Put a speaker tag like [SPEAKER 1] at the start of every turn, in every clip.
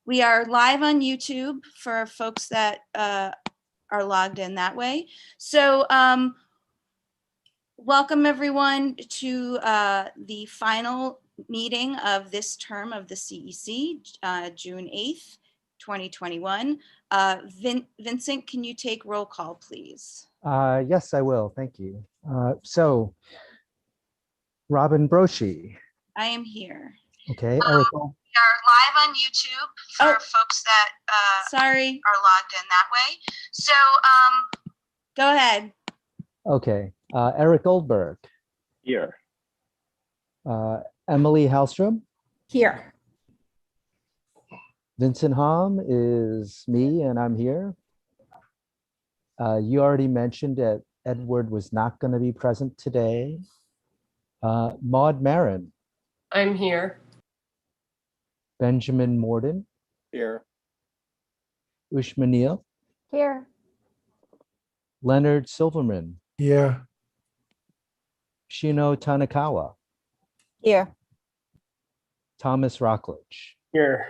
[SPEAKER 1] We are live on YouTube for folks that are logged in that way. So welcome everyone to the final meeting of this term of the CEC, June 8th, 2021. Vincent, can you take roll call, please?
[SPEAKER 2] Yes, I will. Thank you. So, Robin Broshi.
[SPEAKER 1] I am here.
[SPEAKER 2] Okay, Eric.
[SPEAKER 1] We are live on YouTube for folks that
[SPEAKER 2] sorry
[SPEAKER 1] are logged in that way. So go ahead.
[SPEAKER 2] Okay, Eric Goldberg.
[SPEAKER 3] Here.
[SPEAKER 2] Emily Hallstrom.
[SPEAKER 4] Here.
[SPEAKER 2] Vincent Hom is me, and I'm here. You already mentioned that Edward was not going to be present today. Maud Marin.
[SPEAKER 4] I'm here.
[SPEAKER 2] Benjamin Morden.
[SPEAKER 3] Here.
[SPEAKER 2] Ushma Neal.
[SPEAKER 5] Here.
[SPEAKER 2] Leonard Silverman.
[SPEAKER 6] Here.
[SPEAKER 2] Shino Tanakawa.
[SPEAKER 5] Here.
[SPEAKER 2] Thomas Rockledge.
[SPEAKER 3] Here.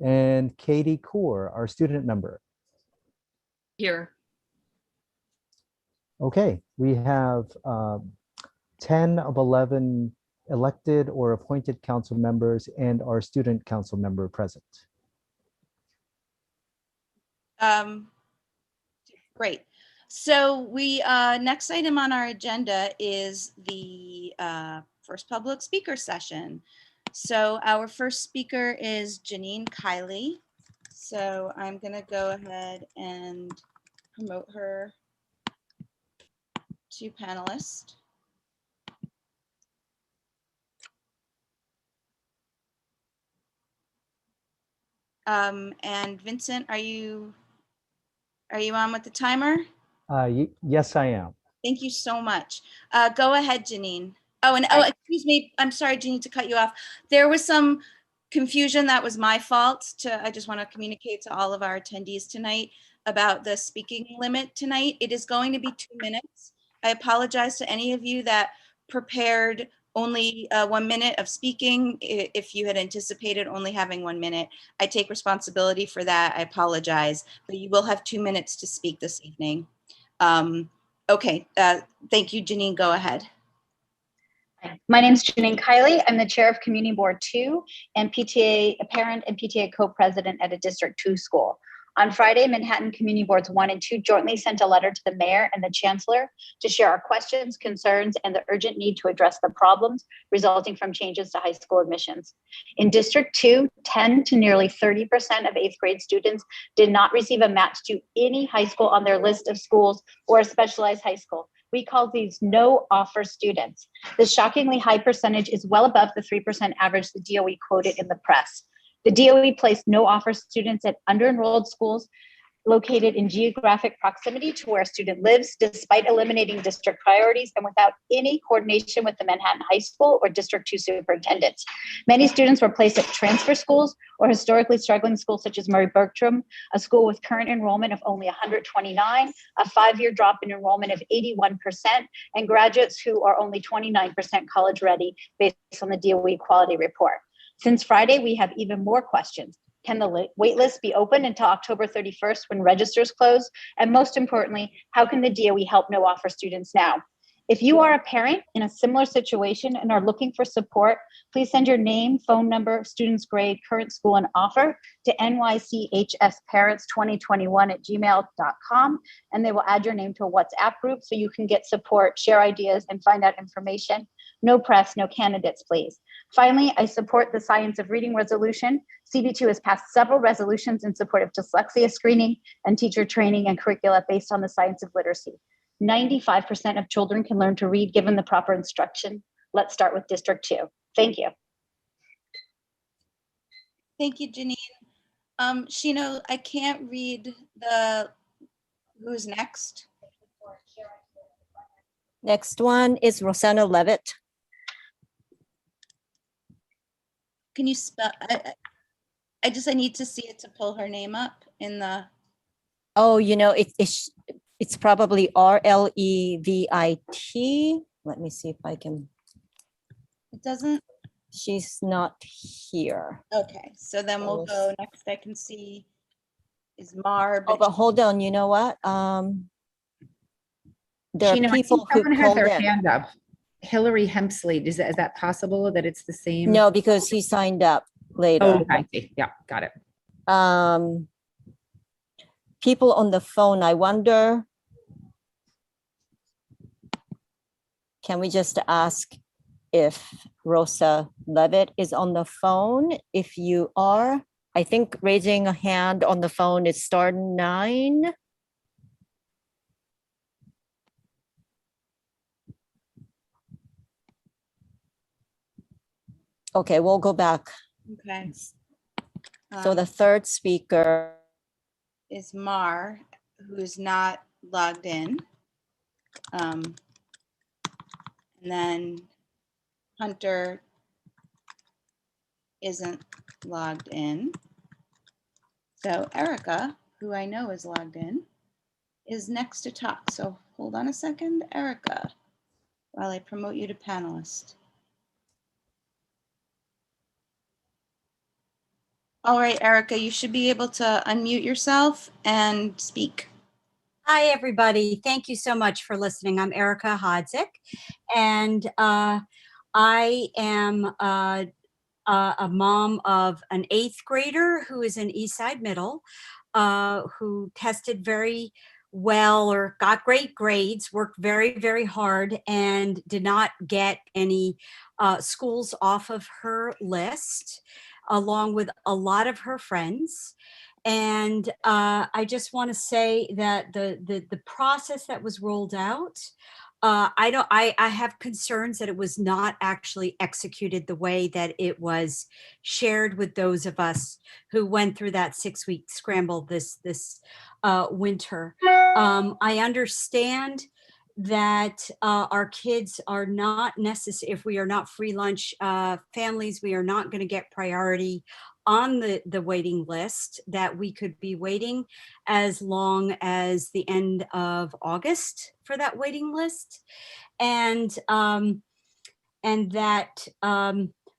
[SPEAKER 2] And Katie Kaur, our student member.
[SPEAKER 4] Here.
[SPEAKER 2] Okay, we have 10 of 11 elected or appointed council members and our student council member present.
[SPEAKER 1] Great. So we next item on our agenda is the first public speaker session. So our first speaker is Janine Kiley. So I'm going to go ahead and promote her to panelist. And Vincent, are you on with the timer?
[SPEAKER 2] Yes, I am.
[SPEAKER 1] Thank you so much. Go ahead, Janine. Excuse me. I'm sorry, Janine, to cut you off. There was some confusion. That was my fault. I just want to communicate to all of our attendees tonight about the speaking limit tonight. It is going to be 2 minutes. I apologize to any of you that prepared only 1 minute of speaking. If you had anticipated only having 1 minute, I take responsibility for that. I apologize, but you will have 2 minutes to speak this evening. Okay, thank you, Janine. Go ahead.
[SPEAKER 5] My name is Janine Kiley. I'm the chair of Community Board 2 and PTA parent and PTA co-president at a District 2 school. On Friday, Manhattan Community Boards 1 and 2 jointly sent a letter to the mayor and the chancellor to share our questions, concerns, and the urgent need to address the problems resulting from changes to high school admissions. In District 2, 10 to nearly 30% of 8th grade students did not receive a match to any high school on their list of schools or a specialized high school. We call these no offer students. This shockingly high percentage is well above the 3% average the DOE quoted in the press. The DOE placed no offer students at under-enrolled schools located in geographic proximity to where a student lives, despite eliminating district priorities and without any coordination with the Manhattan High School or District 2 superintendents. Many students were placed at transfer schools or historically struggling schools such as Murray Bertram, a school with current enrollment of only 129, a 5-year drop in enrollment of 81%, and graduates who are only 29% college ready based on the DOE quality report. Since Friday, we have even more questions. Can the wait list be open until October 31st when registers close? And most importantly, how can the DOE help no offer students now? If you are a parent in a similar situation and are looking for support, please send your name, phone number, student's grade, current school, and offer to nychsparents2021@gmail.com, and they will add your name to a WhatsApp group so you can get support, share ideas, and find out information. No press, no candidates, please. Finally, I support the Science of Reading resolution. CECD2 has passed several resolutions in support of dyslexia screening and teacher training and curricula based on the science of literacy. 95% of children can learn to read given the proper instruction. Let's start with District 2. Thank you.
[SPEAKER 1] Thank you, Janine. Shino, I can't read who's next.
[SPEAKER 7] Next one is Rosanna Levitt.
[SPEAKER 1] Can you spell? I need to see it to pull her name up in the.
[SPEAKER 7] Oh, it's probably RLEVIT. Let me see if I can.
[SPEAKER 1] It doesn't.
[SPEAKER 7] She's not here.
[SPEAKER 1] Okay, so then we'll
[SPEAKER 7] Yes.
[SPEAKER 1] go next. I can see is Mar.
[SPEAKER 7] Oh, but hold on, you know what? There are
[SPEAKER 3] Sheena, I think
[SPEAKER 7] people who
[SPEAKER 3] someone has
[SPEAKER 7] called
[SPEAKER 3] their
[SPEAKER 7] in.
[SPEAKER 3] hand up. Hillary Hempsley, is that possible that it's the same?
[SPEAKER 7] No, because he signed up later.
[SPEAKER 3] Oh, I see. Yeah, got it.
[SPEAKER 7] People on the phone, I wonder, can we just ask if Rosa Levitt is on the phone? If you are, I think raising a hand on the phone is star 9. Okay, we'll go back.
[SPEAKER 1] Okay.
[SPEAKER 7] So the third speaker,
[SPEAKER 1] is Mar, who is not logged in. And then Hunter isn't logged in. So Erica, who I know is logged in, is next to talk. So hold on a second, Erica, while I promote you to panelist. All right, Erica, you should be able to unmute yourself and speak.
[SPEAKER 6] Hi, everybody. Thank you so much for listening. I'm Erica Hodzick, and I am a mom of an 8th grader who is in Eastside Middle, who tested very well or got great grades, worked very, very hard, and did not get any schools off of her list, along with a lot of her friends. And I just want to say that the process that was rolled out, I have concerns that it was not actually executed the way that it was shared with those of us who went through that 6-week scramble this winter. I understand that our kids are not necessary. If we are not free lunch families, we are not going to get priority on the waiting list, that we could be waiting as long as the end of August for that waiting list. And that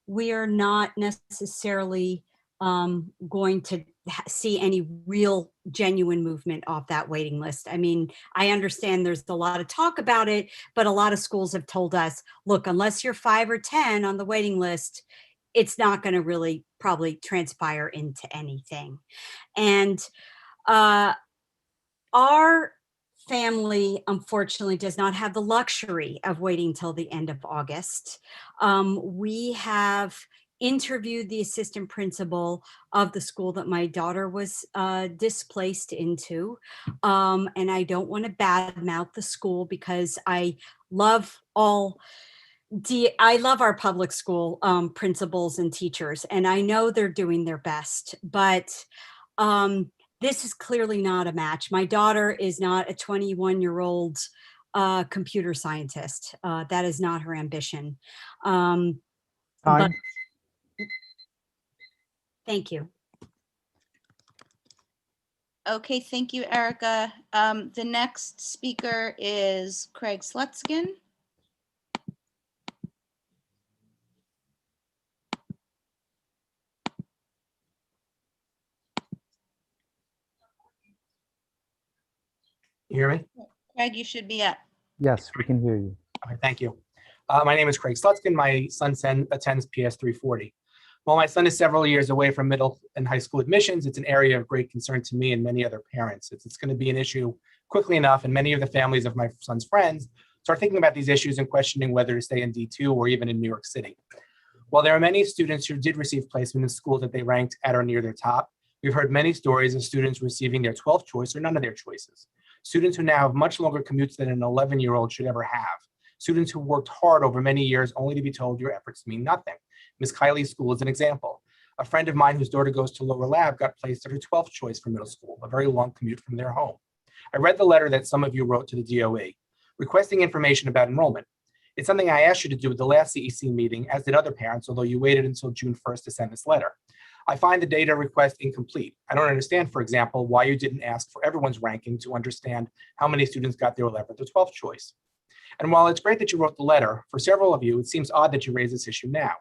[SPEAKER 6] we are not necessarily going to see any real genuine movement off that waiting list. I mean, I understand there's a lot of talk about it, but a lot of schools have told us, look, unless you're 5 or 10 on the waiting list, it's not going to really probably transpire into anything. And our family, unfortunately, does not have the luxury of waiting till the end of August. We have interviewed the assistant principal of the school that my daughter was displaced into. And I don't want to badmouth the school because I love our public school principals and teachers, and I know they're doing their best, but this is clearly not a match. My daughter is not a 21-year-old computer scientist. That is not her ambition. But thank you.
[SPEAKER 1] Okay, thank you, Erica. The next speaker is Craig Slutskin.
[SPEAKER 8] You hear me?
[SPEAKER 1] Craig, you should be up.
[SPEAKER 2] Yes, we can hear you.
[SPEAKER 8] Okay, thank you. My name is Craig Slutskin. My son attends PS 340. While my son is several years away from middle and high school admissions, it's an area of great concern to me and many other parents. It's going to be an issue quickly enough, and many of the families of my son's friends start thinking about these issues and questioning whether to stay in D2 or even in New York City. While there are many students who did receive placement in schools that they ranked at or near their top, we've heard many stories of students receiving their 12th choice or none of their choices. Students who now have much longer commutes than an 11-year-old should ever have. Students who worked hard over many years only to be told your efforts mean nothing. Ms. Kiley's school is an example. A friend of mine whose daughter goes to Lower Lab got placed at her 12th choice for middle school, a very long commute from their home. I read the letter that some of you wrote to the DOE, requesting information about enrollment. It's something I asked you to do at the last CEC meeting, as did other parents, although you waited until June 1st to send this letter. I find the data request incomplete. I don't understand, for example, why you didn't ask for everyone's ranking to understand how many students got their 11th or 12th choice. And while it's great that you wrote the letter, for several of you, it seems odd that you raise this issue now.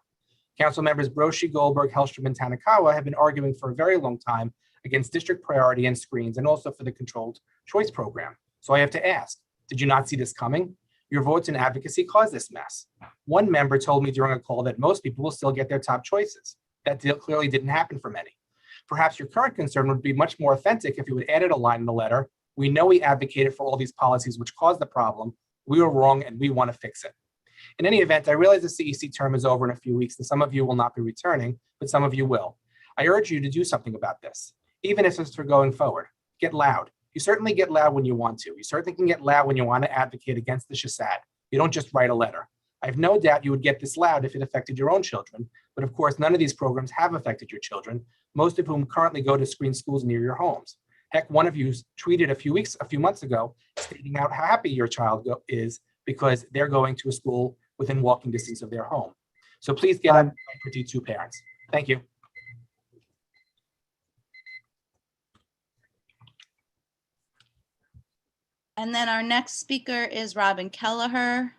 [SPEAKER 8] Council members Broshi, Goldberg, Hellstrom, and Tanakawa have been arguing for a very long time against district priority and screens and also for the controlled choice program. So I have to ask, did you not see this coming? Your votes and advocacy caused this mess. One member told me during a call that most people will still get their top choices. That deal clearly didn't happen for many. Perhaps your current concern would be much more authentic if you had added a line in the letter. We know we advocated for all these policies which caused the problem. We were wrong and we want to fix it. In any event, I realize the CEC term is over in a few weeks and some of you will not be returning, but some of you will. I urge you to do something about this, even if it's for going forward. Get loud. You certainly get loud when you want to. You certainly can get loud when you want to advocate against the Shasad. You don't just write a letter. I have no doubt you would get this loud if it affected your own children, but of course, none of these programs have affected your children, most of whom currently go to screen schools near your homes. Heck, one of you tweeted a few months ago, stating out how happy your child is because they're going to a school within walking distance of their home. So please get up for D2 parents. Thank you.
[SPEAKER 1] And then our next speaker is Robin Kelleher.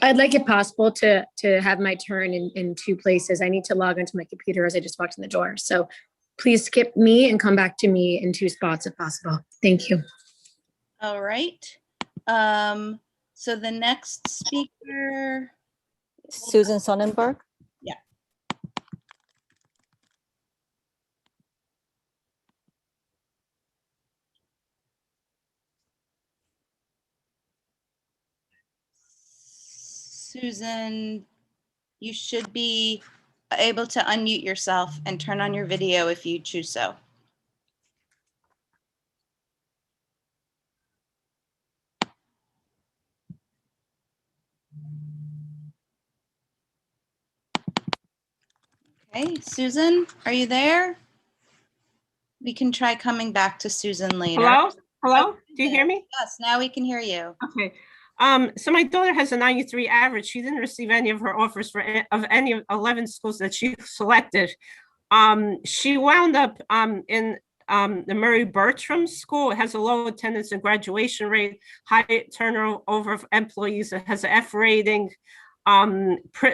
[SPEAKER 9] I'd like it possible to have my turn in two places. I need to log into my computer as I just walked in the door. So please skip me and come back to me in two spots if possible. Thank you.
[SPEAKER 1] All right. So the next speaker.
[SPEAKER 7] Susan Sonnenberg.
[SPEAKER 1] Yeah. Susan, you should be able to unmute yourself and turn on your video if you choose so. Okay, Susan, are you there? We can try coming back to Susan later.
[SPEAKER 10] Hello? Hello? Do you hear me?
[SPEAKER 1] Yes, now we can hear you.
[SPEAKER 10] Okay. So my daughter has a 93 average. She didn't receive any of her offers of any of 11 schools that she selected. She wound up in the Murray Bertram School. It has a low attendance and graduation rate, high turnover of employees. It has an F rating.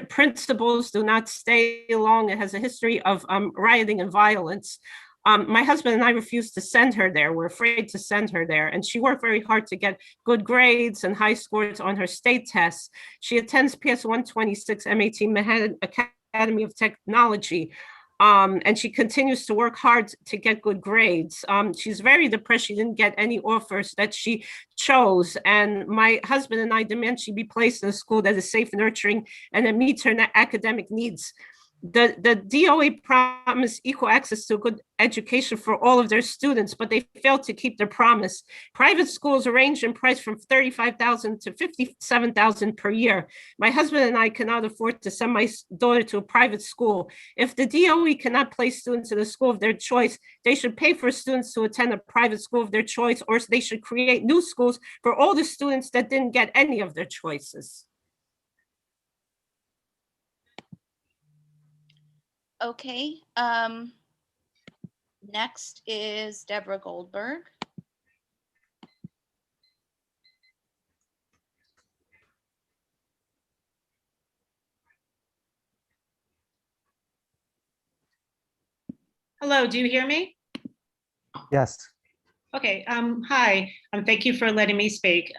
[SPEAKER 10] Principals do not stay long. It has a history of rioting and violence. My husband and I refused to send her there. We're afraid to send her there. And she worked very hard to get good grades and high scores on her state tests. She attends PS 126 MAT Manhattan Academy of Technology. And she continues to work hard to get good grades. She's very depressed. She didn't get any offers that she chose. And my husband and I demand she be placed in a school that is safe, nurturing, and that meets her academic needs. The DOE promised equal access to good education for all of their students, but they failed to keep their promise. Private schools range in price from $35,000 to $57,000 per year. My husband and I cannot afford to send my daughter to a private school. If the DOE cannot place students in a school of their choice, they should pay for students to attend a private school of their choice, or they should create new schools for all the students that didn't get any of their choices.
[SPEAKER 1] Okay, next is Deborah Goldberg.
[SPEAKER 11] Hello, do you hear me?
[SPEAKER 2] Yes.
[SPEAKER 11] Okay, hi, thank you for letting me speak.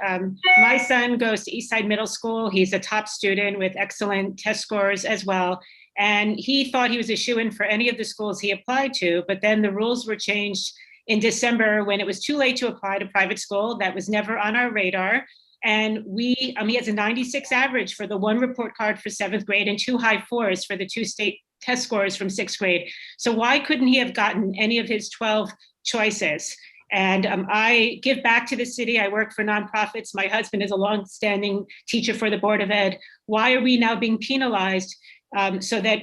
[SPEAKER 11] My son goes to Eastside Middle School. He's a top student with excellent test scores as well. And he thought he was a shoo-in for any of the schools he applied to, but then the rules were changed in December when it was too late to apply to private school. That was never on our radar. And he has a 96 average for the one report card for 7th grade and 2 high 4s for the 2 state test scores from 6th grade. So why couldn't he have gotten any of his 12 choices? And I give back to the city. I work for nonprofits. My husband is a longstanding teacher for the Board of Ed. Why are we now being penalized so that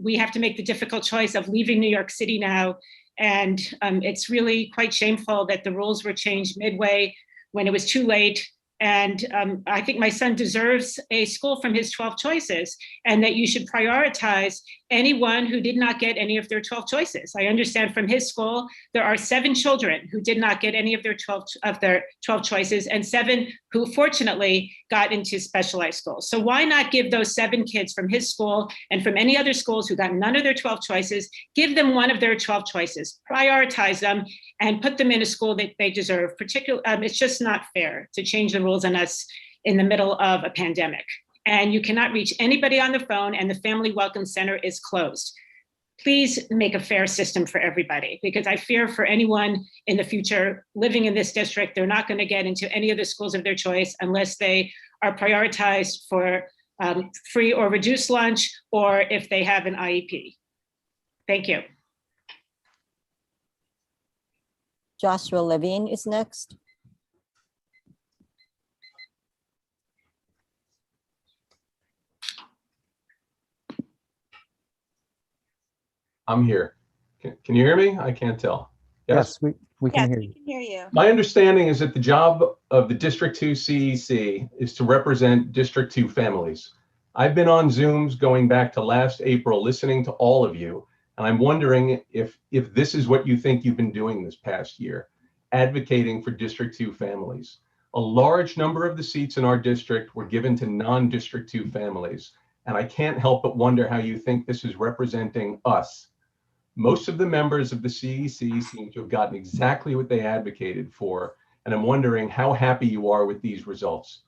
[SPEAKER 11] we have to make the difficult choice of leaving New York City now? And it's really quite shameful that the rules were changed midway when it was too late. And I think my son deserves a school from his 12 choices, and that you should prioritize anyone who did not get any of their 12 choices. I understand from his school, there are 7 children who did not get any of their 12 choices, and 7 who fortunately got into specialized schools. So why not give those 7 kids from his school and from any other schools who got none of their 12 choices, give them one of their 12 choices, prioritize them, and put them in a school that they deserve. It's just not fair to change the rules on us in the middle of a pandemic. And you cannot reach anybody on the phone, and the Family Welcome Center is closed. Please make a fair system for everybody, because I fear for anyone in the future living in this district, they're not going to get into any of the schools of their choice unless they are prioritized for free or reduced lunch, or if they have an IEP. Thank you.
[SPEAKER 7] Joshua Levine is next.
[SPEAKER 12] I'm here. Can you hear me? I can't tell.
[SPEAKER 2] Yes, we can
[SPEAKER 1] Yes,
[SPEAKER 2] hear
[SPEAKER 1] we
[SPEAKER 2] you.
[SPEAKER 1] can hear you.
[SPEAKER 12] My understanding is that the job of the District 2 CEC is to represent District 2 families. I've been on Zooms going back to last April, listening to all of you, and I'm wondering if this is what you think you've been doing this past year, advocating for District 2 families. A large number of the seats in our district were given to non-District 2 families, and I can't help but wonder how you think this is representing us. Most of the members of the CEC seem to have gotten exactly what they advocated for, and I'm wondering how happy you are with these results.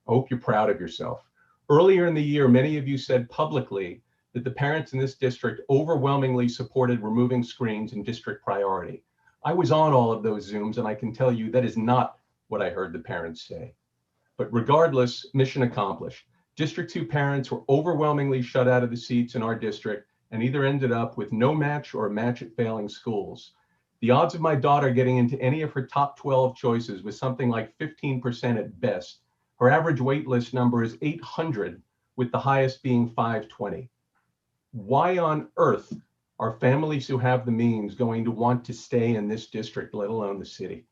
[SPEAKER 12] I hope you're proud of yourself. Earlier in the year, many of you said publicly that the parents in this district overwhelmingly supported removing screens in district priority. I was on all of those Zooms, and I can tell you that is not what I heard the parents say. But regardless, mission accomplished. District 2 parents were overwhelmingly shut out of the seats in our district and either ended up with no match or a match at failing schools. The odds of my daughter getting into any of her top 12 choices was something like 15% at best. Her average wait list number is 800, with the highest being 520. Why on earth are families who have the means going to want to stay in this district, let alone the city?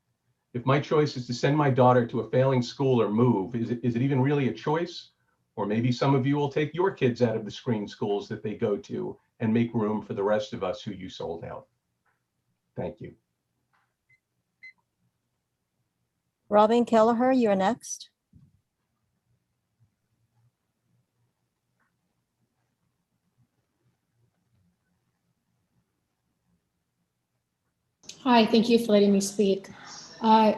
[SPEAKER 12] If my choice is to send my daughter to a failing school or move, is it even really a choice? Or maybe some of you will take your kids out of the screen schools that they go to and make room for the rest of us who you sold out. Thank you.
[SPEAKER 7] Robin Kelleher, you're next.
[SPEAKER 9] Hi, thank you for letting me speak. I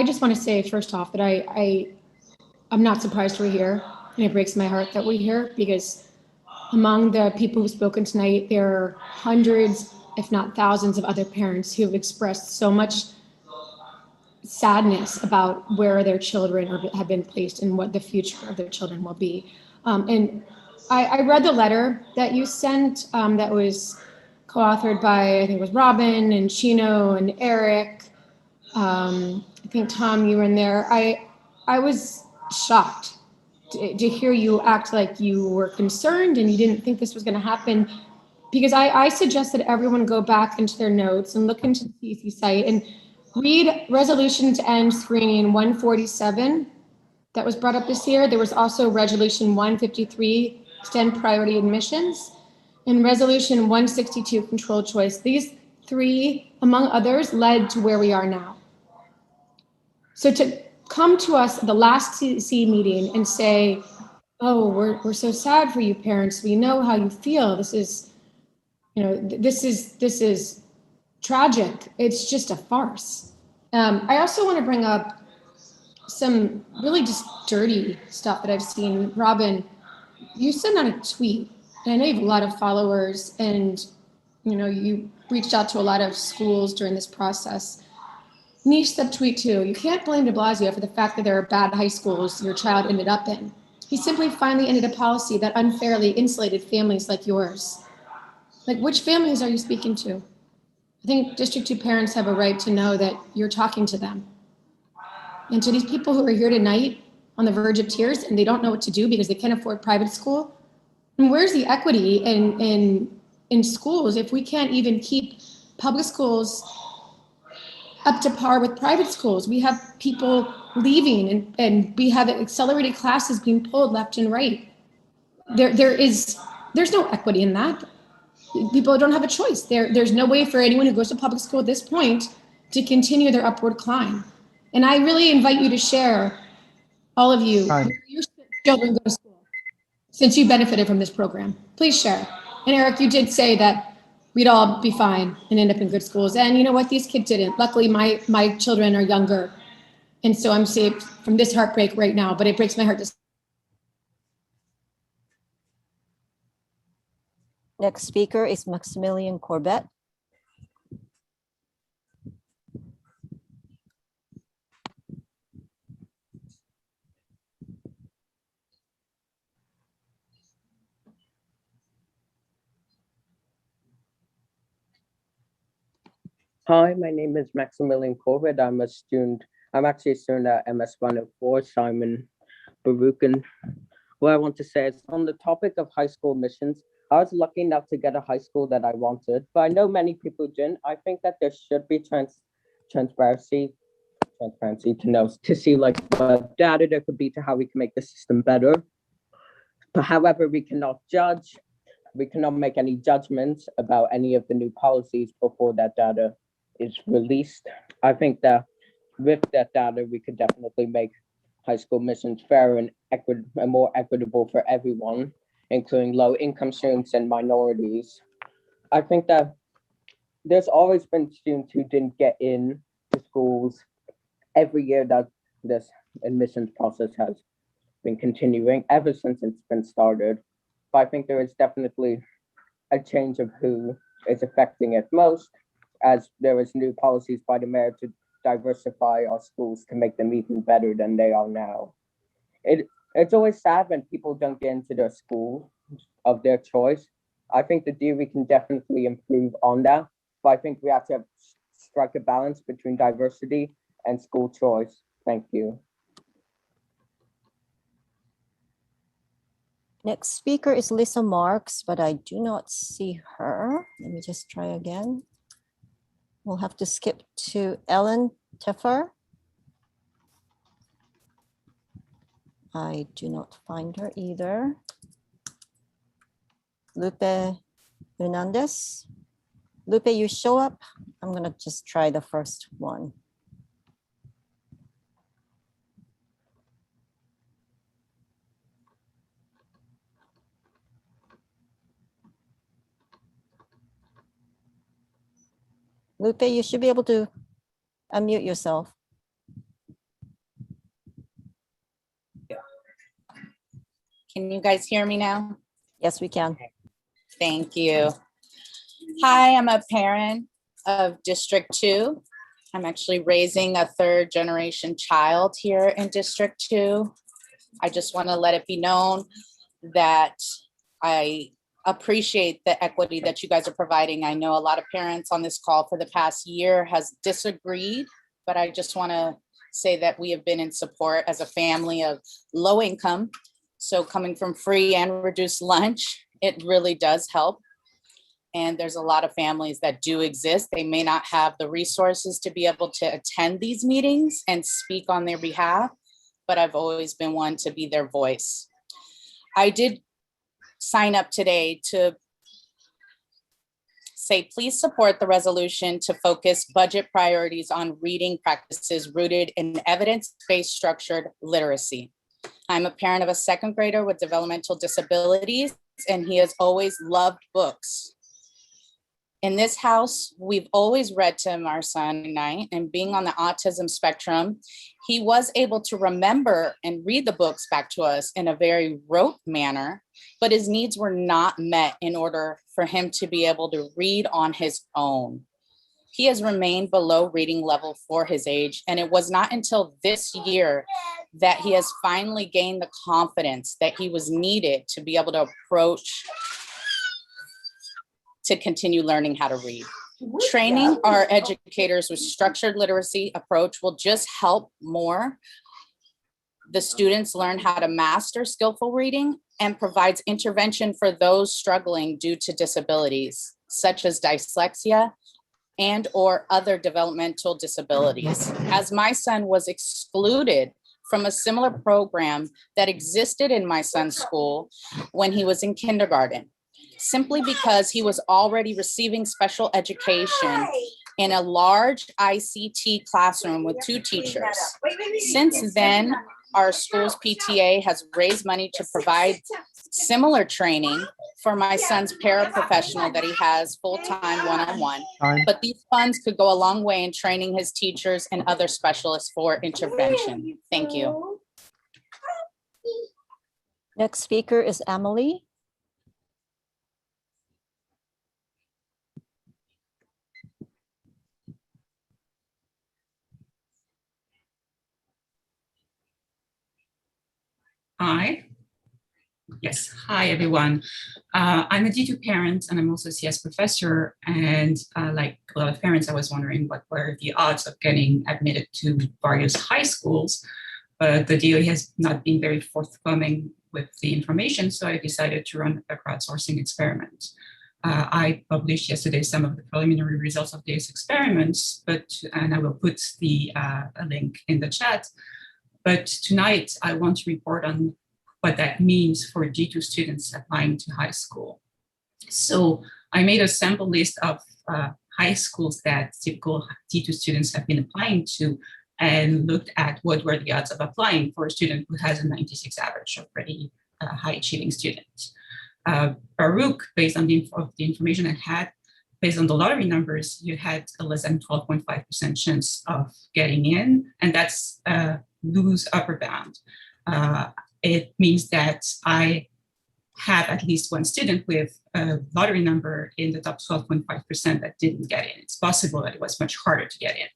[SPEAKER 9] just want to say first off that I'm not surprised we're here, and it breaks my heart that we're here, because among the people who've spoken tonight, there are hundreds, if not thousands, of other parents who have expressed so much sadness about where their children have been placed and what the future of their children will be. And I read the letter that you sent that was co-authored by, I think it was Robin and Chino and Eric. I think Tom, you were in there. I was shocked to hear you act like you were concerned and you didn't think this was going to happen, because I suggest that everyone go back into their notes and look into the CEC site and read resolution to end screening 147 that was brought up this year. There was also resolution 153, extend priority admissions, and resolution 162, control choice. These 3, among others, led to where we are now. So to come to us at the last CEC meeting and say, oh, we're so sad for you parents. We know how you feel. This is, this is tragic. It's just a farce. I also want to bring up some really just dirty stuff that I've seen. Robin, you sent out a tweet, and I know you have a lot of followers, and you reached out to a lot of schools during this process. Niche subtweet too. You can't blame de Blasio for the fact that there are bad high schools your child ended up in. He simply finally ended a policy that unfairly insulated families like yours. Like, which families are you speaking to? I think District 2 parents have a right to know that you're talking to them. And to these people who are here tonight on the verge of tears and they don't know what to do because they can't afford private school, and where's the equity in schools if we can't even keep public schools up to par with private schools? We have people leaving and we have accelerated classes being pulled left and right. There is There's no equity in that. People don't have a choice. There's no way for anyone who goes to public school at this point to continue their upward climb. And I really invite you to share, all of you,
[SPEAKER 2] Time.
[SPEAKER 9] where your children go to school, since you benefited from this program. Please share. And Eric, you did say that we'd all be fine and end up in good schools. And you know what? These kids didn't. Luckily, my children are younger. And so I'm saved from this heartbreak right now, but it breaks my heart to.
[SPEAKER 7] Next speaker is Maximilian Kovet.
[SPEAKER 13] Hi, my name is Maximilian Kovet. I'm actually a student at MS 104, Simon Baruch. What I want to say is on the topic of high school admissions, I was lucky enough to get a high school that I wanted, but I know many people didn't. I think that there should be transparency to see like what data there could be to how we can make the system better. But however, we cannot make any judgments about any of the new policies before that data is released. I think that with that data, we could definitely make high school admissions fair and more equitable for everyone, including low-income students and minorities. I think that there's always been students who didn't get in to schools. Every year that this admissions process has been continuing ever since it's been started. But I think there is definitely a change of who is affecting it most, as there is new policies by the mayor to diversify our schools to make them even better than they are now. It's always sad when people don't get into their school of their choice. I think the DOE can definitely improve on that, but I think we have to strike a balance between diversity and school choice. Thank you.
[SPEAKER 7] Next speaker is Lisa Marks, but I do not see her. Let me just try again. We'll have to skip to Ellen Teffer. I do not find her either. Lupe Hernandez. Lupe, you show up. I'm gonna just try the first one. Lupe, you should be able to unmute yourself.
[SPEAKER 14] Can you guys hear me now?
[SPEAKER 7] Yes, we can.
[SPEAKER 14] Thank you. Hi, I'm a parent of District 2. I'm actually raising a third generation child here in District 2. I just want to let it be known that I appreciate the equity that you guys are providing. I know a lot of parents on this call for the past year has disagreed, but I just want to say that we have been in support as a family of low income. So coming from free and reduced lunch, it really does help. And there's a lot of families that do exist. They may not have the resources to be able to attend these meetings and speak on their behalf, but I've always been one to be their voice. I did sign up today to say, please support the resolution to focus budget priorities on reading practices rooted in evidence-based structured literacy. I'm a parent of a second grader with developmental disabilities, and he has always loved books. In this house, we've always read to him, our son and I, and being on the autism spectrum, he was able to remember and read the books back to us in a very rote manner, but his needs were not met in order for him to be able to read on his own. He has remained below reading level for his age, and it was not until this year that he has finally gained the confidence that he was needed to be able to approach to continue learning how to read. Training our educators with structured literacy approach will just help more the students learn how to master skillful reading and provides intervention for those struggling due to disabilities, such as dyslexia and or other developmental disabilities. As my son was excluded from a similar program that existed in my son's school when he was in kindergarten. simply because he was already receiving special education in a large ICT classroom with 2 teachers. Since then, our school's PTA has raised money to provide similar training for my son's paraprofessional that he has full-time one-on-one. But these funds could go a long way in training his teachers and other specialists for intervention. Thank you.
[SPEAKER 7] Next speaker is Emily.
[SPEAKER 15] Hi. Yes, hi everyone. I'm a D2 parent and I'm also a CS professor. And like a lot of parents, I was wondering what were the odds of getting admitted to various high schools. But the DOE has not been very forthcoming with the information, so I decided to run a crowdsourcing experiment. I published yesterday some of the preliminary results of these experiments, and I will put a link in the chat. But tonight, I want to report on what that means for D2 students applying to high school. So I made a sample list of high schools that typical D2 students have been applying to and looked at what were the odds of applying for a student who has a 96 average, a pretty high achieving student. Baruch, based on the information I had, based on the lottery numbers, you had a less than 12.5% chance of getting in, and that's a loose upper bound. It means that I have at least one student with a lottery number in the top 12.5% that didn't get in. It's possible that it was much harder to get in.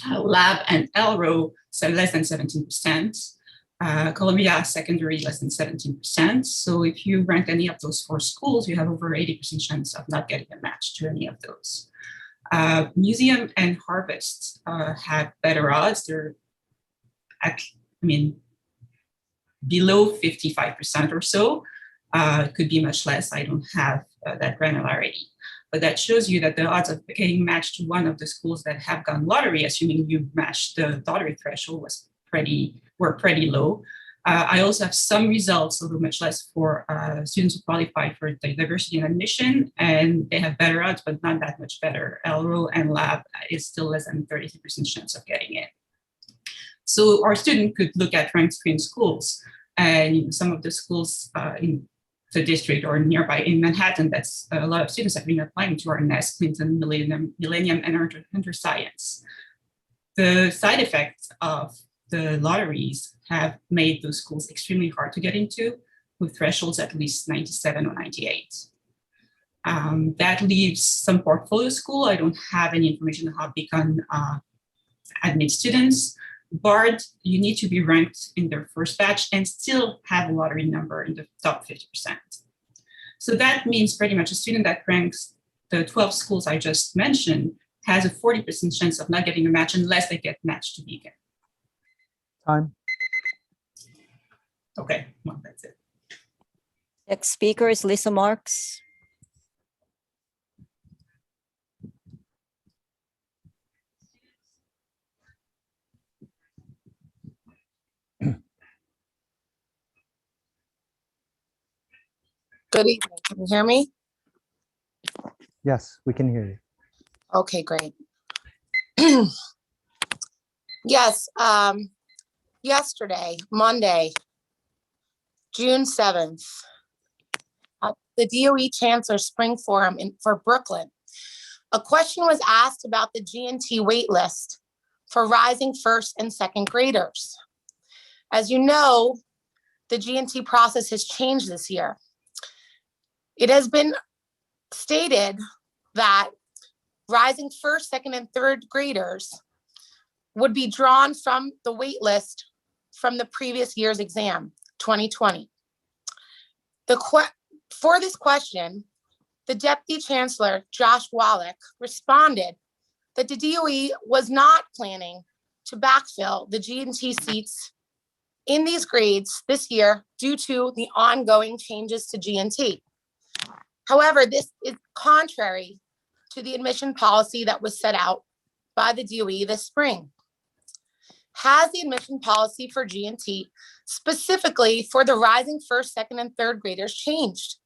[SPEAKER 15] Lab and LRO, so less than 17%. Columbia Secondary, less than 17%. So if you rank any of those 4 schools, you have over 80% chance of not getting a match to any of those. Museum and Harvest have better odds. They're below 55% or so. It could be much less. I don't have that granularity. But that shows you that the odds of getting matched to one of the schools that have gone lottery, assuming you matched the lottery threshold, were pretty low. I also have some results, although much less, for students who qualify for the diversity and admission, and they have better odds, but not that much better. LRO and Lab is still less than 33% chance of getting in. So our student could look at ranked screen schools, and some of the schools in the district or nearby in Manhattan, that's a lot of students have been applying to, are Nest, Clinton, Millennium, and Hunter Science. The side effects of the lotteries have made those schools extremely hard to get into, with thresholds at least 97 or 98. That leaves some portfolio school. I don't have any information on how they can admit students. BARD, you need to be ranked in their first batch and still have a lottery number in the top 50%. So that means pretty much a student that ranks the 12 schools I just mentioned has a 40% chance of not getting a match unless they get matched to Beacon.
[SPEAKER 2] Time.
[SPEAKER 15] Okay, well, that's it.
[SPEAKER 7] Next speaker is Lisa Marks.
[SPEAKER 16] Good evening. Can you hear me?
[SPEAKER 2] Yes, we can hear you.
[SPEAKER 16] Okay, great. Yes, yesterday, Monday, June 7th, the DOE Chancellor Spring Forum for Brooklyn, a question was asked about the GNT wait list for rising first and second graders. As you know, the GNT process has changed this year. It has been stated that rising first, second, and third graders would be drawn from the wait list from the previous year's exam, 2020. For this question, the Deputy Chancellor, Josh Wallach, responded that the DOE was not planning to backfill the GNT seats in these grades this year due to the ongoing changes to GNT. However, this is contrary to the admission policy that was set out by the DOE this spring. Has the admission policy for GNT, specifically for the rising first, second, and third graders, changed?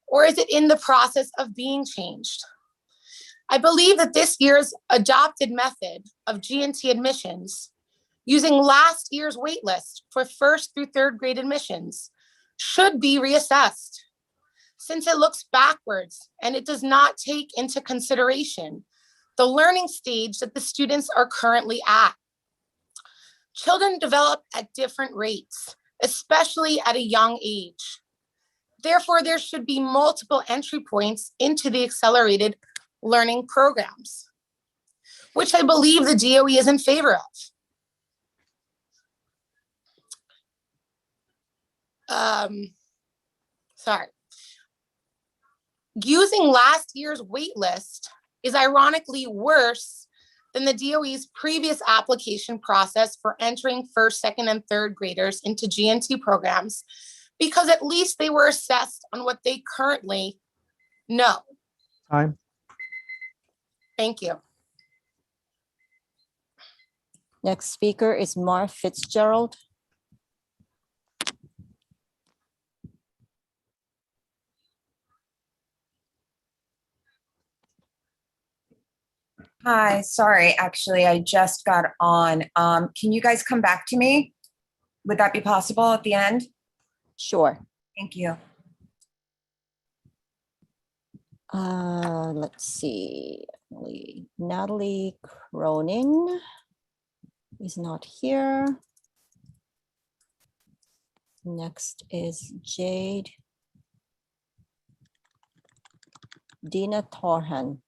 [SPEAKER 16] or is it in the process of being changed? I believe that this year's adopted method of GNT admissions, using last year's waitlist for 1st through 3rd grade admissions, should be reassessed, since it looks backwards and it does not take into consideration the learning stage that the students are currently at. Children develop at different rates, especially at a young age. Therefore, there should be multiple entry points into the accelerated learning programs, which I believe the DOE is in favor of. Using last year's wait list is ironically worse than the DOE's previous application process for entering 1st, 2nd, and 3rd graders into GNT programs, because at least they were assessed on what they currently know.
[SPEAKER 2] Time.
[SPEAKER 16] Thank you.
[SPEAKER 7] Next speaker is Mark Fitzgerald.
[SPEAKER 17] Hi, sorry, actually, I just got on. Can you guys come back to me? Would that be possible at the end?
[SPEAKER 7] Sure.
[SPEAKER 17] Thank you.
[SPEAKER 7] Let's see. Natalie Cronin is not here. Next is Jade. Dina Torhan.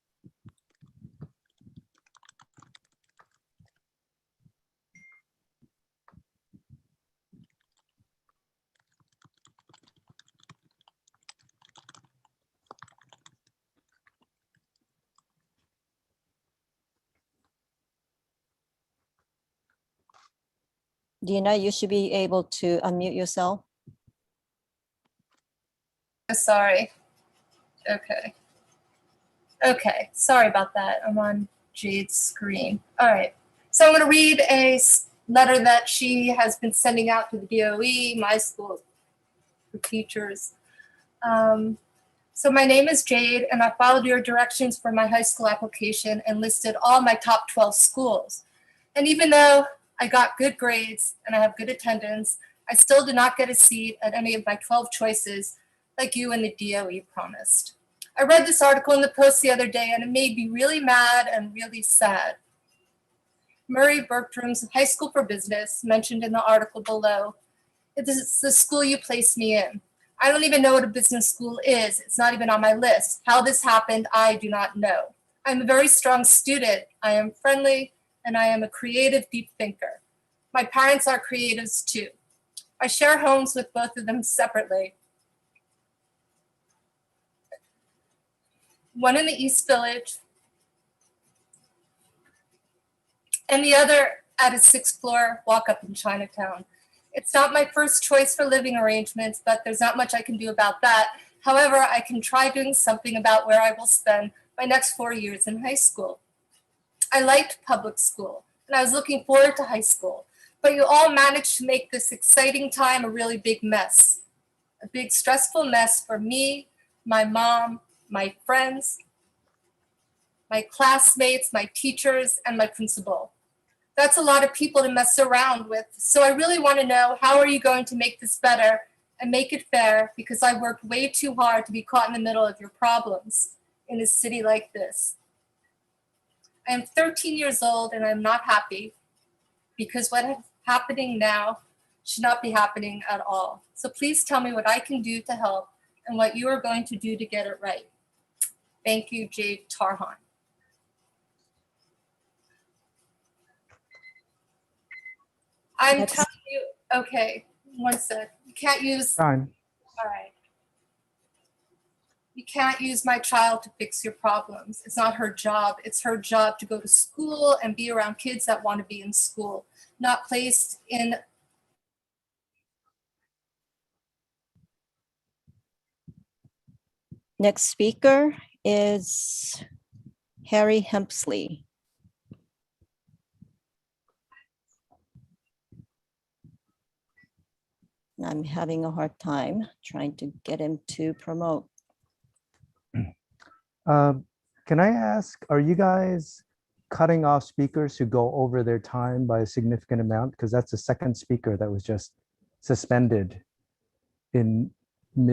[SPEAKER 7] Dina, you should be able to unmute yourself.
[SPEAKER 18] Sorry. Okay, sorry about that. I'm on Jade's screen. All right, so I'm going to read a letter that she has been sending out to the DOE, my school, for teachers. So my name is Jade, and I followed your directions for my high school application and listed all my top 12 schools. And even though I got good grades and I have good attendance, I still did not get a seat at any of my 12 choices like you and the DOE promised. I read this article in the Post the other day and it made me really mad and really sad. Murray Bertram's High School for Business, mentioned in the article below, it's the school you placed me in. I don't even know what a business school is. It's not even on my list. How this happened, I do not know. I'm a very strong student. I am friendly, and I am a creative, deep thinker. My parents are creatives too. I share homes with both of them separately. One in the East Village, and the other at a 6th floor walk-up in Chinatown. It's not my first choice for living arrangements, but there's not much I can do about that. However, I can try doing something about where I will spend my next 4 years in high school. I liked public school, and I was looking forward to high school, but you all managed to make this exciting time a really big mess. A big stressful mess for me, my mom, my friends, my classmates, my teachers, and my principal. That's a lot of people to mess around with. So I really want to know, how are you going to make this better and make it fair? Because I worked way too hard to be caught in the middle of your problems in a city like this. I am 13 years old and I'm not happy because what is happening now should not be happening at all. So please tell me what I can do to help and what you are going to do to get it right. Thank you, Jade Tarhan. I'm telling you, okay, one sec. You can't use,
[SPEAKER 2] Time.
[SPEAKER 18] all right. You can't use my child to fix your problems. It's not her job. It's her job to go to school and be around kids that want to be in school, not placed in.
[SPEAKER 7] Next speaker is Harry Hempsley. I'm having a hard time trying to get him to promote.
[SPEAKER 2] Can I ask, are you guys cutting off speakers who go over their time by a significant amount? Because that's the second speaker that was just suspended in the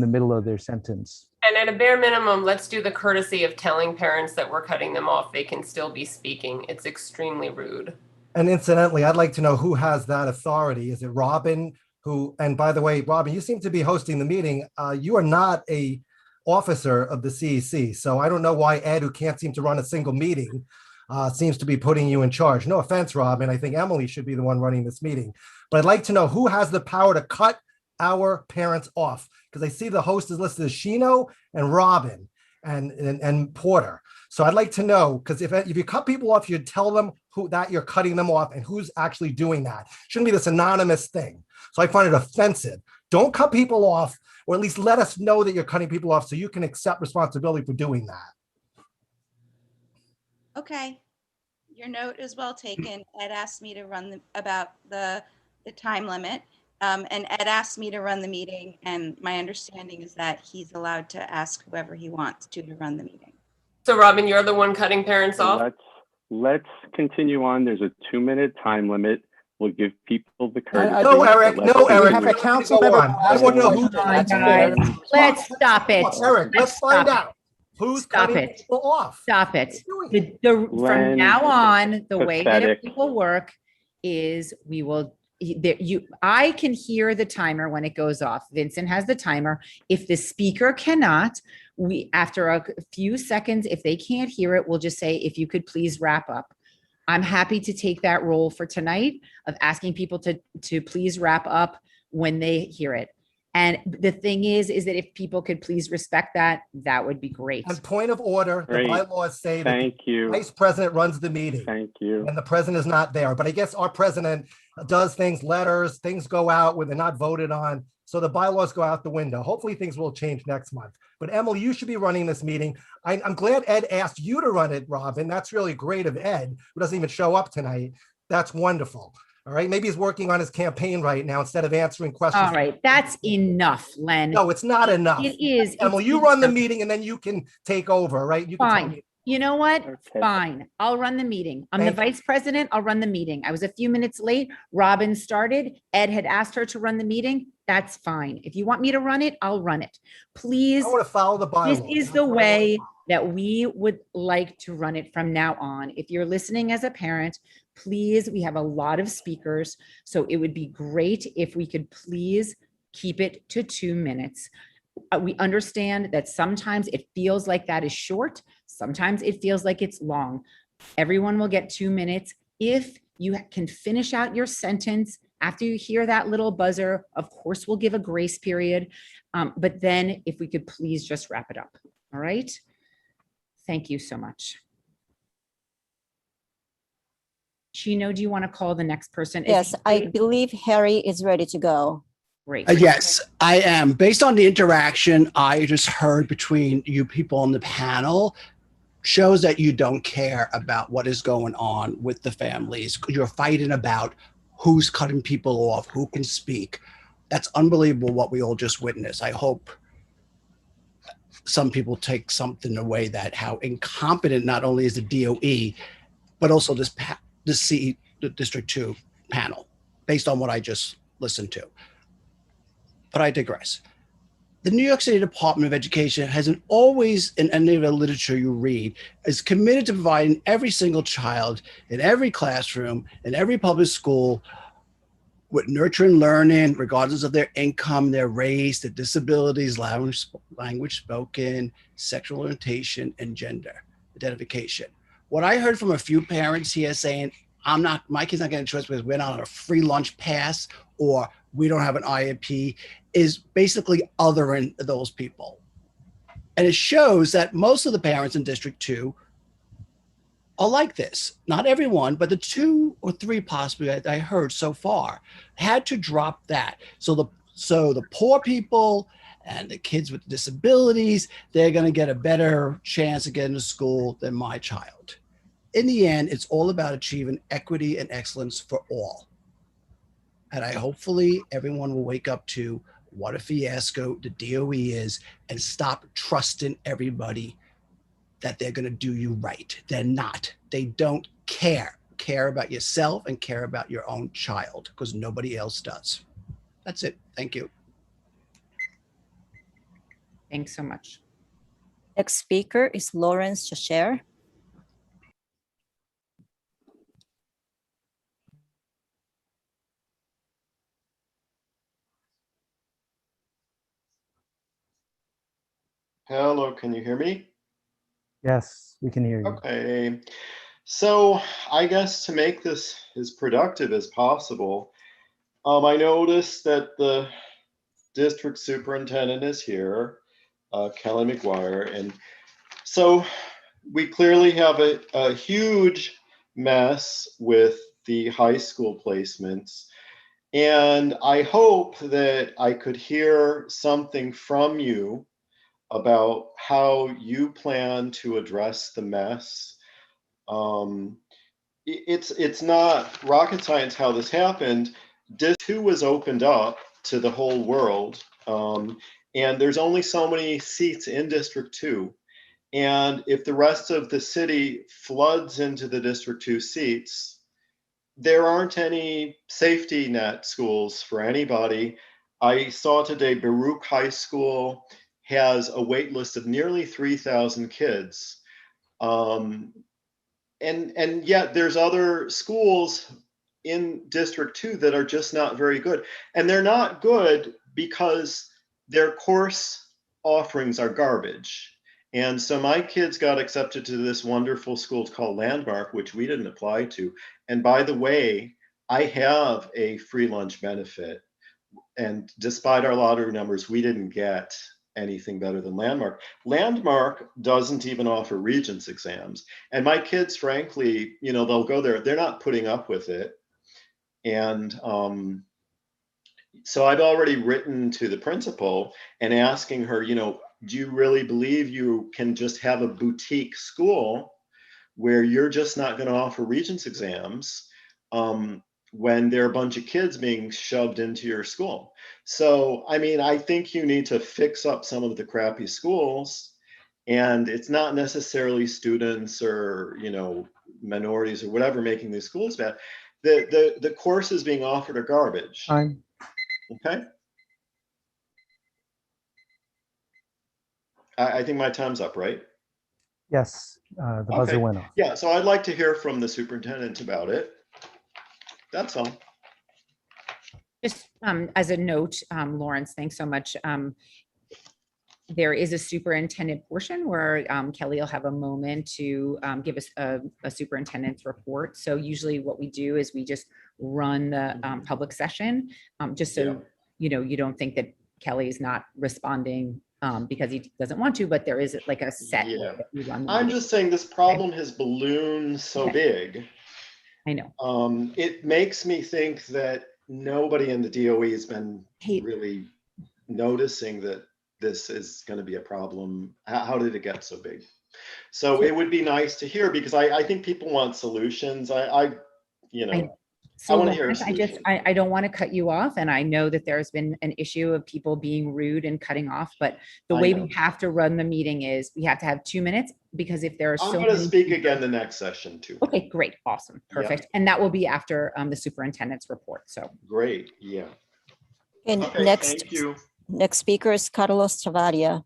[SPEAKER 2] middle of their sentence.
[SPEAKER 4] And at a bare minimum, let's do the courtesy of telling parents that we're cutting them off. They can still be speaking. It's extremely rude.
[SPEAKER 19] And incidentally, I'd like to know who has that authority. Is it Robin who, and by the way, Robin, you seem to be hosting the meeting. You are not a officer of the CEC. So I don't know why Ed, who can't seem to run a single meeting, seems to be putting you in charge. No offense, Robin. I think Emily should be the one running this meeting. But I'd like to know who has the power to cut our parents off, because I see the host is listed as Shino and Robin and Porter. So I'd like to know, because if you cut people off, you tell them who that you're cutting them off and who's actually doing that. Shouldn't be this anonymous thing. So I find it offensive. Don't cut people off, or at least let us know that you're cutting people off so you can accept responsibility for doing that.
[SPEAKER 1] Okay, your note is well taken. Ed asked me to run about the time limit. And Ed asked me to run the meeting, and my understanding is that he's allowed to ask whoever he wants to run the meeting.
[SPEAKER 4] So Robin, you're the one cutting parents off?
[SPEAKER 20] Let's continue on. There's a 2-minute time limit. We'll give people the courtesy.
[SPEAKER 19] No, Eric. No, Eric.
[SPEAKER 2] Have a council member.
[SPEAKER 19] I want to know who.
[SPEAKER 3] Let's stop it.
[SPEAKER 19] Eric, let's find out who's cutting people off.
[SPEAKER 3] Stop it. From now on, the way that people work is we will. I can hear the timer when it goes off. Vincent has the timer. If the speaker cannot, after a few seconds, if they can't hear it, we'll just say, if you could please wrap up. I'm happy to take that role for tonight of asking people to please wrap up when they hear it. And the thing is that if people could please respect that, that would be great.
[SPEAKER 19] And point of order, the bylaws say that the vice president runs the meeting.
[SPEAKER 20] Thank you.
[SPEAKER 19] And the president is not there. But I guess our president does things, letters, things go out when they're not voted on. So the bylaws go out the window. Hopefully things will change next month. But Emily, you should be running this meeting. I'm glad Ed asked you to run it, Robin. That's really great of Ed, who doesn't even show up tonight. That's wonderful. All right, maybe he's working on his campaign right now instead of answering questions.
[SPEAKER 3] All right, that's enough, Len.
[SPEAKER 19] No, it's not enough.
[SPEAKER 3] It is.
[SPEAKER 19] Emily, you run the meeting and then you can take over, right? You can tell
[SPEAKER 3] Fine.
[SPEAKER 19] me.
[SPEAKER 3] You know what?
[SPEAKER 20] Okay.
[SPEAKER 3] Fine. I'll run the meeting. I'm the vice president. I'll run the meeting. I was a few minutes late. Robin started. Ed had asked her to run the meeting. That's fine. If you want me to run it, I'll run it. Please.
[SPEAKER 19] I want to follow the bylaws.
[SPEAKER 3] This is the way that we would like to run it from now on. If you're listening as a parent, please, we have a lot of speakers, so it would be great if we could please keep it to 2 minutes. We understand that sometimes it feels like that is short. Sometimes it feels like it's long. Everyone will get 2 minutes. If you can finish out your sentence after you hear that little buzzer, of course, we'll give a grace period. But then if we could please just wrap it up. All right. Thank you so much. Chino, do you want to call the next person?
[SPEAKER 7] Yes, I believe Harry is ready to go.
[SPEAKER 3] Great.
[SPEAKER 21] Yes, I am. Based on the interaction I just heard between you people on the panel, shows that you don't care about what is going on with the families. You're fighting about who's cutting people off, who can speak. That's unbelievable what we all just witnessed. I hope some people take something away that how incompetent not only is the DOE, but also the District 2 panel, based on what I just listened to. But I digress. The New York City Department of Education has always, in any of the literature you read, is committed to providing every single child in every classroom, in every public school, with nurturing learning, regardless of their income, their race, their disabilities, language spoken, sexual orientation, and gender identification. What I heard from a few parents here saying, my kid's not getting a choice because we're not on a free lunch pass or we don't have an IEP, is basically othering those people. And it shows that most of the parents in District 2 are like this. Not everyone, but the 2 or 3 possibly I heard so far had to drop that. So the poor people and the kids with disabilities, they're going to get a better chance of getting to school than my child. In the end, it's all about achieving equity and excellence for all. And hopefully everyone will wake up to what a fiasco the DOE is and stop trusting everybody that they're going to do you right. They're not. They don't care. Care about yourself and care about your own child because nobody else does. That's it. Thank you.
[SPEAKER 3] Thanks so much.
[SPEAKER 7] Next speaker is Lawrence Cheshire.
[SPEAKER 5] Hello, can you hear me?
[SPEAKER 2] Yes, we can hear you.
[SPEAKER 5] Okay, so I guess to make this as productive as possible, I noticed that the district superintendent is here, Kelly McGuire, and so we clearly have a huge mess with the high school placements. And I hope that I could hear something from you about how you plan to address the mess. It's not rocket science how this happened. District 2 was opened up to the whole world, and there's only so many seats in District 2. And if the rest of the city floods into the District 2 seats, there aren't any safety net schools for anybody. I saw today Baruch High School has a wait list of nearly 3,000 kids. And yet there's other schools in District 2 that are just not very good. And they're not good because their course offerings are garbage. And so my kids got accepted to this wonderful school called Landmark, which we didn't apply to. And by the way, I have a free lunch benefit. And despite our lottery numbers, we didn't get anything better than Landmark. Landmark doesn't even offer Regents exams. And my kids, frankly, you know, they'll go there, they're not putting up with it. And so I've already written to the principal and asking her, you know, do you really believe you can just have a boutique school where you're just not going to offer Regents exams when there are a bunch of kids being shoved into your school? So, I mean, I think you need to fix up some of the crappy schools, and it's not necessarily students or, you know, minorities or whatever making these schools bad. The courses being offered are garbage. Okay. I think my time's up, right?
[SPEAKER 2] Yes, the buzzer went off.
[SPEAKER 5] Yeah, so I'd like to hear from the superintendent about it. That's all.
[SPEAKER 3] Just as a note, Lawrence, thanks so much. There is a superintendent portion where Kelly will have a moment to give us a superintendent's report. So usually what we do is we just run the public session, just so you know, you don't think that Kelly is not responding because he doesn't want to, but there is like a set.
[SPEAKER 5] Yeah.
[SPEAKER 3] That we run the
[SPEAKER 5] I'm
[SPEAKER 3] meeting.
[SPEAKER 5] just saying this problem has ballooned so big.
[SPEAKER 3] I know.
[SPEAKER 5] It makes me think that nobody in the DOE has been really noticing that this is going to be a problem. How did it get so big? So it would be nice to hear, because I think people want solutions. You know, I want to hear a solution.
[SPEAKER 3] I don't want to cut you off. And I know that there's been an issue of people being rude and cutting off, but the way we have to run the meeting is we have to have 2 minutes, because if there are
[SPEAKER 5] I'm going to speak again the next session too.
[SPEAKER 3] Okay, great. Awesome. Perfect. And that will be after the superintendent's report. So
[SPEAKER 5] great. Yeah.
[SPEAKER 7] And
[SPEAKER 5] okay,
[SPEAKER 7] next,
[SPEAKER 5] thank you.
[SPEAKER 7] Next speaker is Carlos Travaria.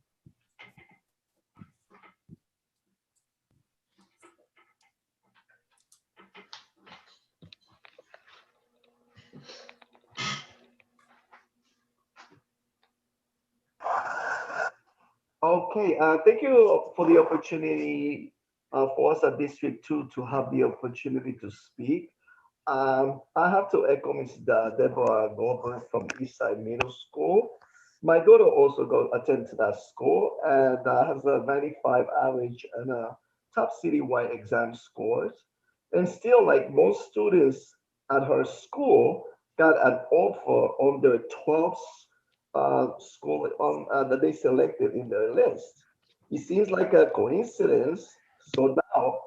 [SPEAKER 22] Okay, thank you for the opportunity for us at District 2 to have the opportunity to speak. I have to echo Ms. Deborah Gorbachev from Eastside Middle School. My daughter also attends that school and has a 95 average and top citywide exam scores. And still, like most students at her school, got an offer on their 12th school that they selected in their list. It seems like a coincidence. So now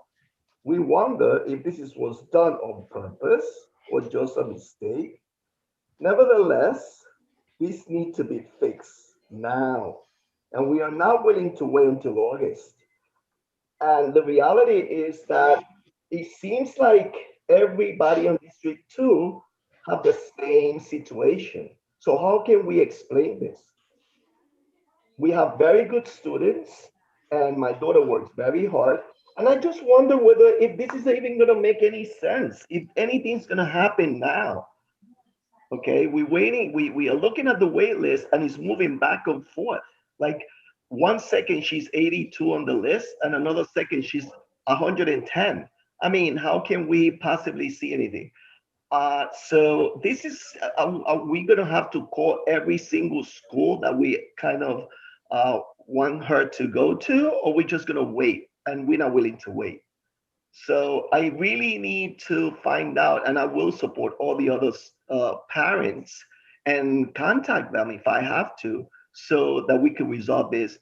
[SPEAKER 22] we wonder if this was done on purpose or just a mistake. Nevertheless, this needs to be fixed now. And we are not willing to wait until August. And the reality is that it seems like everybody on District 2 have the same situation. So how can we explain this? We have very good students, and my daughter works very hard. And I just wonder whether if this is even going to make any sense, if anything's going to happen now. Okay, we're waiting. We are looking at the wait list, and it's moving back and forth. Like 1 second she's 82 on the list, and another second she's 110. I mean, how can we possibly see anything? So this is, are we gonna have to call every single school that we kind of want her to go to, or we're just gonna wait, and we're not willing to wait? So I really need to find out, and I will support all the other parents and contact them if I have to, so that we can resolve this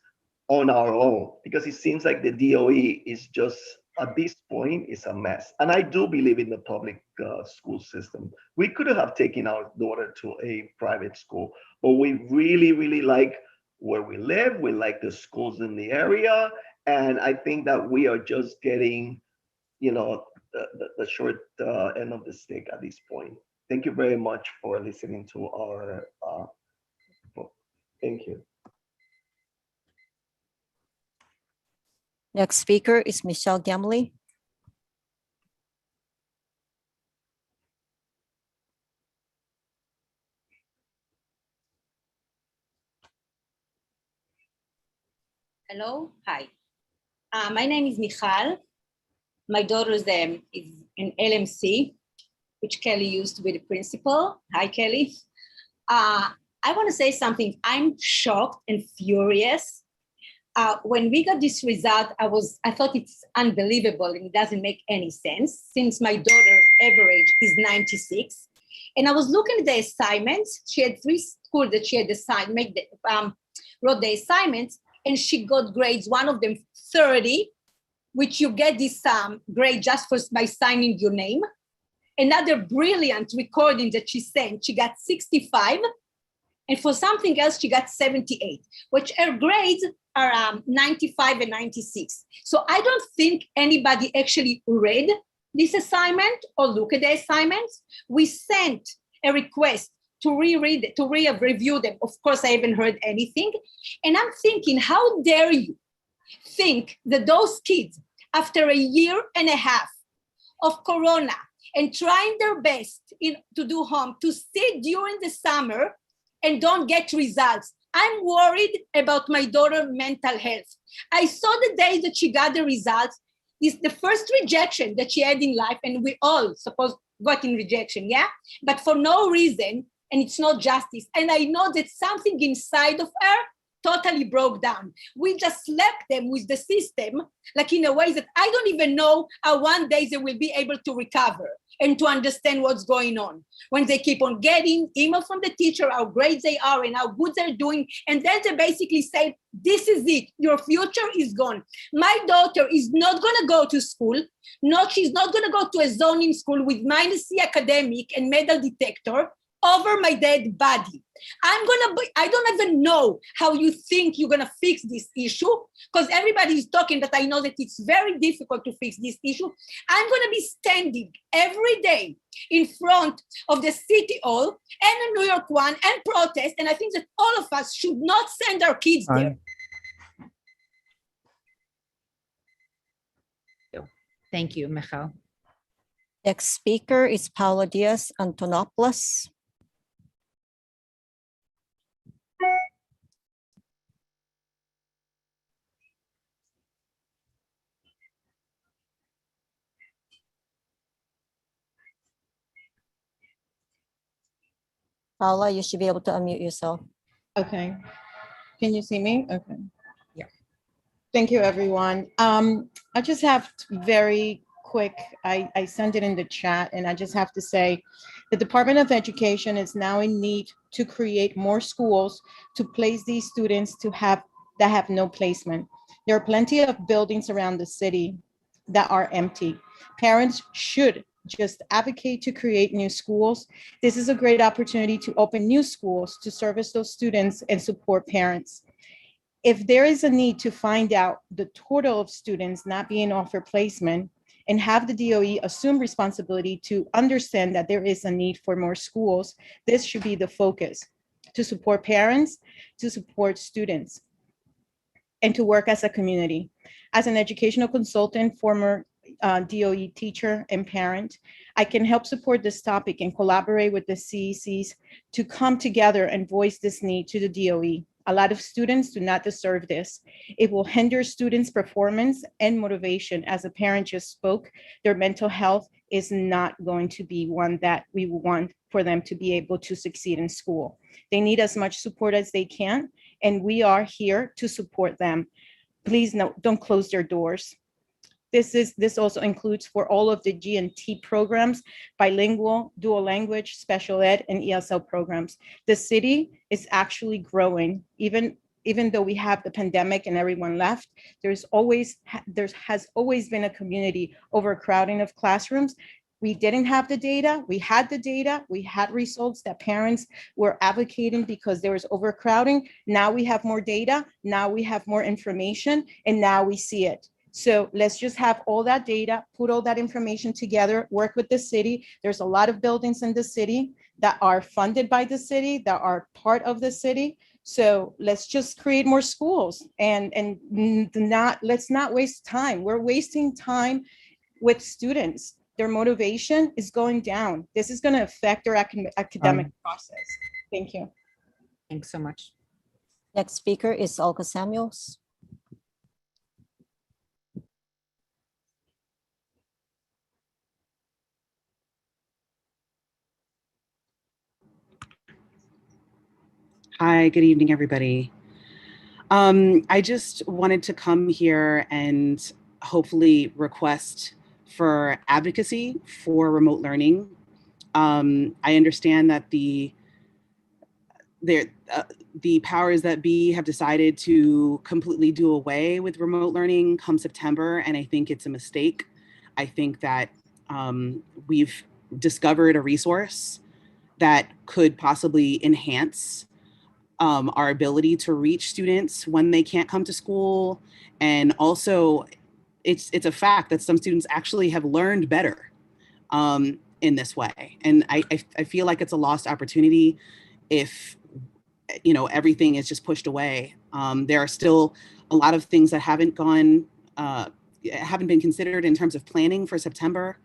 [SPEAKER 22] on our own, because it seems like the DOE is just, at this point, it's a mess. And I do believe in the public school system. We could have taken our daughter to a private school, but we really, really like where we live. We like the schools in the area. And I think that we are just getting, you know, the short end of the stick at this point. Thank you very much for listening to our, thank you.
[SPEAKER 7] Next speaker is Michelle Gamley.
[SPEAKER 6] Hello, hi. My name is Michal. My daughter is in LMC, which Kelly used to be the principal. Hi, Kelly. I want to say something. I'm shocked and furious. When we got this result, I thought it's unbelievable and it doesn't make any sense since my daughter's average is 96. And I was looking at the assignments. She had 3 schools that she had assigned, wrote the assignments, and she got grades, one of them 30, which you get this grade just by signing your name. Another brilliant recording that she sent, she got 65. And for something else, she got 78, which her grades are 95 and 96. So I don't think anybody actually read this assignment or look at the assignments. We sent a request to reread it, to review them. Of course, I haven't heard anything. And I'm thinking, how dare you think that those kids, after a year and a half of Corona and trying their best to do home, to sit during the summer and don't get results. I'm worried about my daughter's mental health. I saw the day that she got the results. It's the first rejection that she had in life, and we all got in rejection, yeah? But for no reason, and it's not justice. And I know that something inside of her totally broke down. We just left them with the system, like in a way that I don't even know how one day they will be able to recover and to understand what's going on. When they keep on getting email from the teacher, how great they are and how good they're doing. And then they basically say, this is it, your future is gone. My daughter is not gonna go to school. No, she's not gonna go to a zoning school with -C academic and metal detector over my dead body. I don't even know how you think you're gonna fix this issue, because everybody is talking, but I know that it's very difficult to fix this issue. I'm gonna be standing every day in front of the City Hall and the New York one and protest, and I think that all of us should not send our kids there.
[SPEAKER 3] Thank you, Michal.
[SPEAKER 7] Next speaker is Paula Diaz Antonopoulos. Paula, you should be able to unmute yourself.
[SPEAKER 8] Okay. Can you see me? Okay.
[SPEAKER 3] Yeah.
[SPEAKER 8] Thank you, everyone. I just have very quick, I sent it in the chat, and I just have to say the Department of Education is now in need to create more schools to place these students that have no placement. There are plenty of buildings around the city that are empty. Parents should just advocate to create new schools. This is a great opportunity to open new schools to service those students and support parents. If there is a need to find out the total of students not being offered placement and have the DOE assume responsibility to understand that there is a need for more schools, this should be the focus, to support parents, to support students, and to work as a community. As an educational consultant, former DOE teacher and parent, I can help support this topic and collaborate with the CECs to come together and voice this need to the DOE. A lot of students do not deserve this. It will hinder students' performance and motivation. As a parent just spoke, their mental health is not going to be one that we want for them to be able to succeed in school. They need as much support as they can, and we are here to support them. Please don't close their doors. This also includes for all of the GNT programs, bilingual, dual language, special ed, and ESL programs. The city is actually growing, even though we have the pandemic and everyone left. There has always been a community overcrowding of classrooms. We didn't have the data. We had the data. We had results that parents were advocating because there was overcrowding. Now we have more data. Now we have more information, and now we see it. So let's just have all that data, put all that information together, work with the city. There's a lot of buildings in the city that are funded by the city, that are part of the city. So let's just create more schools and let's not waste time. We're wasting time with students. Their motivation is going down. This is going to affect their academic process. Thank you.
[SPEAKER 3] Thanks so much.
[SPEAKER 7] Next speaker is Olga Samuels.
[SPEAKER 10] Hi, good evening, everybody. I just wanted to come here and hopefully request for advocacy for remote learning. I understand that the powers that be have decided to completely do away with remote learning come September, and I think it's a mistake. I think that we've discovered a resource that could possibly enhance our ability to reach students when they can't come to school. And also, it's a fact that some students actually have learned better in this way. And I feel like it's a lost opportunity if everything is just pushed away. There are still a lot of things that haven't been considered in terms of planning for September.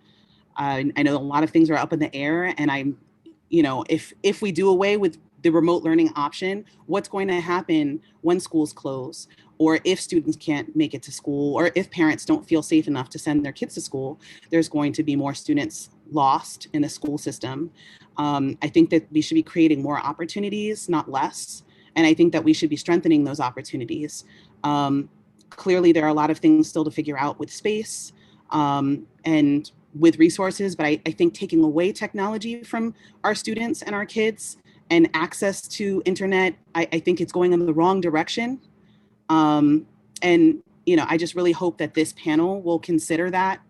[SPEAKER 10] I know a lot of things are up in the air, and if we do away with the remote learning option, what's going to happen when schools close, or if students can't make it to school, or if parents don't feel safe enough to send their kids to school? There's going to be more students lost in the school system. I think that we should be creating more opportunities, not less. And I think that we should be strengthening those opportunities. Clearly, there are a lot of things still to figure out with space and with resources, but I think taking away technology from our students and our kids and access to internet, I think it's going in the wrong direction. And I just really hope that this panel will consider that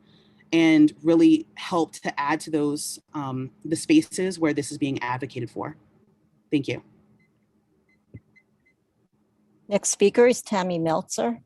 [SPEAKER 10] and really help to add to those the spaces where this is being advocated for. Thank you.
[SPEAKER 7] Next speaker is Tammy Meltzer.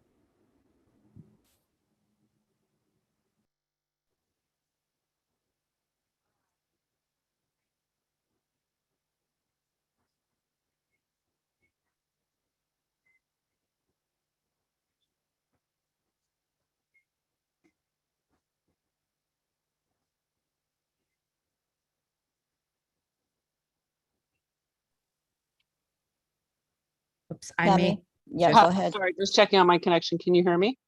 [SPEAKER 3] Oops,
[SPEAKER 7] Yeah,
[SPEAKER 11] Hi,
[SPEAKER 7] go ahead.
[SPEAKER 11] Sorry, just checking on my connection. Can you hear me?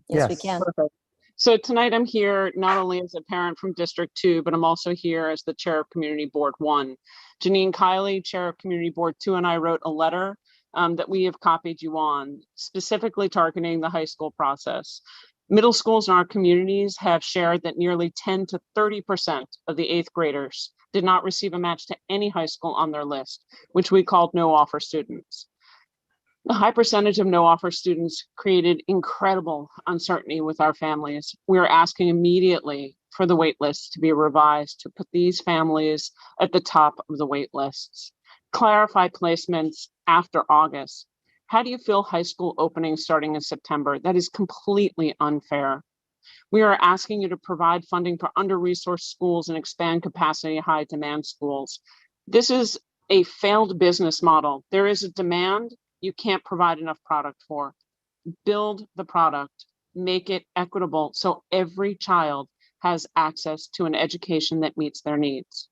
[SPEAKER 7] Yes, we can.
[SPEAKER 11] Perfect. So tonight I'm here not only as a parent from District 2, but I'm also here as the chair of Community Board 1. Janine Kiley, chair of Community Board 2, and I wrote a letter that we have copied you on, specifically targeting the high school process. Middle schools in our communities have shared that nearly 10 to 30% of the 8th graders did not receive a match to any high school on their list, which we called no offer students. The high percentage of no offer students created incredible uncertainty with our families. We are asking immediately for the wait lists to be revised to put these families at the top of the wait lists. Clarify placements after August. How do you feel high school opening starting in September? That is completely unfair. We are asking you to provide funding for under-resourced schools and expand capacity at high-demand schools. This is a failed business model. There is a demand you can't provide enough product for. Build the product, make it equitable so every child has access to an education that meets their needs.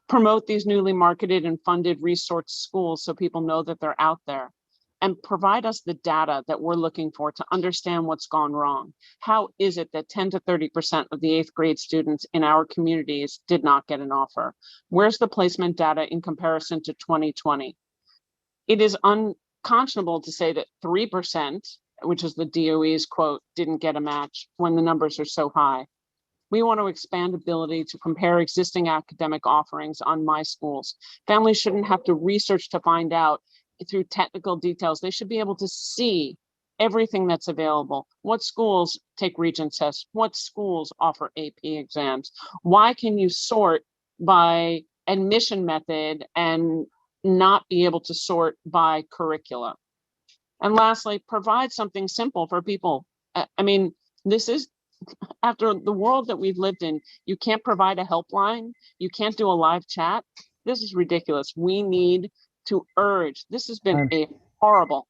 [SPEAKER 11] Promote these newly marketed and funded resource schools so people know that they're out there, and provide us the data that we're looking for to understand what's gone wrong. How is it that 10 to 30% of the 8th grade students in our communities did not get an offer? Where's the placement data in comparison to 2020? It is unconscionable to say that 3%, which is the DOE's quote, didn't get a match when the numbers are so high. We want to expand ability to compare existing academic offerings on My Schools. Families shouldn't have to research to find out through technical details. They should be able to see everything that's available. What schools take Regents tests? What schools offer AP exams? Why can you sort by admission method and not be able to sort by curricula? And lastly, provide something simple for people. I mean, this is, after the world that we've lived in, you can't provide a helpline, you can't do a live chat. This is ridiculous. We need to urge. This has been a horrible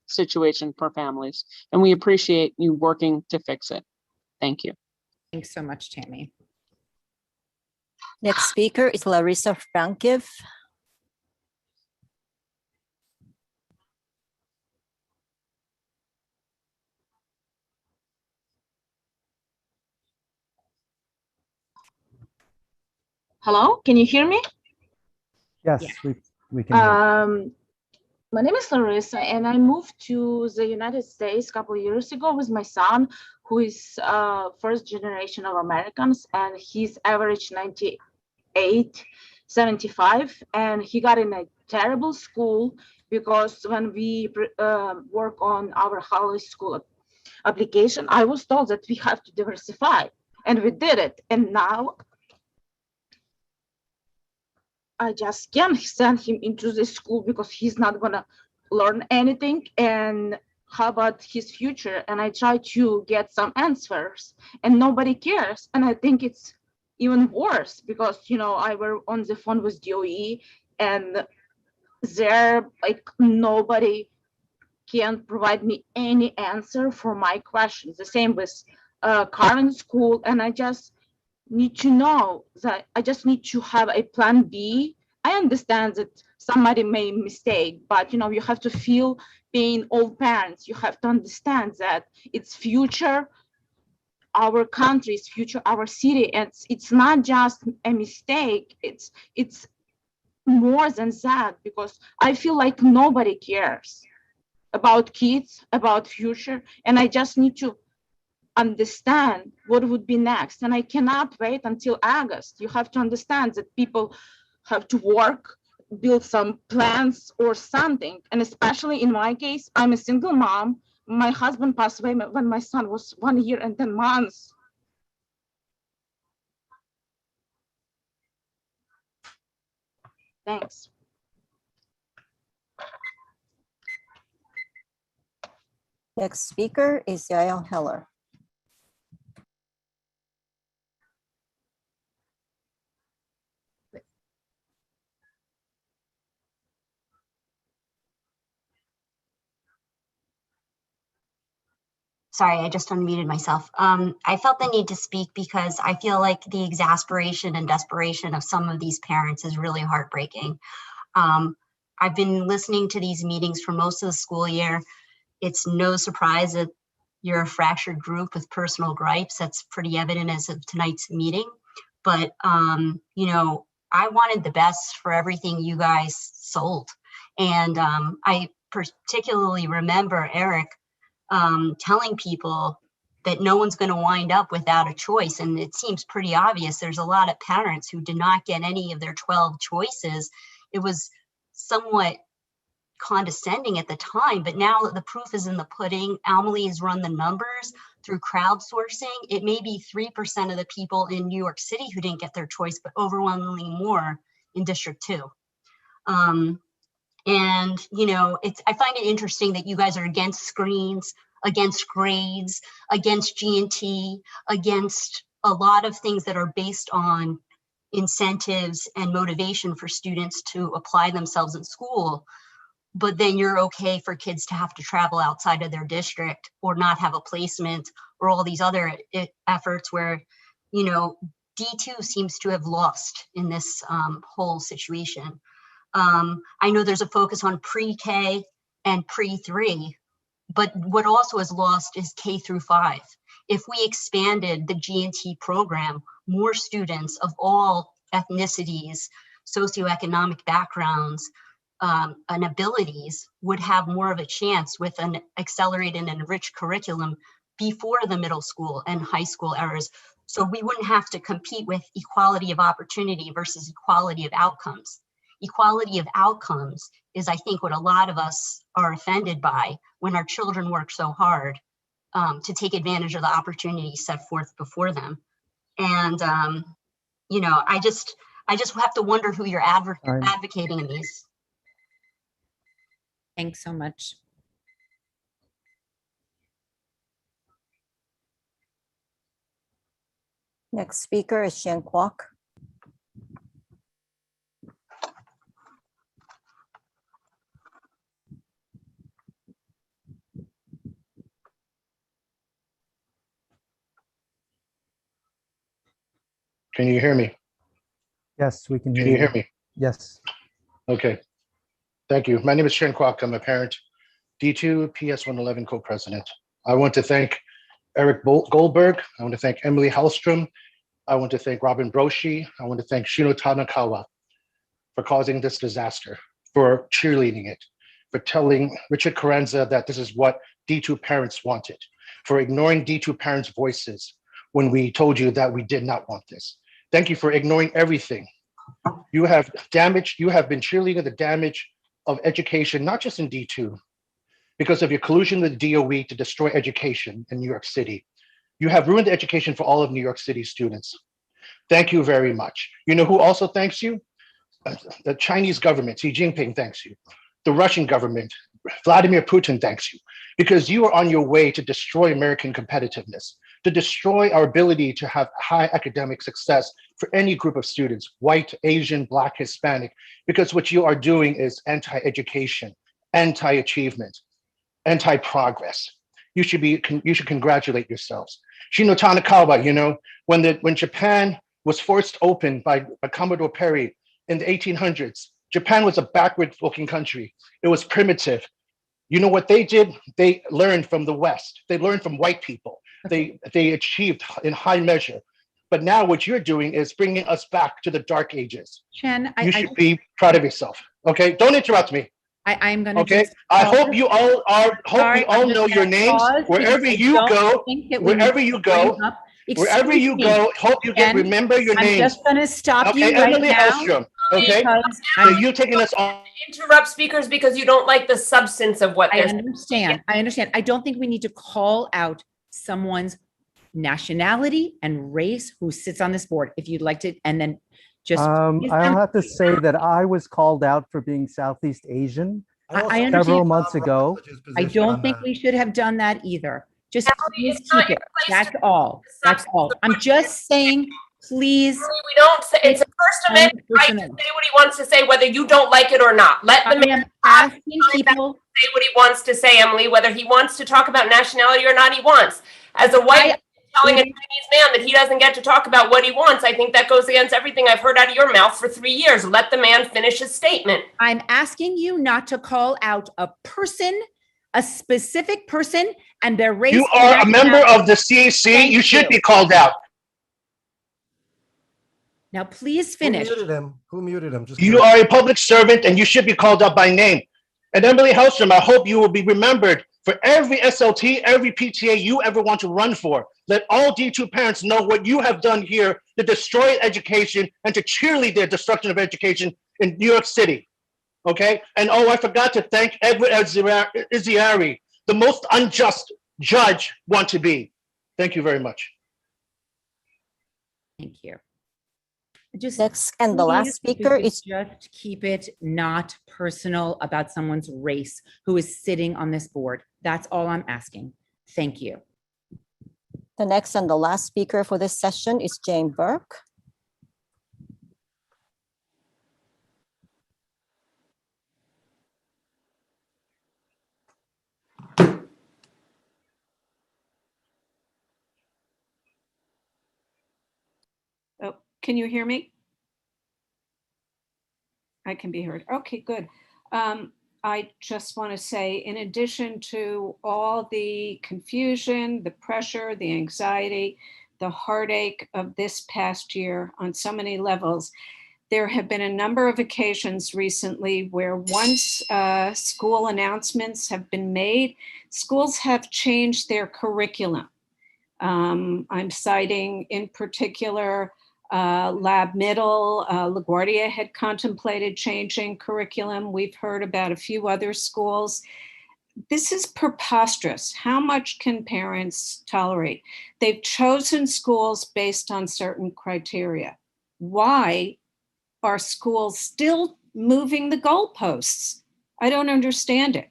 [SPEAKER 11] situation for families, and we appreciate you working to fix it. Thank you.
[SPEAKER 3] Thanks so much, Tammy.
[SPEAKER 7] Next speaker is Larissa Frankiv.
[SPEAKER 9] Hello, can you hear me?
[SPEAKER 2] Yes, we can hear.
[SPEAKER 9] My name is Larissa, and I moved to the United States a couple of years ago with my son, who is first generation of Americans, and he's average 98, 75, and he got in a terrible school because when we work on our high school application, I was told that we have to diversify, and we did it, and now I just can't send him into this school because he's not gonna learn anything. And how about his future? And I try to get some answers and nobody cares. And I think it's even worse because, you know, I were on the phone with DOE and there, like, nobody can provide me any answer for my questions. The same with current school. And I just need to know that I just need to have a plan B. I understand that somebody made mistake, but you know, you have to feel being all parents. You have to understand that it's future, our country's future, our city. And it's not just a mistake. It's more than that, because I feel like nobody cares about kids, about future. And I just need to understand what would be next. And I cannot wait until August. You have to understand that people have to work, build some plans or something. And especially in my case, I'm a single mom. My husband passed away when my son was 1 year and 10 months. Thanks.
[SPEAKER 7] Next speaker is Yael Heller.
[SPEAKER 12] Sorry, I just unmuted myself. I felt the need to speak because I feel like the exasperation and desperation of some of these parents is really heartbreaking. I've been listening to these meetings for most of the school year. It's no surprise that you're a fractured group with personal gripes. That's pretty evident as of tonight's meeting. But, you know, I wanted the best for everything you guys sold. And I particularly remember Eric telling people that no one's going to wind up without a choice. And it seems pretty obvious. There's a lot of parents who did not get any of their 12 choices. It was somewhat condescending at the time, but now that the proof is in the pudding, Amelie has run the numbers through crowdsourcing. It may be 3% of the people in New York City who didn't get their choice, but overwhelmingly more in District 2. And, you know, I find it interesting that you guys are against screens, against grades, against GNT, against a lot of things that are based on incentives and motivation for students to apply themselves in school. But then you're okay for kids to have to travel outside of their district or not have a placement or all these other efforts where, you know, D2 seems to have lost in this whole situation. I know there's a focus on pre-K and pre-3, but what also is lost is K through 5. If we expanded the GNT program, more students of all ethnicities, socioeconomic backgrounds, and abilities would have more of a chance with an accelerated and enriched curriculum before the middle school and high school eras. So we wouldn't have to compete with equality of opportunity versus equality of outcomes. Equality of outcomes is, I think, what a lot of us are offended by when our children work so hard to take advantage of the opportunities set forth before them. And, you know, I just have to wonder who you're advocating in these.
[SPEAKER 3] Thanks so much.
[SPEAKER 7] Next speaker is Shen Kwok.
[SPEAKER 13] Can you hear me?
[SPEAKER 2] Yes, we can hear
[SPEAKER 13] Can you hear me?
[SPEAKER 2] Yes.
[SPEAKER 13] Okay. Thank you. My name is Shen Kwok. I'm a parent, D2 PS111 co-president. I want to thank Eric Goldberg. I want to thank Emily Hallstrom. I want to thank Robin Broshi. I want to thank Shino Tanakawa for causing this disaster, for cheerleading it, for telling Richard Carranza that this is what D2 parents wanted, for ignoring D2 parents' voices when we told you that we did not want this. Thank you for ignoring everything. You have been cheerleading the damage of education, not just in D2, because of your collusion with DOE to destroy education in New York City. You have ruined the education for all of New York City students. Thank you very much. You know who also thanks you? The Chinese government, Xi Jinping thanks you. The Russian government, Vladimir Putin thanks you, because you are on your way to destroy American competitiveness, to destroy our ability to have high academic success for any group of students, white, Asian, Black, Hispanic, because what you are doing is anti-education, anti-achievement, anti-progress. You should congratulate yourselves. Shino Tanakawa, you know, when Japan was forced open by Commodore Perry in the 1800s, Japan was a backward-looking country. It was primitive. You know what they did? They learned from the West. They learned from white people. They achieved in high measure. But now what you're doing is bringing us back to the dark ages.
[SPEAKER 3] Shen,
[SPEAKER 13] you should be proud of yourself. Okay, don't interrupt me.
[SPEAKER 3] I'm going to.
[SPEAKER 13] Okay, I hope you all are. Hope we all know your names wherever you go. Wherever you go. Wherever you go, hope you can remember your names.
[SPEAKER 3] I'm just going to stop you
[SPEAKER 13] right
[SPEAKER 3] Emily
[SPEAKER 13] now. Hellstrom, okay, so you taking us on.
[SPEAKER 4] Interrupt speakers because you don't like the substance of what they're saying.
[SPEAKER 3] I understand. I don't think we need to call out someone's nationality and race who sits on this board. If you'd like to, and then just.
[SPEAKER 2] I'll have to say that I was called out for being Southeast Asian several months ago.
[SPEAKER 3] I don't think we should have done that either. Just please keep it. That's all. That's all. I'm just saying, please.
[SPEAKER 4] We don't say it's a First Amendment right to say what he wants to say, whether you don't like it or not. Let the man
[SPEAKER 3] asking people
[SPEAKER 4] say what he wants to say, Emily, whether he wants to talk about nationality or not. He wants. As a white telling a Chinese man that he doesn't get to talk about what he wants, I think that goes against everything I've heard out of your mouth for 3 years. Let the man finish his statement.
[SPEAKER 3] I'm asking you not to call out a person, a specific person, and their race.
[SPEAKER 13] You are a member of the CEC. You should be called out.
[SPEAKER 3] Now, please finish.
[SPEAKER 19] Who muted him? Who muted him?
[SPEAKER 13] You are a public servant, and you should be called out by name. And Emily Hellstrom, I hope you will be remembered for every SLT, every PTA you ever want to run for. Let all D2 parents know what you have done here to destroy education and to cheerlead their destruction of education in New York City. Okay? And oh, I forgot to thank Edward Izziari, the most unjust judge want to be. Thank you very much.
[SPEAKER 3] Thank you. Just
[SPEAKER 7] Next and the last
[SPEAKER 3] please, if we
[SPEAKER 7] speaker
[SPEAKER 3] could
[SPEAKER 7] is
[SPEAKER 3] just keep it not personal about someone's race who is sitting on this board. That's all I'm asking. Thank you.
[SPEAKER 7] the next and the last speaker for this session is Jane Burke.
[SPEAKER 14] Oh, can you hear me? I can be heard. Okay, good. I just want to say, in addition to all the confusion, the pressure, the anxiety, the heartache of this past year on so many levels, there have been a number of occasions recently where once school announcements have been made, schools have changed their curriculum. I'm citing in particular Lab Middle. LaGuardia had contemplated changing curriculum. We've heard about a few other schools. This is preposterous. How much can parents tolerate? They've chosen schools based on certain criteria. Why are schools still moving the goalposts? I don't understand it.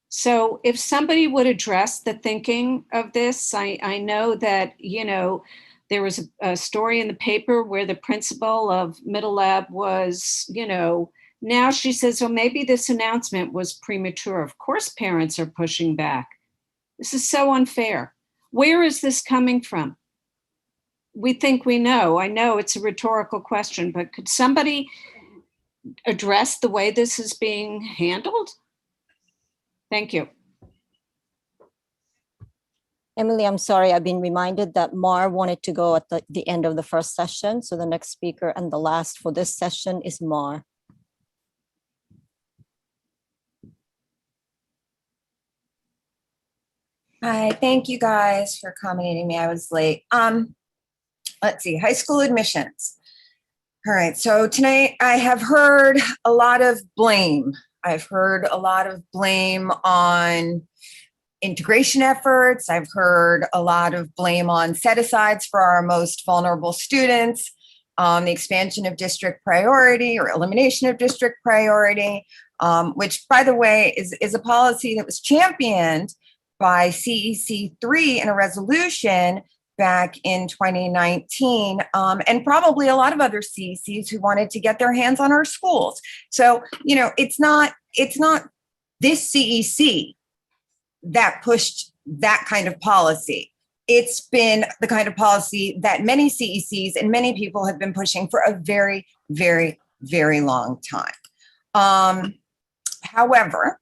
[SPEAKER 14] So if somebody would address the thinking of this, I know that, you know, there was a story in the paper where the principal of Middle Lab was, you know, now she says, oh, maybe this announcement was premature. Of course, parents are pushing back. This is so unfair. Where is this coming from? We think we know. I know it's a rhetorical question, but could somebody address the way this is being handled? Thank you.
[SPEAKER 7] Emily, I'm sorry, I've been reminded that Mar wanted to go at the end of the first session. So the next speaker and the last for this session is Mar.
[SPEAKER 17] Hi, thank you guys for accommodating me. I was late. Let's see, high school admissions. All right, so tonight I have heard a lot of blame. I've heard a lot of blame on integration efforts. I've heard a lot of blame on set-asides for our most vulnerable students, the expansion of district priority or elimination of district priority, which, by the way, is a policy that was championed by CECD2 in a resolution back in 2019, and probably a lot of other CECs who wanted to get their hands on our schools. So, you know, it's not this CEC that pushed that kind of policy. It's been the kind of policy that many CECs and many people have been pushing for a very, very, very long time. However,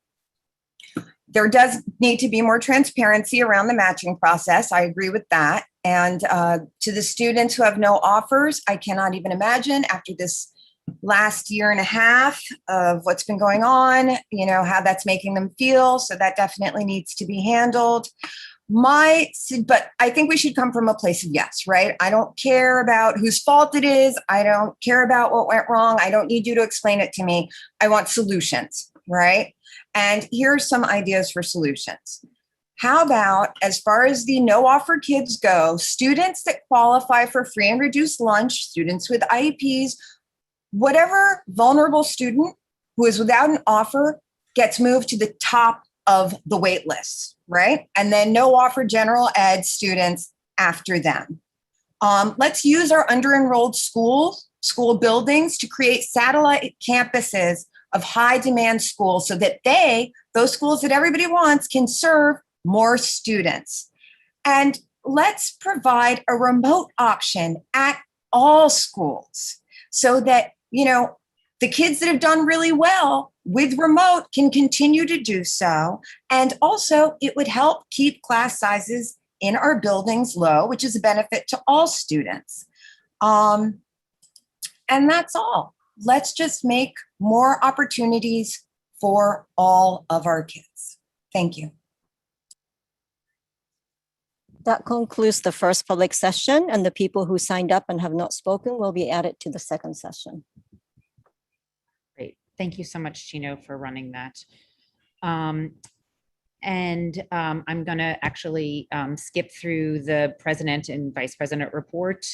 [SPEAKER 17] there does need to be more transparency around the matching process. I agree with that. And to the students who have no offers, I cannot even imagine after this last year and a half of what's been going on, you know, how that's making them feel. So that definitely needs to be handled. But I think we should come from a place of yes, right? I don't care about whose fault it is. I don't care about what went wrong. I don't need you to explain it to me. I want solutions, right? And here are some ideas for solutions. How about, as far as the no offer kids go, students that qualify for free and reduced lunch, students with IEPs, whatever vulnerable student who is without an offer gets moved to the top of the wait list, right? And then no offer general ed students after them. Let's use our under-enrolled school buildings to create satellite campuses of high demand schools so that those schools that everybody wants, can serve more students. And let's provide a remote option at all schools so that, you know, the kids that have done really well with remote can continue to do so. And also it would help keep class sizes in our buildings low, which is a benefit to all students. And that's all. Let's just make more opportunities for all of our kids. Thank you.
[SPEAKER 7] That concludes the first public session, and the people who signed up and have not spoken will be added to the second session.
[SPEAKER 3] Great. Thank you so much, Chino, for running that. I'm going to actually skip through the president and vice president report.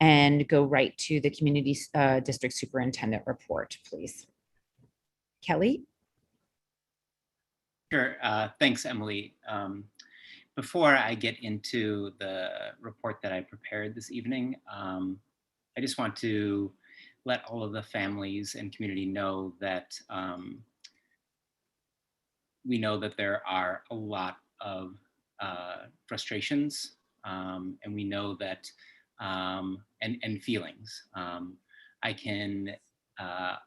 [SPEAKER 3] and go right to the community district superintendent report, please. Kelly?
[SPEAKER 15] Sure. Thanks, Emily. Before I get into the report that I prepared this evening, I just want to let all of the families and community know that we know that there are a lot of frustrations, and we know that, and feelings. I can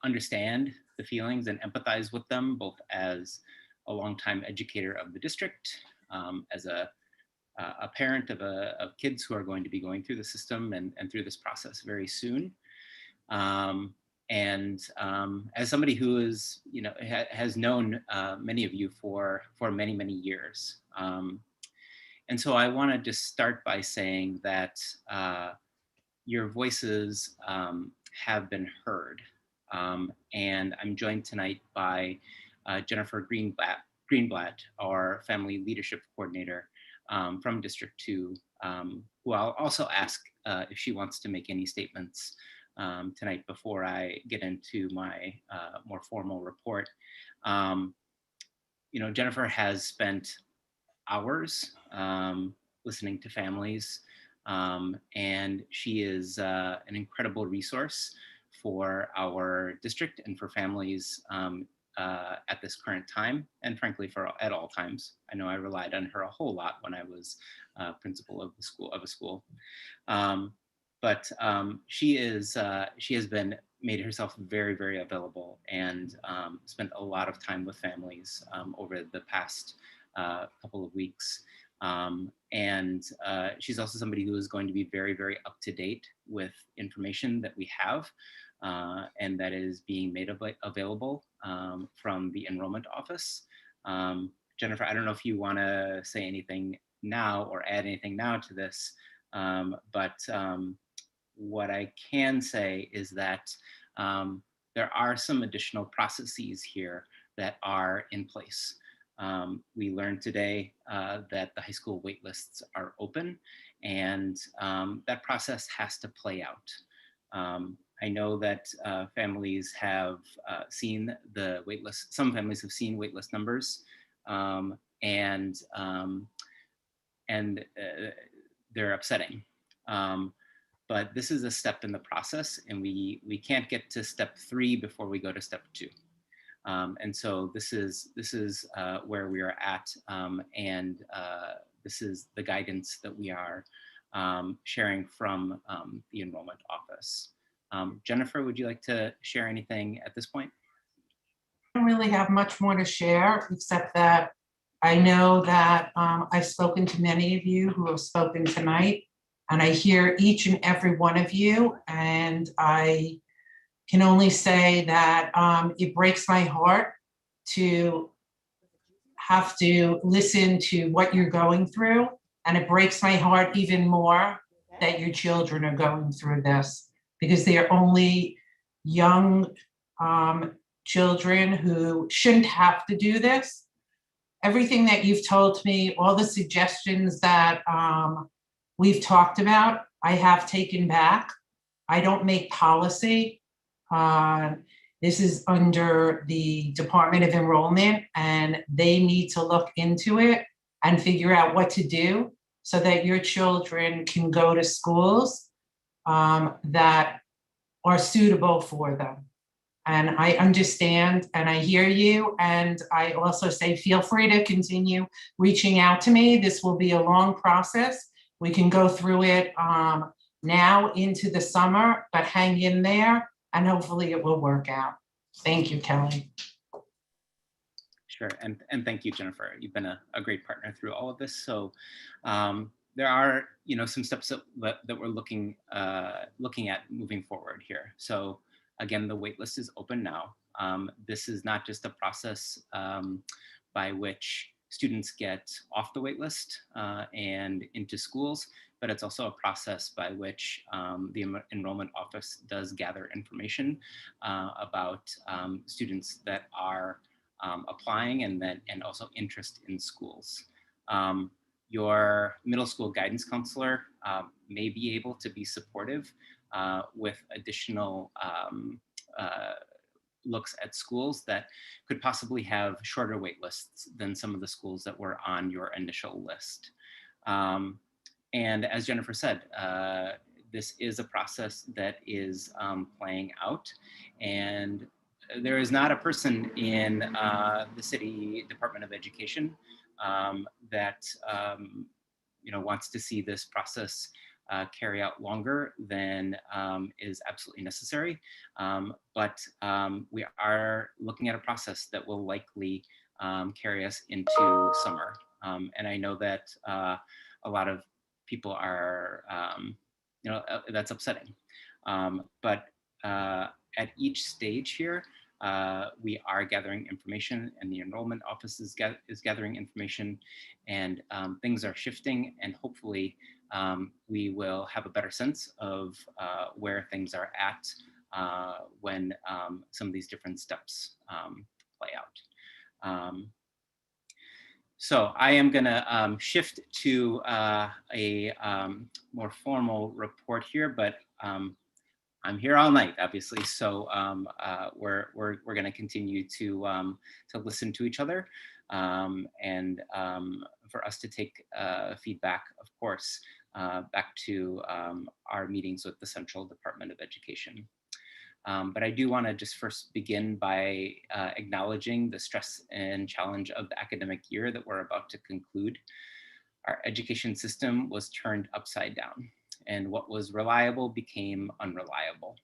[SPEAKER 15] understand the feelings and empathize with them, both as a longtime educator of the district, as a parent of kids who are going to be going through the system and through this process very soon. As somebody who is, has known many of you for many, many years. And so I want to just start by saying that your voices have been heard. And I'm joined tonight by Jennifer Greenblatt, our family leadership coordinator from District 2, who I'll also ask if she wants to make any statements tonight before I get into my more formal report. Jennifer has spent hours listening to families, and she is an incredible resource for our district and for families at this current time, and frankly at all times. I know I relied on her a whole lot when I was principal of a school. But she has made herself very, very available and spent a lot of time with families over the past couple of weeks. And she's also somebody who is going to be very, very up to date with information that we have and that is being made available from the enrollment office. Jennifer, I don't know if you want to say anything now or add anything now to this, but what I can say is that there are some additional processes here that are in place. We learned today that the high school wait lists are open, and that process has to play out. I know that families have seen the wait list. Some families have seen wait list numbers, and they're upsetting. But this is a step in the process, and we can't get to step 3 before we go to step 2. And so this is where we are at, and this is the guidance that we are sharing from the enrollment office. Jennifer, would you like to share anything at this point?
[SPEAKER 16] I don't really have much more to share, except that I know that I've spoken to many of you who have spoken tonight, and I hear each and every one of you, and I can only say that it breaks my heart to have to listen to what you're going through, and it breaks my heart even more that your children are going through this, because they are only young children who shouldn't have to do this. Everything that you've told me, all the suggestions that we've talked about, I have taken back. I don't make policy. This is under the Department of Enrollment, and they need to look into it and figure out what to do so that your children can go to schools that are suitable for them. And I understand and I hear you. And I also say, feel free to continue reaching out to me. This will be a long process. We can go through it now into the summer, but hang in there and hopefully it will work out. Thank you, Kelly.
[SPEAKER 15] Sure, and thank you, Jennifer. You've been a great partner through all of this. So there are, some steps that we're looking at moving forward here. So again, the waitlist is open now. This is not just a process by which students get off the waitlist and into schools, but it's also a process by which the enrollment office does gather information about students that are applying and also interest in schools. Your middle school guidance counselor may be able to be supportive with additional looks at schools that could possibly have shorter wait lists than some of the schools that were on your initial list. And as Jennifer said, this is a process that is playing out, and there is not a person in the City Department of Education that wants to see this process carry out longer than is absolutely necessary. But we are looking at a process that will likely carry us into summer. And I know that a lot of people are, that's upsetting. But at each stage here, we are gathering information, and the enrollment office is gathering information, and things are shifting, and hopefully we will have a better sense of where things are at when some of these different steps play out. So I am going to shift to a more formal report here, but I'm here all night, obviously. So we're going to continue to listen to each other and for us to take feedback, of course, back to our meetings with the Central Department of Education. But I do want to just first begin by acknowledging the stress and challenge of the academic year that we're about to conclude. Our education system was turned upside down, and what was reliable became unreliable.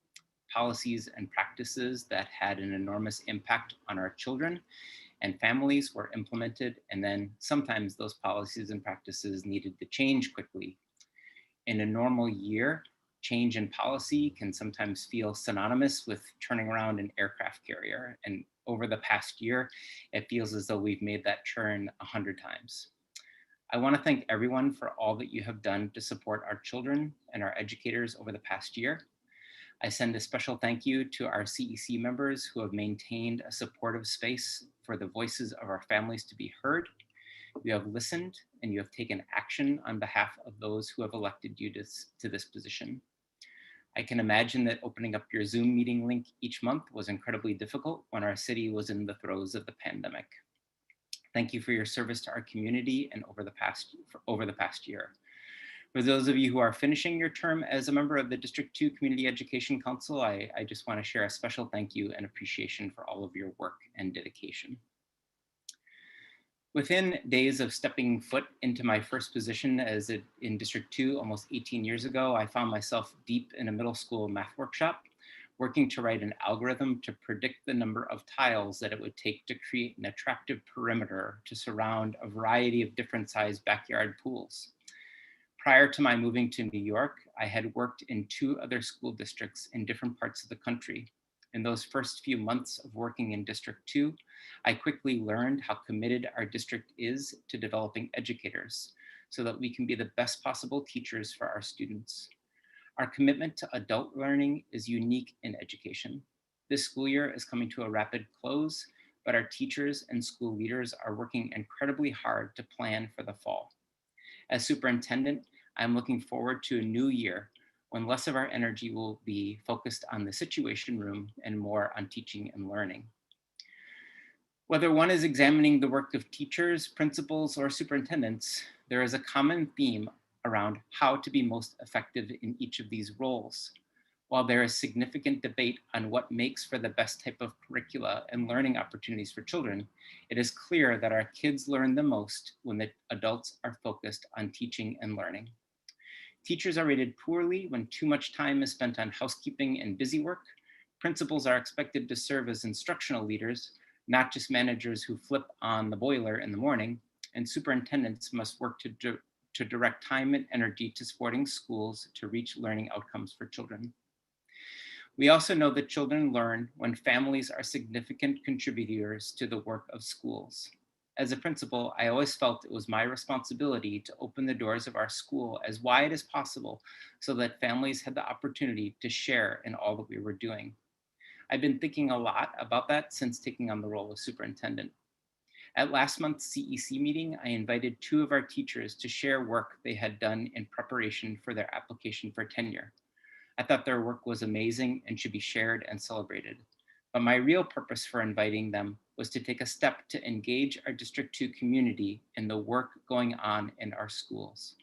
[SPEAKER 15] Policies and practices that had an enormous impact on our children and families were implemented, and then sometimes those policies and practices needed to change quickly. In a normal year, change in policy can sometimes feel synonymous with turning around an aircraft carrier. And over the past year, it feels as though we've made that turn 100 times. I want to thank everyone for all that you have done to support our children and our educators over the past year. I send a special thank you to our CEC members who have maintained a supportive space for the voices of our families to be heard. You have listened and you have taken action on behalf of those who have elected you to this position. I can imagine that opening up your Zoom meeting link each month was incredibly difficult when our city was in the throes of the pandemic. Thank you for your service to our community and over the past year. For those of you who are finishing your term as a member of the District 2 Community Education Council, I just want to share a special thank you and appreciation for all of your work and dedication. Within days of stepping foot into my first position in District 2 almost 18 years ago, I found myself deep in a middle school math workshop, working to write an algorithm to predict the number of tiles that it would take to create an attractive perimeter to surround a variety of different sized backyard pools. Prior to my moving to New York, I had worked in 2 other school districts in different parts of the country. In those first few months of working in District 2, I quickly learned how committed our district is to developing educators so that we can be the best possible teachers for our students. Our commitment to adult learning is unique in education. This school year is coming to a rapid close, but our teachers and school leaders are working incredibly hard to plan for the fall. As superintendent, I'm looking forward to a new year when less of our energy will be focused on the Situation Room and more on teaching and learning. Whether one is examining the work of teachers, principals, or superintendents, there is a common theme around how to be most effective in each of these roles. While there is significant debate on what makes for the best type of curricula and learning opportunities for children, it is clear that our kids learn the most when the adults are focused on teaching and learning. Teachers are rated poorly when too much time is spent on housekeeping and busy work. Principals are expected to serve as instructional leaders, not just managers who flip on the boiler in the morning, and superintendents must work to direct time and energy to supporting schools to reach learning outcomes for children. We also know that children learn when families are significant contributors to the work of schools. As a principal, I always felt it was my responsibility to open the doors of our school as wide as possible so that families had the opportunity to share in all that we were doing. I've been thinking a lot about that since taking on the role of superintendent. At last month's CEC meeting, I invited 2 of our teachers to share work they had done in preparation for their application for tenure. I thought their work was amazing and should be shared and celebrated. But my real purpose for inviting them was to take a step to engage our District 2 community in the work going on in our schools.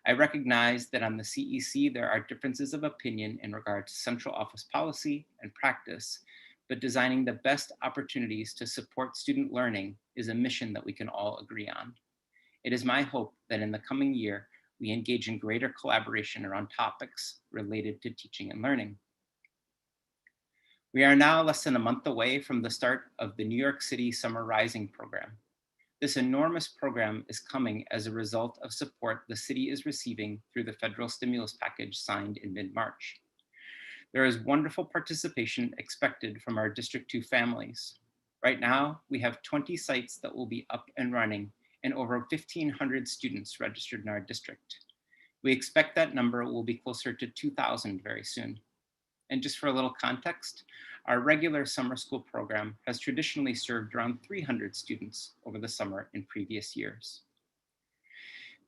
[SPEAKER 15] I recognize that on the CEC, there are differences of opinion in regard to central office policy and practice, but designing the best opportunities to support student learning is a mission that we can all agree on. It is my hope that in the coming year, we engage in greater collaboration around topics related to teaching and learning. We are now less than a month away from the start of the New York City Summer Rising program. This enormous program is coming as a result of support the city is receiving through the federal stimulus package signed in mid-March. There is wonderful participation expected from our District 2 families. Right now, we have 20 sites that will be up and running and over 1,500 students registered in our district. We expect that number will be closer to 2,000 very soon. And just for a little context, our regular summer school program has traditionally served around 300 students over the summer in previous years.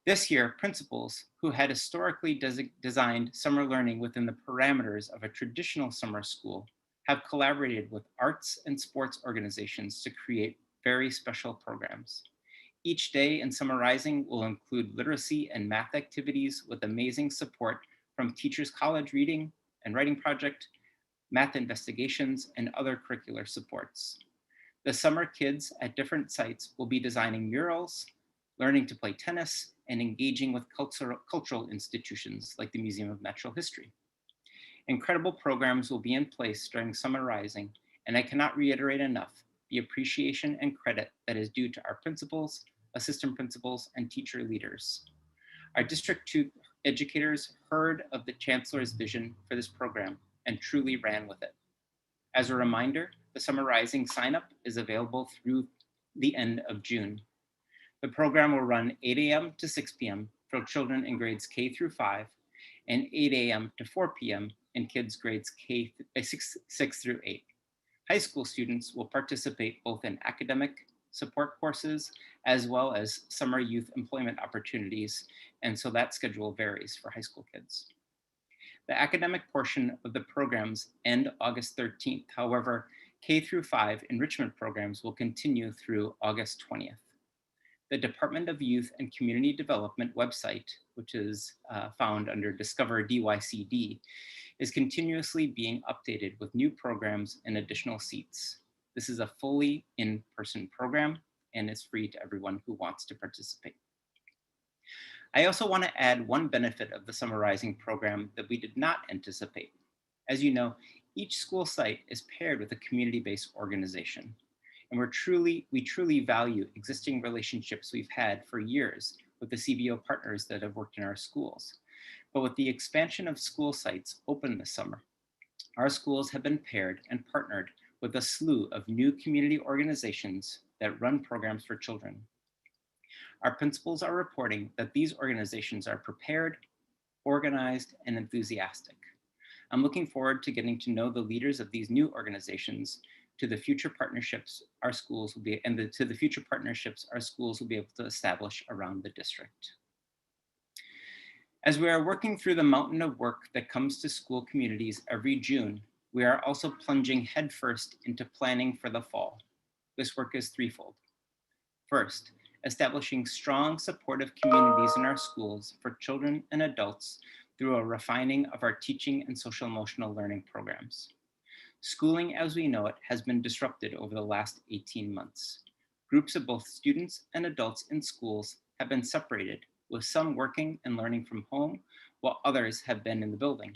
[SPEAKER 15] This year, principals who had historically designed summer learning within the parameters of a traditional summer school have collaborated with arts and sports organizations to create very special programs. Each day in Summer Rising will include literacy and math activities with amazing support from Teachers College Reading and Writing Project, math investigations, and other curricular supports. The summer kids at different sites will be designing murals, learning to play tennis, and engaging with cultural institutions like the Museum of Natural History. Incredible programs will be in place during Summer Rising, and I cannot reiterate enough the appreciation and credit that is due to our principals, assistant principals, and teacher leaders. Our District 2 educators heard of the Chancellor's vision for this program and truly ran with it. As a reminder, the Summer Rising sign-up is available through the end of June. The program will run 8 a.m. to 6 p.m. for children in grades K through 5 and 8 a.m. to 4 p.m. in kids grades 6 through 8. High school students will participate both in academic support courses as well as summer youth employment opportunities, and so that schedule varies for high school kids. The academic portion of the programs end August 13th. However, K through 5 enrichment programs will continue through August 20th. The Department of Youth and Community Development website, which is found under Discover DYCD, is continuously being updated with new programs and additional seats. This is a fully in-person program and is free to everyone who wants to participate. I also want to add one benefit of the Summer Rising program that we did not anticipate. As you know, each school site is paired with a community-based organization. And we truly value existing relationships we've had for years with the CBO partners that have worked in our schools. But with the expansion of school sites open this summer, our schools have been paired and partnered with a slew of new community organizations that run programs for children. Our principals are reporting that these organizations are prepared, organized, and enthusiastic. I'm looking forward to getting to know the leaders of these new organizations, to the future partnerships our schools will be, and to the future partnerships our schools will be able to establish around the district. As we are working through the mountain of work that comes to school communities every June, we are also plunging headfirst into planning for the fall. This work is threefold. First, establishing strong supportive communities in our schools for children and adults through a refining of our teaching and social emotional learning programs. Schooling as we know it has been disrupted over the last 18 months. Groups of both students and adults in schools have been separated, with some working and learning from home, while others have been in the building.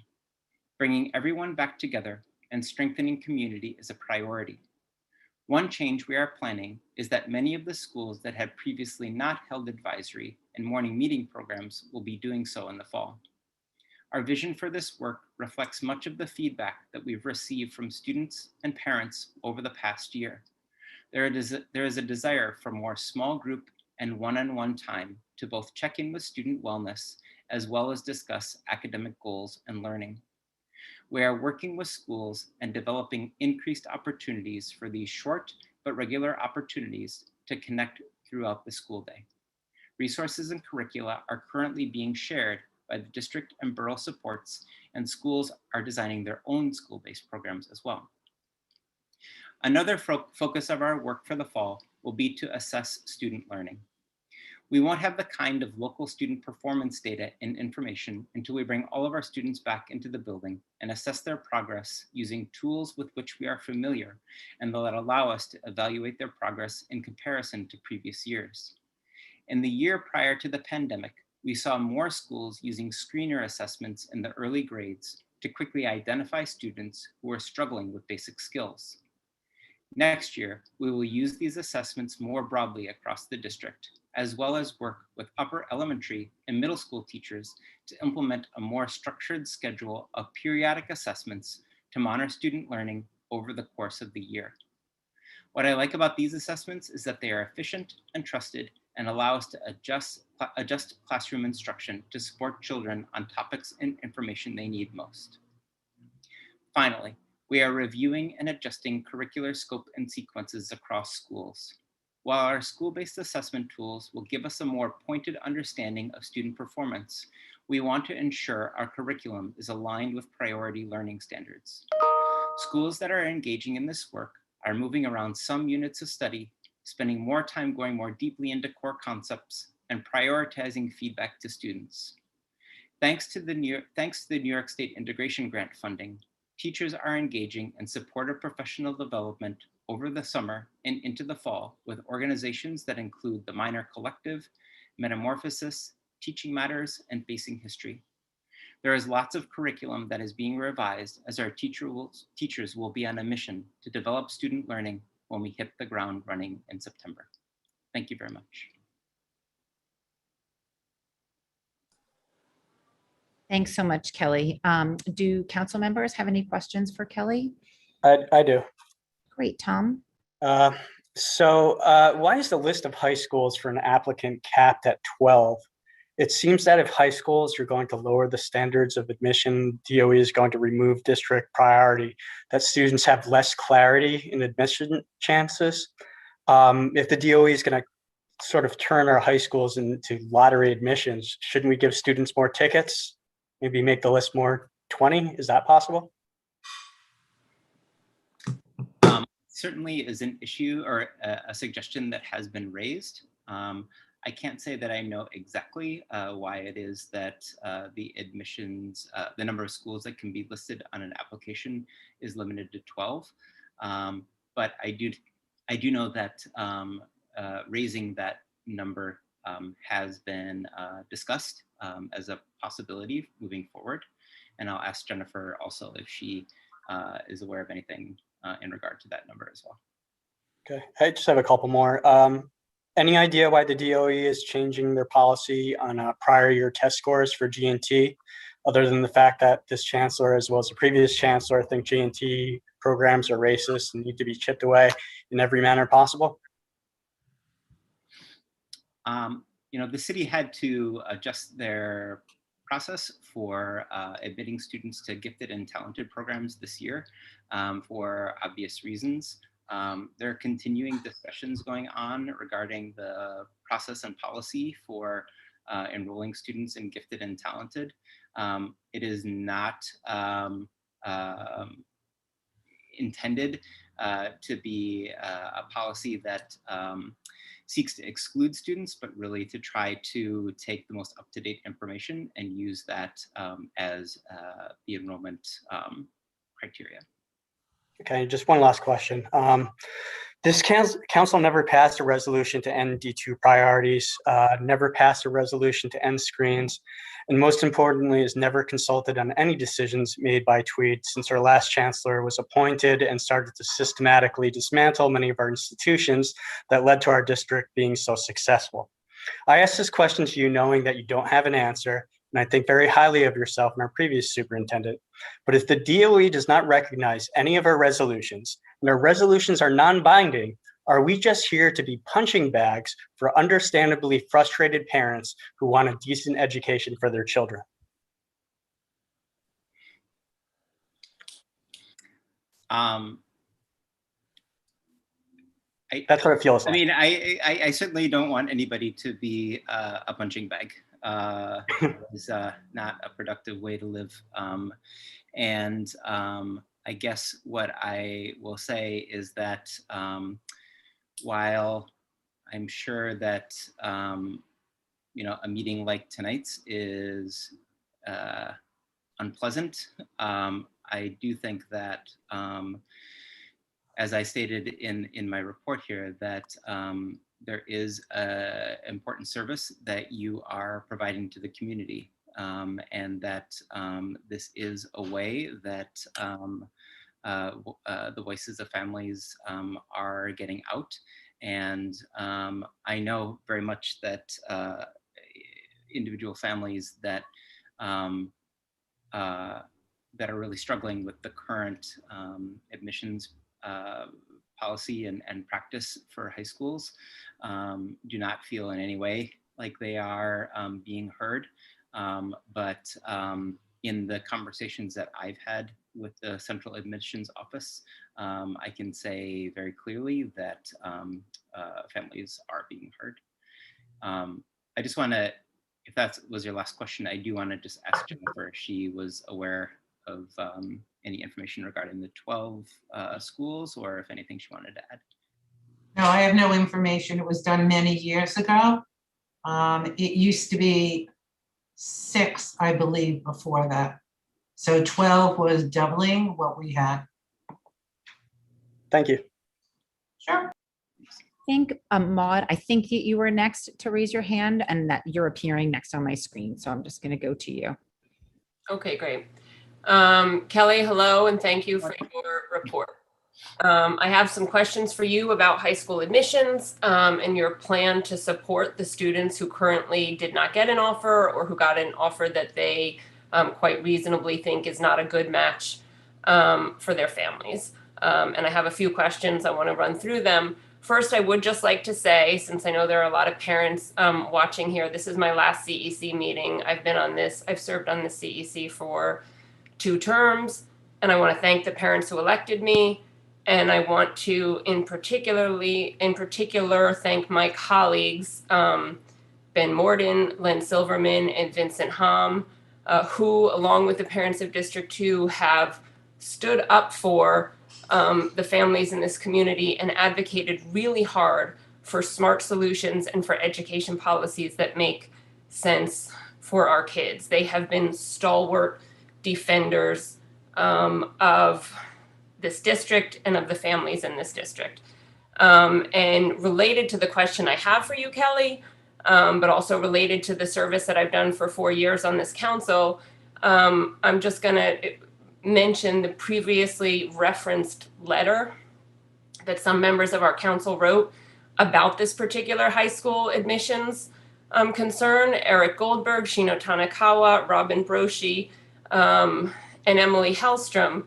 [SPEAKER 15] Bringing everyone back together and strengthening community is a priority. One change we are planning is that many of the schools that had previously not held advisory and morning meeting programs will be doing so in the fall. Our vision for this work reflects much of the feedback that we've received from students and parents over the past year. There is a desire for more small group and one-on-one time to both check in with student wellness as well as discuss academic goals and learning. We are working with schools and developing increased opportunities for these short but regular opportunities to connect throughout the school day. Resources and curricula are currently being shared by the district and borough supports, and schools are designing their own school-based programs as well. Another focus of our work for the fall will be to assess student learning. We won't have the kind of local student performance data and information until we bring all of our students back into the building and assess their progress using tools with which we are familiar and that allow us to evaluate their progress in comparison to previous years. In the year prior to the pandemic, we saw more schools using screener assessments in the early grades to quickly identify students who are struggling with basic skills. Next year, we will use these assessments more broadly across the district, as well as work with upper elementary and middle school teachers to implement a more structured schedule of periodic assessments to monitor student learning over the course of the year. What I like about these assessments is that they are efficient and trusted and allow us to adjust classroom instruction to support children on topics and information they need most. Finally, we are reviewing and adjusting curricular scope and sequences across schools. While our school-based assessment tools will give us a more pointed understanding of student performance, we want to ensure our curriculum is aligned with priority learning standards. Schools that are engaging in this work are moving around some units of study, spending more time going more deeply into core concepts, and prioritizing feedback to students. Thanks to the New York State Integration Grant funding, teachers are engaging in supportive professional development over the summer and into the fall with organizations that include the Minor Collective, Metamorphosis, Teaching Matters, and Facing History. There is lots of curriculum that is being revised as our teachers will be on a mission to develop student learning when we hit the ground running in September. Thank you very much.
[SPEAKER 3] Thanks so much, Kelly. Do council members have any questions for Kelly?
[SPEAKER 1] I do.
[SPEAKER 3] Great, Tom.
[SPEAKER 1] Why is the list of high schools for an applicant capped at 12? It seems that if high schools are going to lower the standards of admission, DOE is going to remove district priority, that students have less clarity in admission chances. If the DOE is going to sort of turn our high schools into lottery admissions, shouldn't we give students more tickets? Maybe make the list more 20? Is that possible?
[SPEAKER 15] Certainly is an issue or a suggestion that has been raised. I can't say that I know exactly why it is that the admissions, the number of schools that can be listed on an application is limited to 12. But I do know that raising that number has been discussed as a possibility moving forward. And I'll ask Jennifer also if she is aware of anything in regard to that number as well.
[SPEAKER 1] Okay, I just have a couple more. Any idea why the DOE is changing their policy on prior year test scores for GNT, other than the fact that this chancellor, as well as the previous chancellor, think GNT programs are racist and need to be chipped away in every manner possible?
[SPEAKER 15] You know, the city had to adjust their process for admitting students to gifted and talented programs this year for obvious reasons. There are continuing discussions going on regarding the process and policy for enrolling students in gifted and talented. It is not intended to be a policy that seeks to exclude students, but really to try to take the most up-to-date information and use that as the enrollment criteria.
[SPEAKER 1] Okay, just one last question. This council never passed a resolution to end D2 priorities, never passed a resolution to end screens, and most importantly is never consulted on any decisions made by Tweed since our last chancellor was appointed and started to systematically dismantle many of our institutions that led to our district being so successful. I ask this question to you knowing that you don't have an answer, and I think very highly of yourself and our previous superintendent. But if the DOE does not recognize any of our resolutions, and our resolutions are non-binding, are we just here to be punching bags for understandably frustrated parents who want a decent education for their children? That's what it feels
[SPEAKER 15] I
[SPEAKER 1] like.
[SPEAKER 15] mean, I certainly don't want anybody to be a punching bag. It's not a productive way to live. I guess what I will say is that while I'm sure that a meeting like tonight's is unpleasant, I do think that, as I stated in my report here, that there is an important service that you are providing to the community, and that this is a way that the voices of families are getting out. And I know very much that individual families that that are really struggling with the current admissions policy and practice for high schools do not feel in any way like they are being heard. But in the conversations that I've had with the Central Admissions Office, I can say very clearly that families are being heard. I just want to, if that was your last question, I do want to just ask Jennifer if she was aware of any information regarding the 12 schools, or if anything she wanted to add.
[SPEAKER 16] No, I have no information. It was done many years ago. It used to be 6, I believe, before that. So 12 was doubling what we had.
[SPEAKER 1] Thank you.
[SPEAKER 16] Sure.
[SPEAKER 3] I think, Maud, I think that you were next to raise your hand and that you're appearing next on my screen. So I'm just going to go to you.
[SPEAKER 4] Okay, great. Kelly, hello, and thank you for your report. I have some questions for you about high school admissions and your plan to support the students who currently did not get an offer or who got an offer that they quite reasonably think is not a good match for their families. And I have a few questions. I want to run through them. First, I would just like to say, since I know there are a lot of parents watching here, this is my last CEC meeting. I've served on the CEC for 2 terms, and I want to thank the parents who elected me. And I want to, in particular, thank my colleagues, Ben Morden, Len Silverman, and Vincent Hom, who, along with the parents of District 2, have stood up for the families in this community and advocated really hard for smart solutions and for education policies that make sense for our kids. They have been stalwart defenders of this district and of the families in this district. And related to the question I have for you, Kelly, but also related to the service that I've done for 4 years on this council, I'm just gonna mention the previously referenced letter that some members of our council wrote about this particular high school admissions concern. Eric Goldberg, Shino Tanakawa, Robin Broshi, and Emily Hellstrom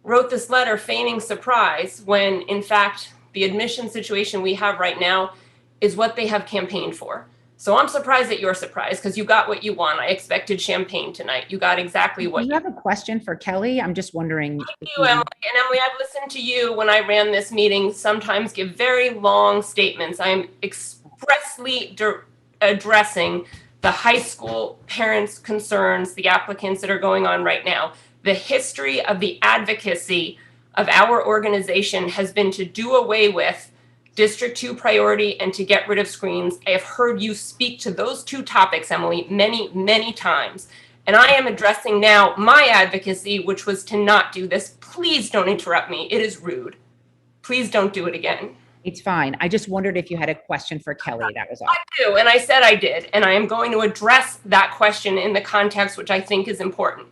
[SPEAKER 4] wrote this letter feigning surprise when, in fact, the admission situation we have right now is what they have campaigned for. So I'm surprised that you're surprised because you got what you want. I expected champagne tonight. You got exactly what
[SPEAKER 3] you have a question for Kelly? I'm just wondering.
[SPEAKER 4] Thank you, Emily. And Emily, I've listened to you when I ran this meeting sometimes give very long statements. I'm expressly addressing the high school parents' concerns, the applicants that are going on right now. The history of the advocacy of our organization has been to do away with District 2 priority and to get rid of screens. I have heard you speak to those 2 topics, Emily, many, many times. And I am addressing now my advocacy, which was to not do this. Please don't interrupt me. It is rude. Please don't do it again.
[SPEAKER 3] It's fine. I just wondered if you had a question for Kelly. That was all.
[SPEAKER 4] I do, and I said I did. And I am going to address that question in the context which I think is important.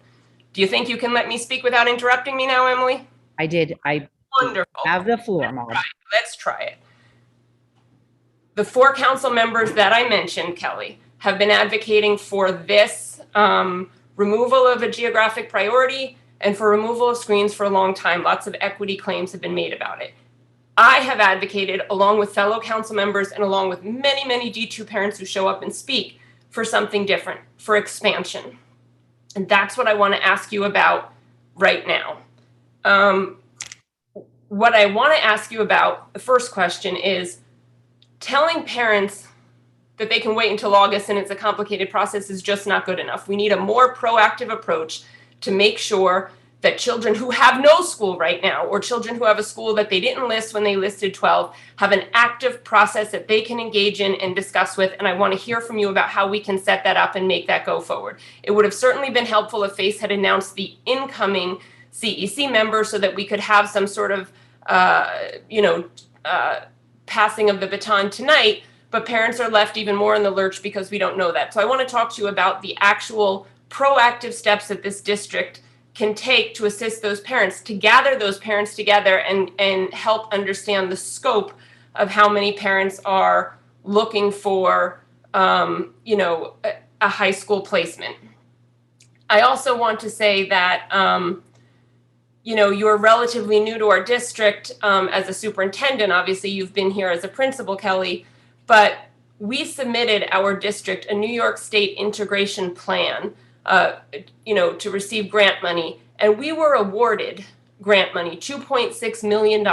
[SPEAKER 4] Do you think you can let me speak without interrupting me now, Emily?
[SPEAKER 3] I did. I
[SPEAKER 4] Wonderful.
[SPEAKER 3] Have the floor, Maud.
[SPEAKER 4] Let's try it. The 4 council members that I mentioned, Kelly, have been advocating for this removal of a geographic priority and for removal of screens for a long time. Lots of equity claims have been made about it. I have advocated, along with fellow council members and along with many, many D2 parents who show up and speak, for something different, for expansion. And that's what I want to ask you about right now. what I want to ask you about, the first question is, telling parents that they can wait until August and it's a complicated process is just not good enough. We need a more proactive approach to make sure that children who have no school right now, or children who have a school that they didn't list when they listed 12, have an active process that they can engage in and discuss with. And I want to hear from you about how we can set that up and make that go forward. It would have certainly been helpful if FACE had announced the incoming CEC member so that we could have some sort of, passing of the baton tonight, but parents are left even more in the lurch because we don't know that. So I want to talk to you about the actual proactive steps that this district can take to assist those parents, to gather those parents together and help understand the scope of how many parents are looking for, a high school placement. I also want to say that, you're relatively new to our district as a superintendent. Obviously, you've been here as a principal, Kelly, but we submitted our district a New York State integration plan to receive grant money. And we were awarded grant money, $2.6 million.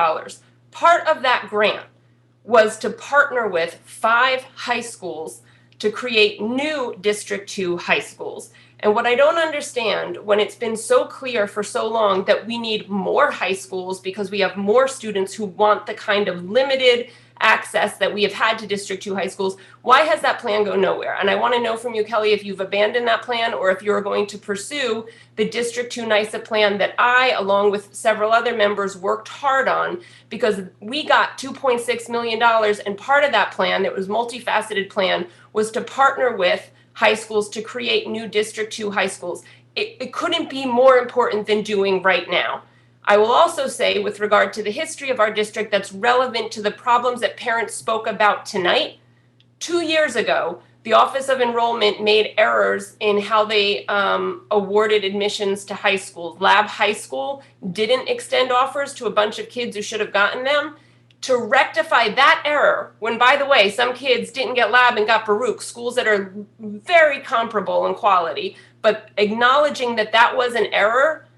[SPEAKER 4] Part of that grant was to partner with 5 high schools to create new District 2 high schools. And what I don't understand, when it's been so clear for so long that we need more high schools because we have more students who want the kind of limited access that we have had to District 2 high schools, why has that plan go nowhere? And I want to know from you, Kelly, if you've abandoned that plan or if you're going to pursue the District 2 NYSA plan that I, along with several other members, worked hard on, because we got $2.6 million, and part of that plan, that was multifaceted plan, was to partner with high schools to create new District 2 high schools. It couldn't be more important than doing right now. I will also say, with regard to the history of our district that's relevant to the problems that parents spoke about tonight, 2 years ago, the Office of Enrollment made errors in how they awarded admissions to high schools. Lab High School didn't extend offers to a bunch of kids who should have gotten them. To rectify that error, when, by the way, some kids didn't get Lab and got Baruch, schools that are very comparable in quality, but acknowledging that that was an error,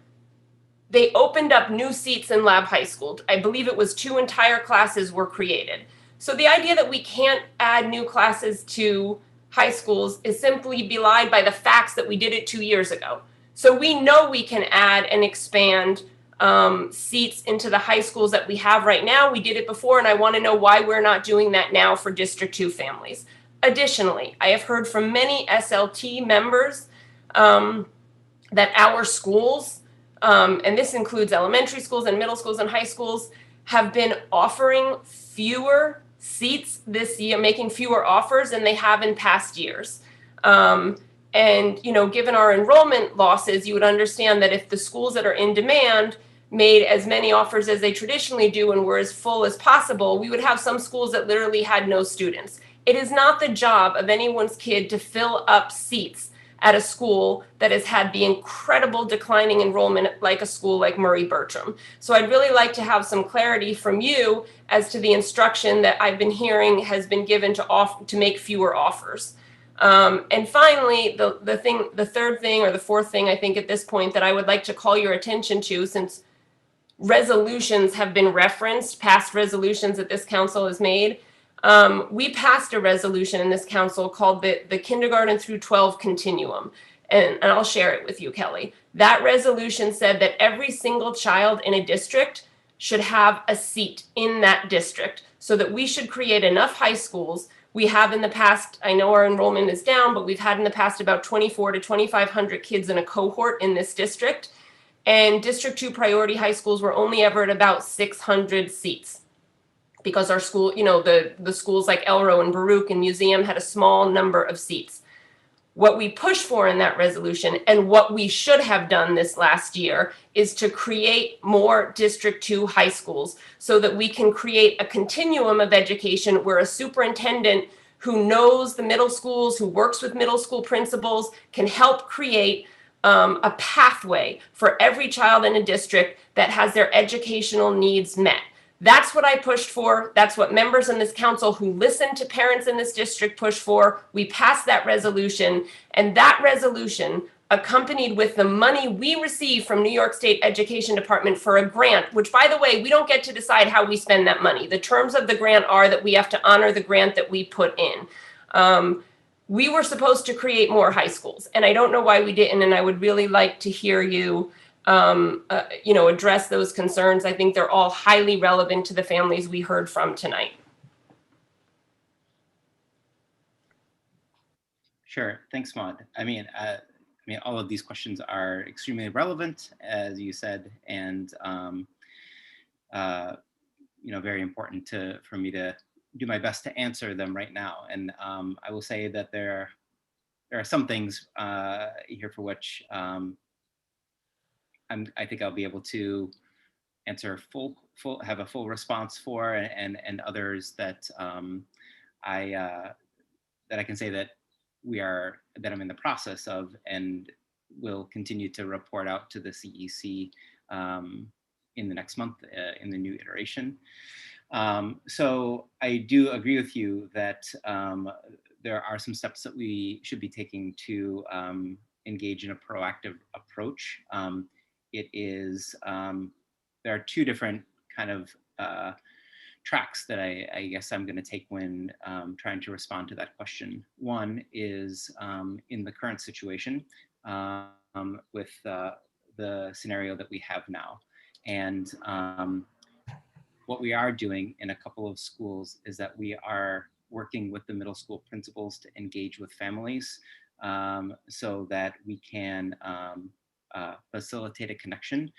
[SPEAKER 4] they opened up new seats in Lab High School. I believe it was 2 entire classes were created. So the idea that we can't add new classes to high schools is simply belied by the facts that we did it 2 years ago. So we know we can add and expand seats into the high schools that we have right now. We did it before, and I want to know why we're not doing that now for District 2 families. Additionally, I have heard from many SLT members that our schools, and this includes elementary schools and middle schools and high schools, have been offering fewer seats this year, making fewer offers than they have in past years. And, given our enrollment losses, you would understand that if the schools that are in demand made as many offers as they traditionally do and were as full as possible, we would have some schools that literally had no students. It is not the job of anyone's kid to fill up seats at a school that has had the incredible declining enrollment like a school like Murray Bertram. So I'd really like to have some clarity from you as to the instruction that I've been hearing has been given to make fewer offers. And finally, the third thing or the fourth thing I think at this point that I would like to call your attention to, since resolutions have been referenced, past resolutions that this council has made, we passed a resolution in this council called the Kindergarten through 12 Continuum. And I'll share it with you, Kelly. That resolution said that every single child in a district should have a seat in that district, so that we should create enough high schools. We have in the past, I know our enrollment is down, but we've had in the past about 24 to 2,500 kids in a cohort in this district. And District 2 priority high schools were only ever at about 600 seats, because our school, the schools like Elro and Baruch and Museum had a small number of seats. What we pushed for in that resolution, and what we should have done this last year, is to create more District 2 high schools so that we can create a continuum of education where a superintendent who knows the middle schools, who works with middle school principals, can help create a pathway for every child in a district that has their educational needs met. That's what I pushed for. That's what members in this council who listen to parents in this district push for. We passed that resolution, and that resolution accompanied with the money we receive from New York State Education Department for a grant, which, by the way, we don't get to decide how we spend that money. The terms of the grant are that we have to honor the grant that we put in. We were supposed to create more high schools, and I don't know why we didn't, and I would really like to hear you, address those concerns. I think they're all highly relevant to the families we heard from tonight.
[SPEAKER 15] Sure. Thanks, Maud. I mean, all of these questions are extremely relevant, as you said, and very important for me to do my best to answer them right now. And I will say that there are some things here for which I think I'll be able to answer have a full response for, and others that I can say that I'm in the process of and will continue to report out to the CEC in the next month in the new iteration. So I do agree with you that there are some steps that we should be taking to engage in a proactive approach. There are two different kind of tracks that I guess I'm going to take when trying to respond to that question. One is in the current situation with the scenario that we have now. And what we are doing in a couple of schools is that we are working with the middle school principals to engage with families so that we can facilitate a connection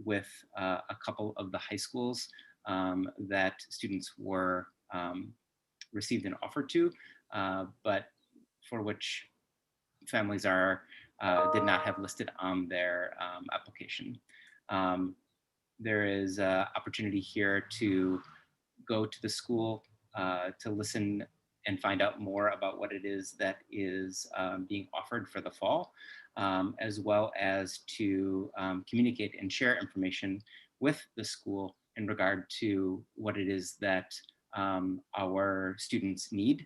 [SPEAKER 15] with a couple of the high schools that students were received an offer to, but for which families did not have listed on their application. There is an opportunity here to go to the school to listen and find out more about what it is that is being offered for the fall, as well as to communicate and share information with the school in regard to what it is that our students need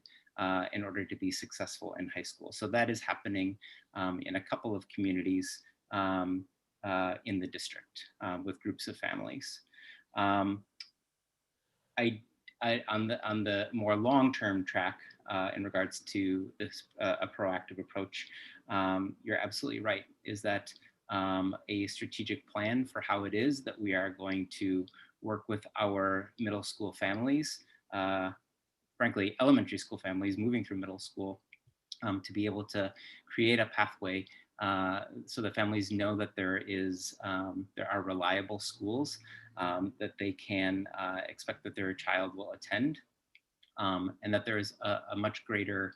[SPEAKER 15] in order to be successful in high school. So that is happening in a couple of communities in the district with groups of families. On the more long-term track in regards to this a proactive approach, you're absolutely right, is that a strategic plan for how it is that we are going to work with our middle school families, frankly, elementary school families moving through middle school, to be able to create a pathway so that families know that there are reliable schools that they can expect that their child will attend, and that there is a much greater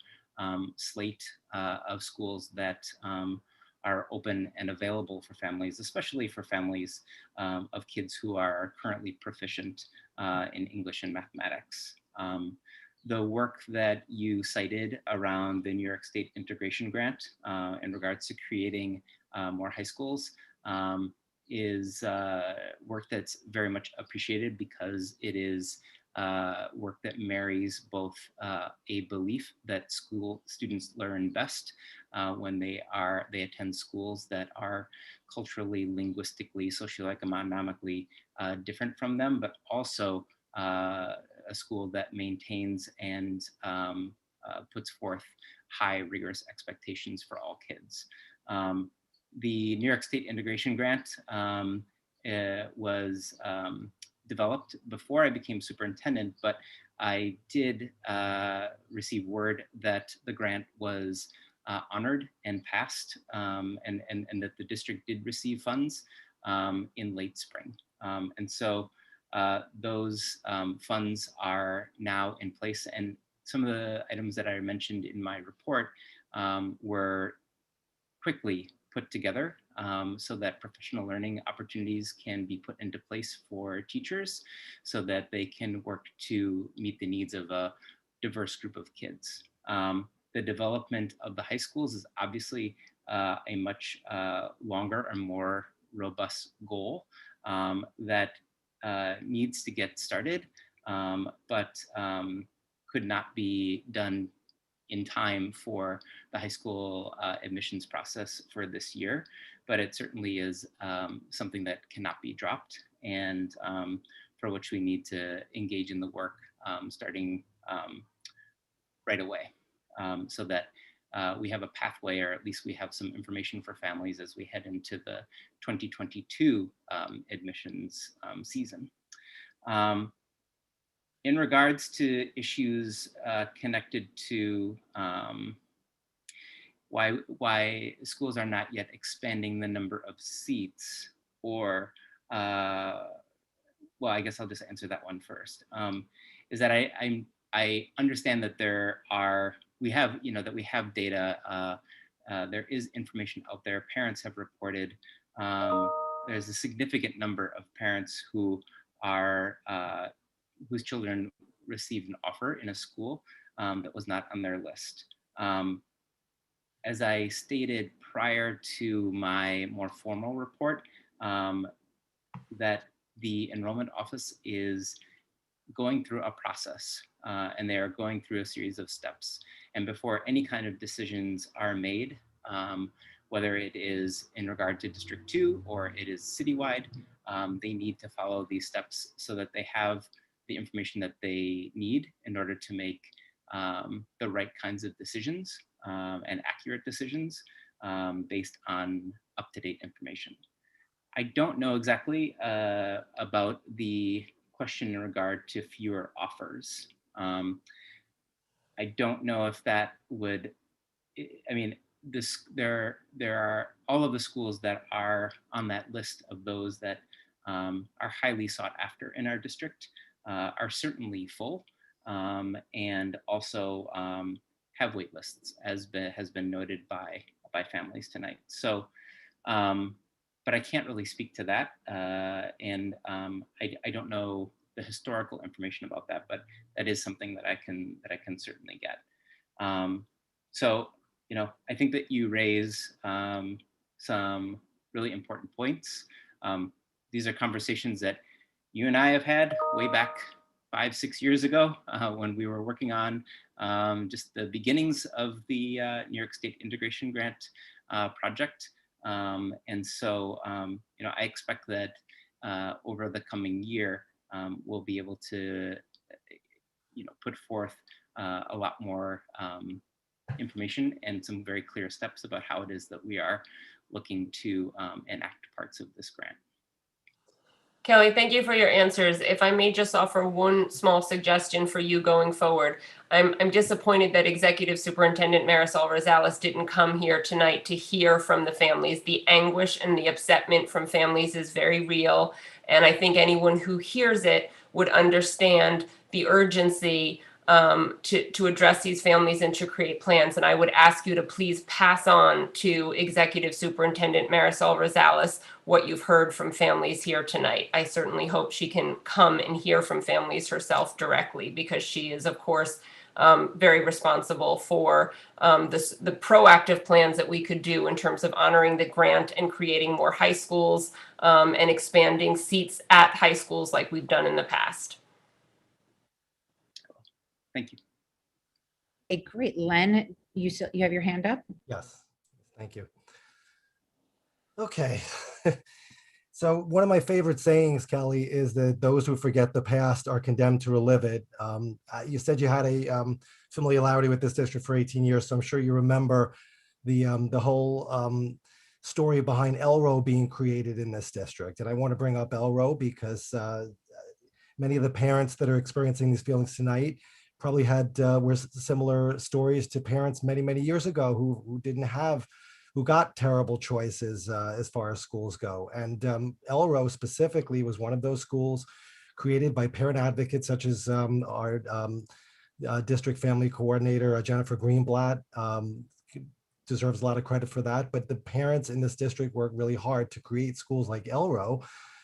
[SPEAKER 15] slate of schools that are open and available for families, especially for families of kids who are currently proficient in English and mathematics. The work that you cited around the New York State Integration Grant in regards to creating more high schools is work that's very much appreciated, because it is work that marries both a belief that school students learn best when they attend schools that are culturally, linguistically, socioeconomically different from them, but also a school that maintains and puts forth high rigorous expectations for all kids. The New York State Integration Grant was developed before I became superintendent, but I did receive word that the grant was honored and passed, and that the district did receive funds in late spring. And so those funds are now in place, and some of the items that I mentioned in my report were quickly put together so that professional learning opportunities can be put into place for teachers so that they can work to meet the needs of a diverse group of kids. The development of the high schools is obviously a much longer and more robust goal that needs to get started, but could not be done in time for the high school admissions process for this year, but it certainly is something that cannot be dropped, and for which we need to engage in the work starting right away, so that we have a pathway, or at least we have some information for families as we head into the 2022 admissions season. In regards to issues connected to why schools are not yet expanding the number of seats, or well, I guess I'll just answer that one first. Is that I understand that we have data. There is information out there. Parents have reported there's a significant number of parents who are whose children received an offer in a school that was not on their list. As I stated prior to my more formal report, that the enrollment office is going through a process, and they are going through a series of steps. And before any kind of decisions are made, whether it is in regard to District 2 or it is citywide, they need to follow these steps so that they have the information that they need in order to make the right kinds of decisions and accurate decisions based on up-to-date information. I don't know exactly about the question in regard to fewer offers. I don't know if that would, I mean, there are all of the schools that are on that list of those that are highly sought after in our district are certainly full, and also have wait lists, as has been noted by families tonight. So, but I can't really speak to that, and I don't know the historical information about that, but that is something that I can certainly get. So, you know, I think that you raise some really important points. These are conversations that you and I have had way back 5-6 years ago when we were working on just the beginnings of the New York State Integration Grant project. And so, you know, I expect that over the coming year, we'll be able to, you know, put forth a lot more information and some very clear steps about how it is that we are looking to enact parts of this grant.
[SPEAKER 4] Kelly, thank you for your answers. If I may just offer one small suggestion for you going forward. I'm disappointed that Executive Superintendent Marisol Rosales didn't come here tonight to hear from the families. The anguish and the upsetment from families is very real. And I think anyone who hears it would understand the urgency to address these families and to create plans. And I would ask you to please pass on to Executive Superintendent Marisol Rosales what you've heard from families here tonight. I certainly hope she can come and hear from families herself directly, because she is, of course, very responsible for the proactive plans that we could do in terms of honoring the grant and creating more high schools and expanding seats at high schools like we've done in the past.
[SPEAKER 15] Thank you.
[SPEAKER 3] Okay, great. Len, you have your hand up?
[SPEAKER 19] Yes, thank you. Okay. So one of my favorite sayings, Kelly, is that those who forget the past are condemned to relive it. You said you had a familiarity with this district for 18 years, so I'm sure you remember the whole story behind LRO being created in this district. And I want to bring up LRO because many of the parents that are experiencing these feelings tonight probably had were similar stories to parents many, many years ago who got terrible choices as far as schools go. And LRO specifically was one of those schools created by parent advocates such as our district family coordinator, Jennifer Greenblatt, deserves a lot of credit for that. But the parents in this district worked really hard to create schools like LRO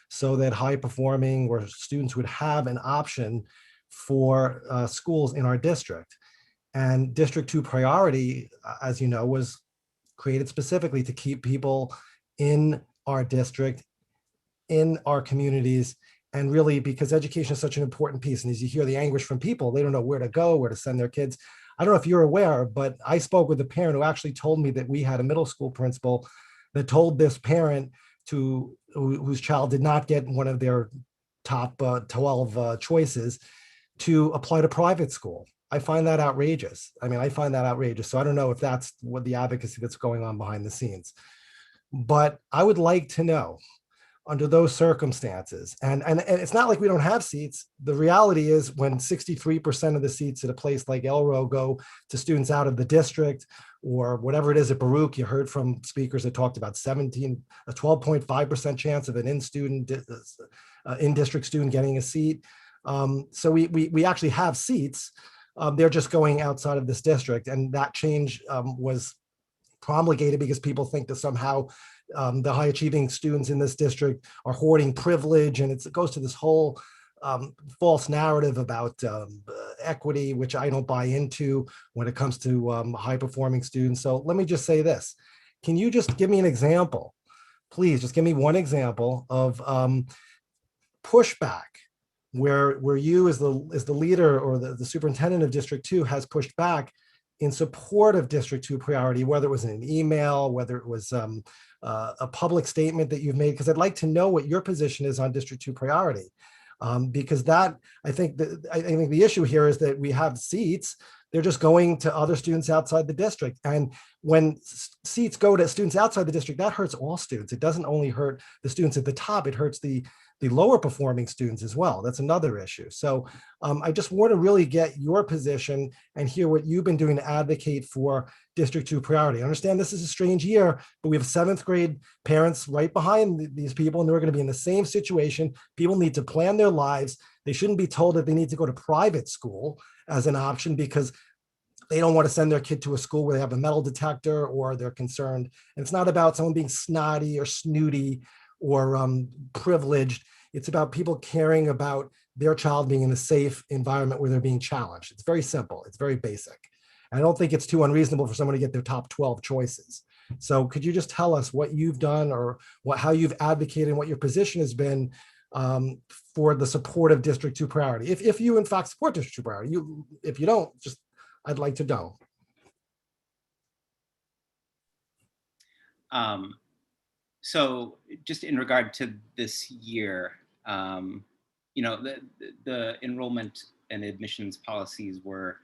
[SPEAKER 19] so that high performing or students would have an option for schools in our district. And District 2 priority, as you know, was created specifically to keep people in our district, in our communities, And really, because education is such an important piece, and as you hear the anguish from people, they don't know where to go, where to send their kids. I don't know if you're aware, but I spoke with a parent who actually told me that we had a middle school principal that told this parent whose child did not get one of their top 12 choices to apply to private school. I find that outrageous. I mean, I find that outrageous. So I don't know if that's what the advocacy that's going on behind the scenes. But I would like to know, under those circumstances, and it's not like we don't have seats. The reality is when 63% of the seats at a place like Elro go to students out of the district, or whatever it is at Baruch, you heard from speakers that talked about 12.5% chance of an in-district student getting a seat. So we actually have seats. They're just going outside of this district, and that change was promulgated because people think that somehow the high achieving students in this district are hoarding privilege, and it goes to this whole false narrative about equity, which I don't buy into when it comes to high performing students. So let me just say this. Can you just give me an example? Please just give me one example of pushback where you as the leader or the superintendent of District 2 has pushed back in support of District 2 priority, whether it was in an email, whether it was a public statement that you've made, because I'd like to know what your position is on District 2 priority. Because I think the issue here is that we have seats, they're just going to other students outside the district. And when seats go to students outside the district, that hurts all students. It doesn't only hurt the students at the top, it hurts the lower performing students as well. That's another issue. So I just want to really get your position and hear what you've been doing to advocate for District 2 priority. I understand this is a strange year, but we have 7th grade parents right behind these people, and they're going to be in the same situation. People need to plan their lives. They shouldn't be told that they need to go to private school as an option because they don't want to send their kid to a school where they have a metal detector or they're concerned. And it's not about someone being snotty or snooty or privileged. It's about people caring about their child being in a safe environment where they're being challenged. It's very simple. It's very basic. And I don't think it's too unreasonable for someone to get their top 12 choices. So could you just tell us what you've done or how you've advocated and what your position has been for the support of District 2 priority? If you in fact support District 2 priority, if you don't, just I'd like to know.
[SPEAKER 15] So just in regard to this year, you know, the enrollment and admissions policies were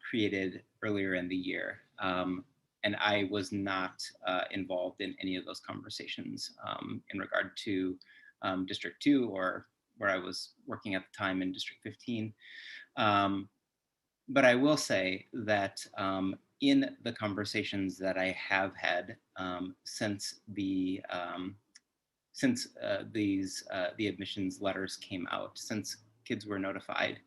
[SPEAKER 15] created earlier in the year. And I was not involved in any of those conversations in regard to District 2 or where I was working at the time in District 15. But I will say that in the conversations that I have had since the admissions letters came out, since kids were notified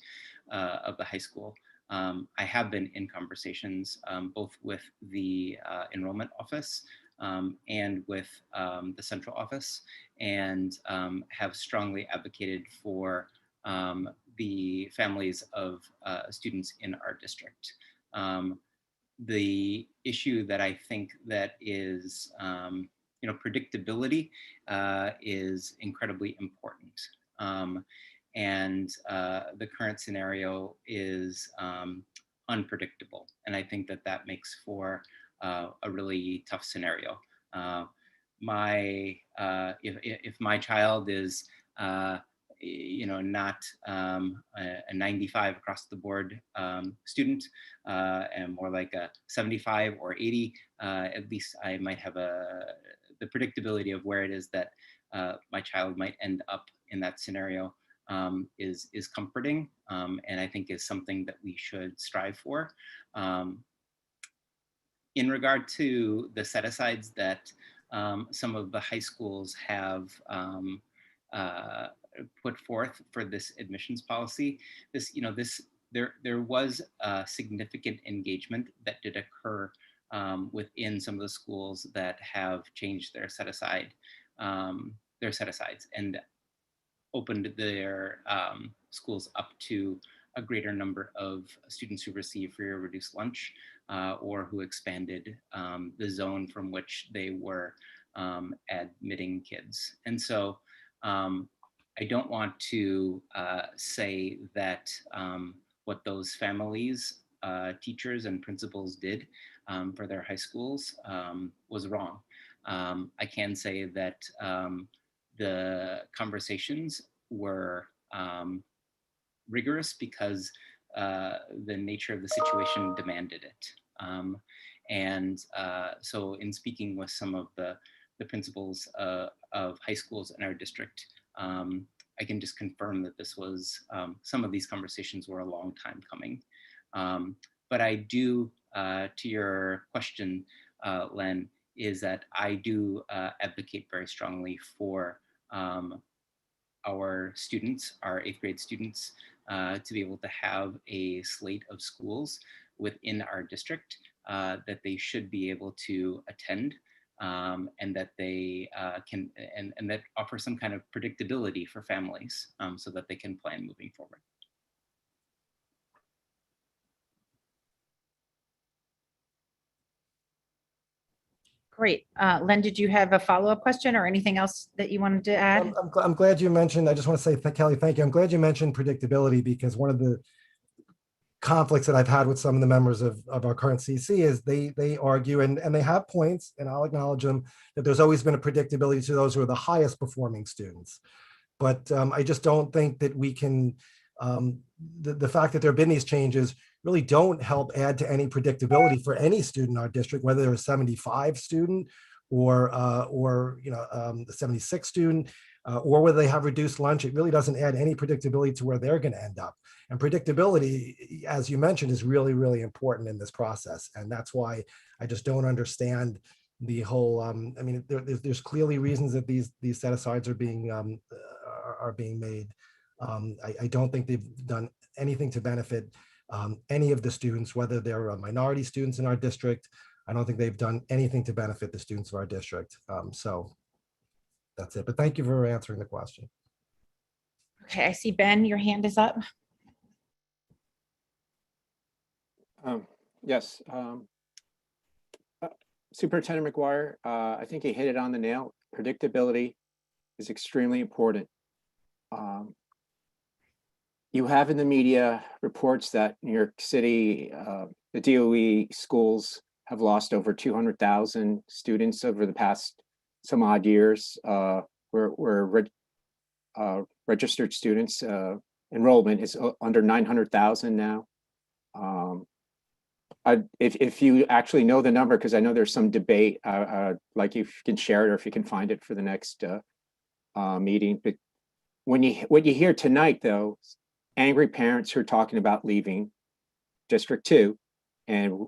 [SPEAKER 15] of the high school, I have been in conversations both with the enrollment office and with the central office, and have strongly advocated for the families of students in our district. The issue that I think that is, you know, predictability is incredibly important. And the current scenario is unpredictable. And I think that that makes for a really tough scenario. If my child is you know, not a 95 across the board student, and more like a 75 or 80, at least I might have the predictability of where it is that my child might end up in that scenario is comforting, and I think is something that we should strive for. In regard to the set-asides that some of the high schools have put forth for this admissions policy, there was significant engagement that did occur within some of the schools that have changed their set-asides and opened their schools up to a greater number of students who receive free or reduced lunch, or who expanded the zone from which they were admitting kids. And so I don't want to say that what those families, teachers and principals did for their high schools was wrong. I can say that the conversations were rigorous because the nature of the situation demanded it. So in speaking with some of the principals of high schools in our district, I can just confirm that this was, some of these conversations were a long time coming. But I do, to your question, Len, is that I do advocate very strongly for our students, our 8th grade students, to be able to have a slate of schools within our district that they should be able to attend, and that they can, and that offer some kind of predictability for families so that they can plan moving forward.
[SPEAKER 3] Great. Len, did you have a follow-up question or anything else that you wanted to add?
[SPEAKER 19] I'm glad you mentioned, I just want to say, Kelly, thank you. I'm glad you mentioned predictability, because one of the conflicts that I've had with some of the members of our current CC is they argue, and they have points, and I'll acknowledge them, that there's always been a predictability to those who are the highest performing students. But I just don't think that we can, the fact that there have been these changes really don't help add to any predictability for any student in our district, whether they're a 75 student or the 76 student, or whether they have reduced lunch. It really doesn't add any predictability to where they're going to end up. And predictability, as you mentioned, is really, really important in this process. And that's why I just don't understand the whole, I mean, there's clearly reasons that these set-asides are being made. I don't think they've done anything to benefit any of the students, whether they're minority students in our district. I don't think they've done anything to benefit the students of our district. So that's it. But thank you for answering the question.
[SPEAKER 3] Okay, I see Ben, your hand is up.
[SPEAKER 18] Yes. Superintendent McGuire, I think he hit it on the nail. Predictability is extremely important. You have in the media reports that New York City, the DOE schools have lost over 200,000 students over the past some odd years. Where registered students enrollment is under 900,000 now. If you actually know the number, because I know there's some debate, like if you can share it or if you can find it for the next meeting. But what you hear tonight, though, angry parents who are talking about leaving District 2, and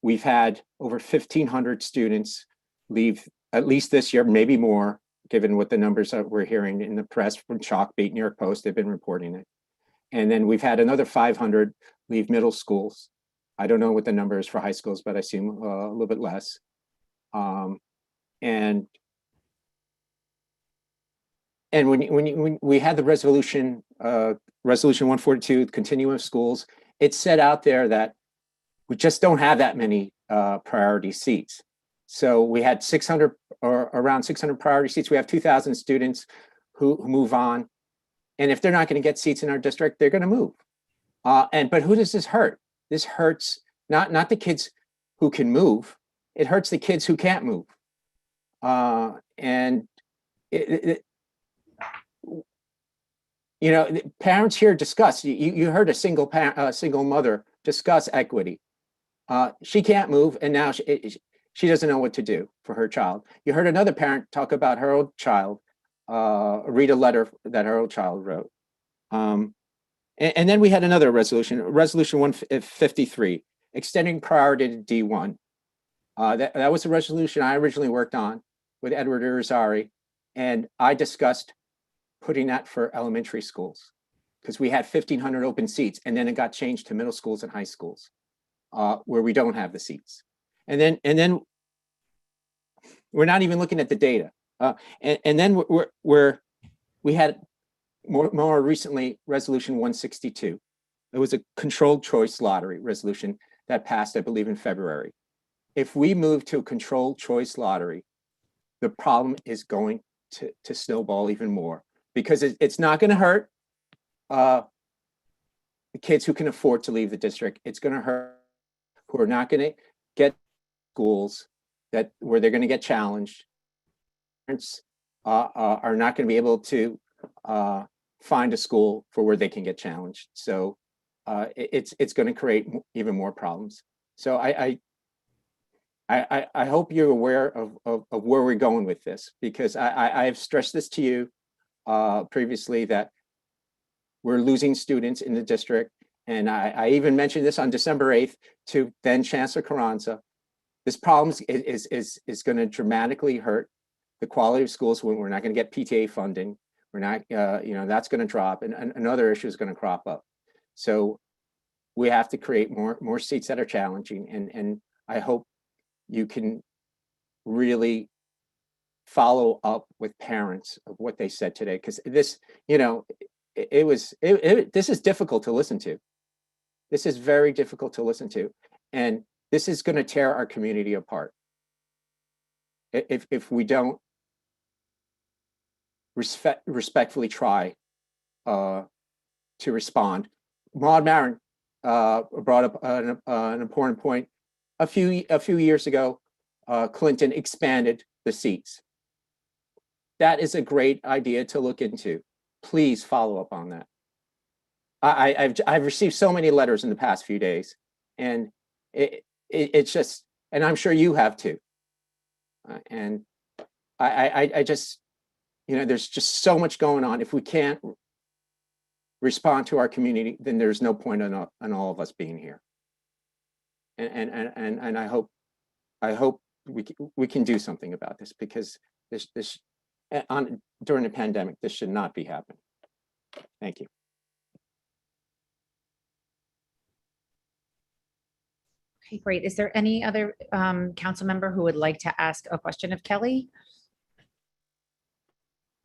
[SPEAKER 18] we've had over 1,500 students leave at least this year, maybe more, given what the numbers that we're hearing in the press from Chalkbeat, New York Post, they've been reporting it. And then we've had another 500 leave middle schools. I don't know what the number is for high schools, but I assume a little bit less. And when we had the resolution 142, continuum of schools, it said out there that we just don't have that many priority seats. So we had 600 or around 600 priority seats. We have 2,000 students who move on. And if they're not going to get seats in our district, they're going to move. But who does this hurt? This hurts not the kids who can move. It hurts the kids who can't move. Parents here discuss. You heard a single mother discuss equity. She can't move, and now she doesn't know what to do for her child. You heard another parent talk about her own child, read a letter that her own child wrote. And then we had another resolution 153, extending priority to D1. That was a resolution I originally worked on with Edward Irizarry, and I discussed putting that for elementary schools because we had 1,500 open seats, and then it got changed to middle schools and high schools where we don't have the seats. And then we're not even looking at the data. And then we had more recently, resolution 162. It was a controlled choice lottery resolution that passed, I believe, in February. If we move to a controlled choice lottery, the problem is going to snowball even more because it's not going to hurt the kids who can afford to leave the district. It's going to hurt who are not going to get schools where they're going to get challenged. Parents are not going to be able to find a school for where they can get challenged. So it's going to create even more problems. So I hope you're aware of where we're going with this, because I have stressed this to you previously, that we're losing students in the district. And I even mentioned this on December 8th to then Chancellor Carranza. This problem is going to dramatically hurt the quality of schools when we're not going to get PTA funding. We're not, that's going to drop, and another issue is going to crop up. So we have to create more seats that are challenging, and I hope you can really follow up with parents of what they said today, because this, this is difficult to listen to. This is very difficult to listen to, and this is going to tear our community apart if we don't respectfully try to respond. Maud Maron brought up an important point. A few years ago, Clinton expanded the seats. That is a great idea to look into. Please follow up on that. I've received so many letters in the past few days, and it's just, and I'm sure you have too. And I just, there's just so much going on. If we can't respond to our community, then there's no point in all of us being here. And I hope we can do something about this, because during the pandemic, this should not be happening. Thank you.
[SPEAKER 3] Okay, great. Is there any other council member who would like to ask a question of Kelly?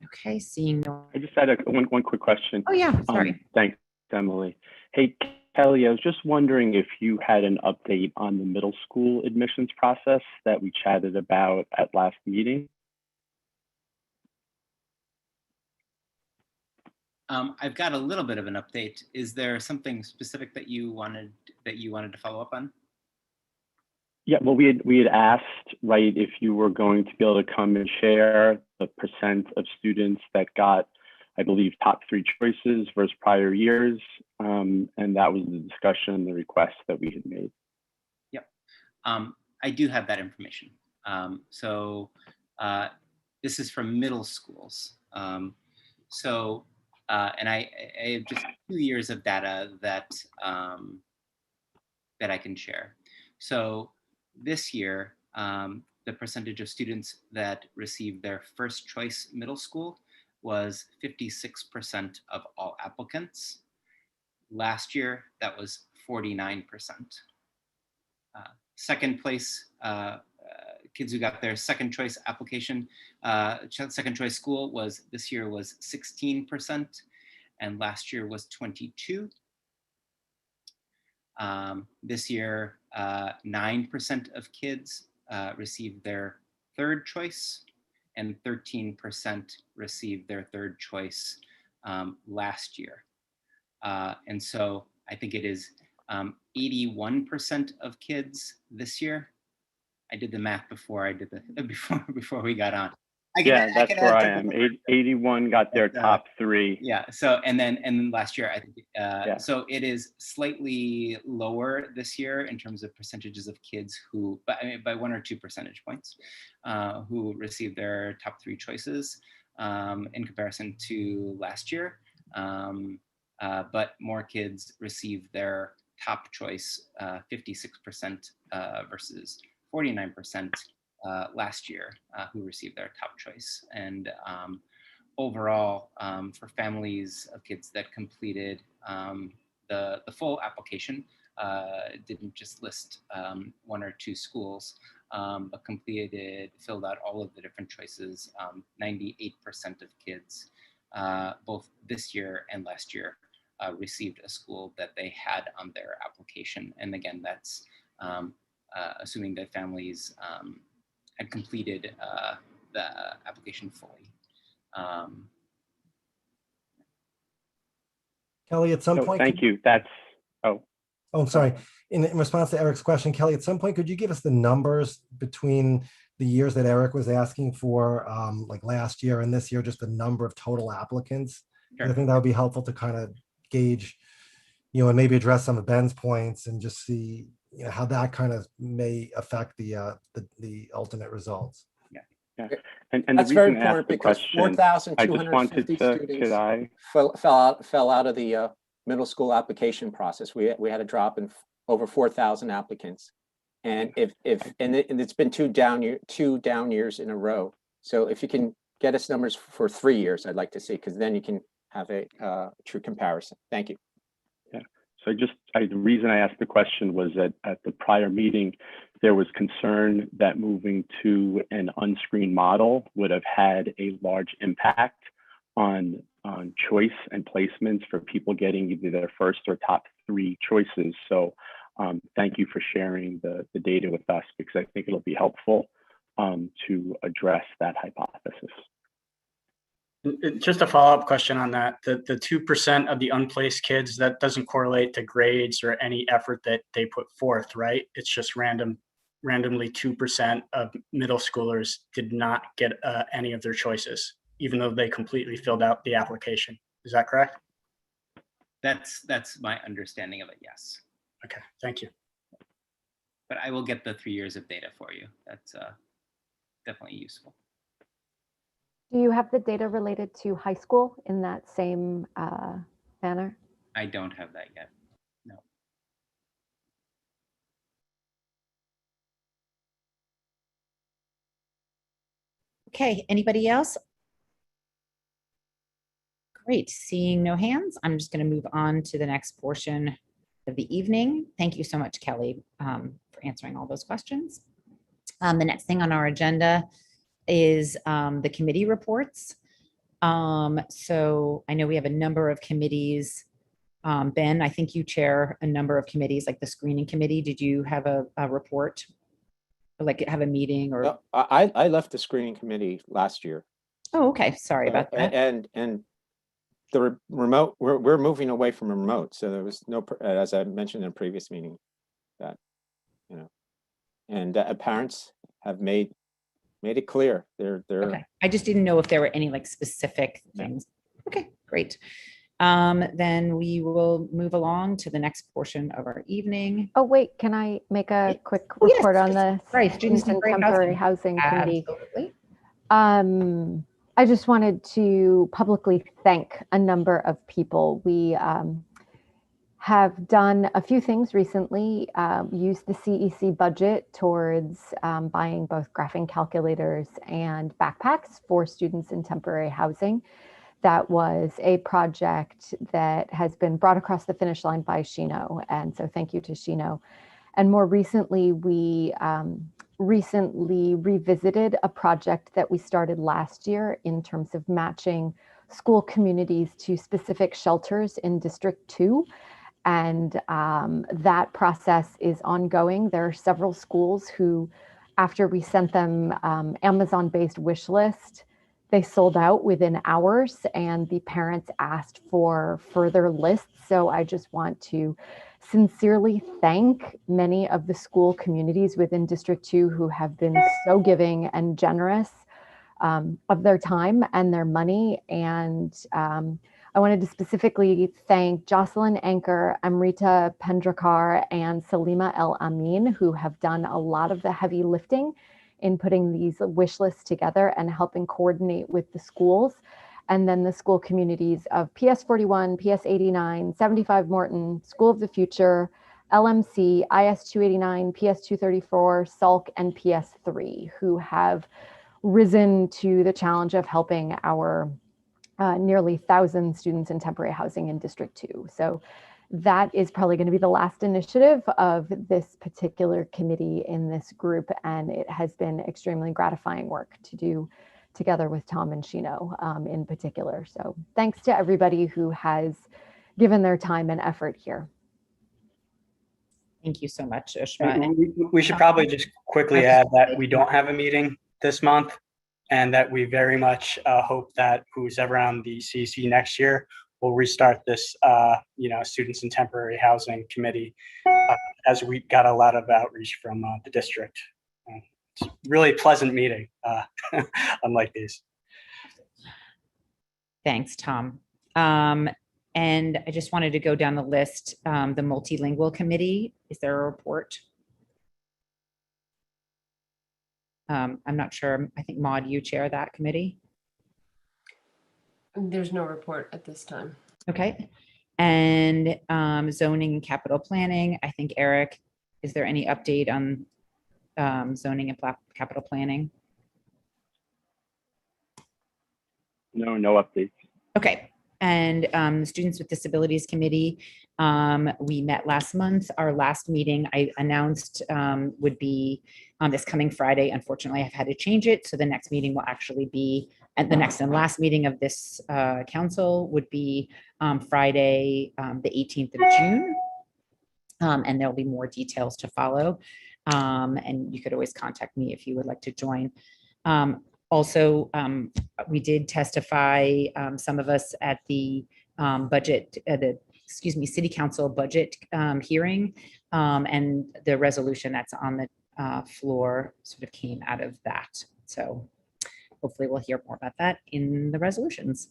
[SPEAKER 3] Okay, seeing no.
[SPEAKER 20] I just had one quick question.
[SPEAKER 3] Oh yeah, sorry.
[SPEAKER 20] Thanks, Emily. Hey, Kelly, I was just wondering if you had an update on the middle school admissions process that we chatted about at last meeting.
[SPEAKER 15] I've got a little bit of an update. Is there something specific that you wanted to follow up on?
[SPEAKER 20] Yeah, well, we had asked, right, if you were going to be able to come and share the percent of students that got, I believe, top 3 choices versus prior years, and that was the discussion, the request that we had made.
[SPEAKER 15] Yep, I do have that information. This is from middle schools. And I have just 2 years of data that I can share. So this year, the percentage of students that received their first choice middle school was 56% of all applicants. Last year, that was 49%. Second place, kids who got their second choice application, second choice school this year was 16%, and last year was 22%. This year, 9% of kids received their third choice, and 13% received their third choice last year. And so I think it is 81% of kids this year. I did the math before before we got on.
[SPEAKER 20] That's where I am. 81 got their top 3.
[SPEAKER 15] Yeah. So and then last year, I think so it is slightly lower this year in terms of percentages of kids who, by 1 or 2 percentage points, who received their top 3 choices in comparison to last year. But more kids received their top choice, 56% versus 49%. Last year who received their top choice. And overall, for families of kids that completed the full application, didn't just list 1 or 2 schools, but filled out all of the different choices, 98% of kids, both this year and last year, received a school that they had on their application. And again, that's assuming that families had completed the application fully.
[SPEAKER 19] Kelly, at some
[SPEAKER 20] So
[SPEAKER 19] point.
[SPEAKER 20] thank you. That's, oh.
[SPEAKER 19] Oh, I'm sorry. In response to Eric's question, Kelly, at some point, could you give us the numbers between the years that Eric was asking for, like last year and this year, just the number of total applicants?
[SPEAKER 15] Sure.
[SPEAKER 19] I think that would be helpful to kind of gauge, and maybe address some of Ben's points and just see, how that kind of may affect the ultimate results.
[SPEAKER 20] Yeah. And
[SPEAKER 18] That's
[SPEAKER 20] the
[SPEAKER 18] very
[SPEAKER 20] reason I asked
[SPEAKER 18] important
[SPEAKER 20] the
[SPEAKER 18] because
[SPEAKER 20] question, I just wanted
[SPEAKER 18] 4,250
[SPEAKER 20] to,
[SPEAKER 18] students
[SPEAKER 20] could I?
[SPEAKER 18] fell out of the middle school application process. We had a drop in over 4,000 applicants, and it's been two down years in a row. So if you can get us numbers for 3 years, I'd like to see, because then you can have a true comparison. Thank you.
[SPEAKER 20] Yeah. So the reason I asked the question was that at the prior meeting, there was concern that moving to an unscreened model would have had a large impact on choice and placements for people getting either their first or top 3 choices. So thank you for sharing the data with us, because I think it'll be helpful to address that hypothesis.
[SPEAKER 1] Just a follow-up question on that. The 2% of the unplaced kids, that doesn't correlate to grades or any effort that they put forth, right? It's just randomly 2% of middle schoolers did not get any of their choices, even though they completely filled out the application. Is that correct?
[SPEAKER 15] That's my understanding of it, yes.
[SPEAKER 1] Okay, thank you.
[SPEAKER 15] But I will get the 3 years of data for you. That's definitely useful.
[SPEAKER 5] Do you have the data related to high school in that same manner?
[SPEAKER 15] I don't have that yet. No.
[SPEAKER 3] Okay, anybody else? Great, seeing no hands, I'm just going to move on to the next portion of the evening. Thank you so much, Kelly, for answering all those questions. The next thing on our agenda is the committee reports. So I know we have a number of committees. Ben, I think you chair a number of committees, like the screening committee. Did you have a report, or like have a meeting? Or
[SPEAKER 18] I left the screening committee last year.
[SPEAKER 3] Oh, okay. Sorry about that.
[SPEAKER 18] And the remote, we're moving away from remote. So there was no, as I mentioned in a previous meeting, that, and parents have made it clear. They're
[SPEAKER 3] okay. I just didn't know if there were any like specific things. Okay, great. Then we will move along to the next portion of our evening.
[SPEAKER 5] Oh, wait, can I make a quick report on the Students in Temporary Housing Committee?
[SPEAKER 3] Absolutely.
[SPEAKER 5] I just wanted to publicly thank a number of people. We have done a few things recently, used the CEC budget towards buying both graphing calculators and backpacks for students in temporary housing. That was a project that has been brought across the finish line by Shino, and so thank you to Shino. And more recently, we recently revisited a project that we started last year in terms of matching school communities to specific shelters in District 2. And that process is ongoing. There are several schools who, after we sent them Amazon-based wish list, they sold out within hours, and the parents asked for further lists. So I just want to sincerely thank many of the school communities within District 2 who have been so giving and generous of their time and their money. And I wanted to specifically thank Jocelyn Anker, Amrita Pendrakar, and Salima El Amin, who have done a lot of the heavy lifting in putting these wish lists together and helping coordinate with the schools. And then the school communities of PS 41, PS 89, 75 Morton, School of the Future, LMC, IS 289, PS 234, SALC, and PS 3, who have risen to the challenge of helping our nearly 1,000 students in temporary housing in District 2. So that is probably going to be the last initiative of this particular committee in this group, and it has been extremely gratifying work to do together with Tom and Shino in particular. So thanks to everybody who has given their time and effort here.
[SPEAKER 3] Thank you so much, Ushma.
[SPEAKER 1] We should probably just quickly add that we don't have a meeting this month, and that we very much hope that who's ever on the CEC next year we'll restart this, students in temporary housing committee as we got a lot of outreach from the district. It's really pleasant meeting, unlike these.
[SPEAKER 3] Thanks, Tom. And I just wanted to go down the list. The multilingual committee, is there a report? I'm not sure. I think Maud, you chair that committee.
[SPEAKER 21] There's no report at this time.
[SPEAKER 3] Okay. And zoning and capital planning, I think, Eric, is there any update on zoning and capital planning?
[SPEAKER 20] No, no updates.
[SPEAKER 3] Okay. And the Students with Disabilities Committee, we met last month. Our last meeting I announced would be on this coming Friday. Unfortunately, I've had to change it. So the next meeting will actually be, and the next and last meeting of this council would be Friday, the 18th of June. And there'll be more details to follow. And you could always contact me if you would like to join. Also, we did testify, some of us at the City Council budget hearing, and the resolution that's on the floor sort of came out of that. So hopefully we'll hear more about that in the resolutions,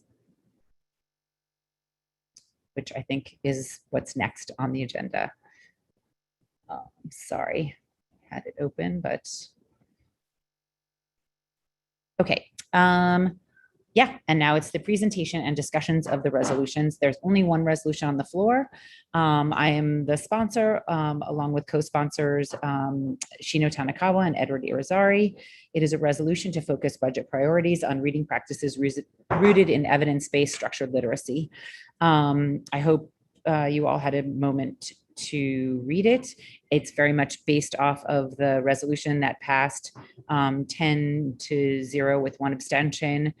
[SPEAKER 3] which I think is what's next on the agenda. Sorry, I had it open, but okay. Yeah, and now it's the presentation and discussions of the resolutions. There's only one resolution on the floor. I am the sponsor, along with co-sponsors Shino Tanakawa and Edward Irizarry. It is a resolution to focus budget priorities on reading practices rooted in evidence-based structured literacy. I hope you all had a moment to read it. It's very much based off of the resolution that passed 10-0 with one abstention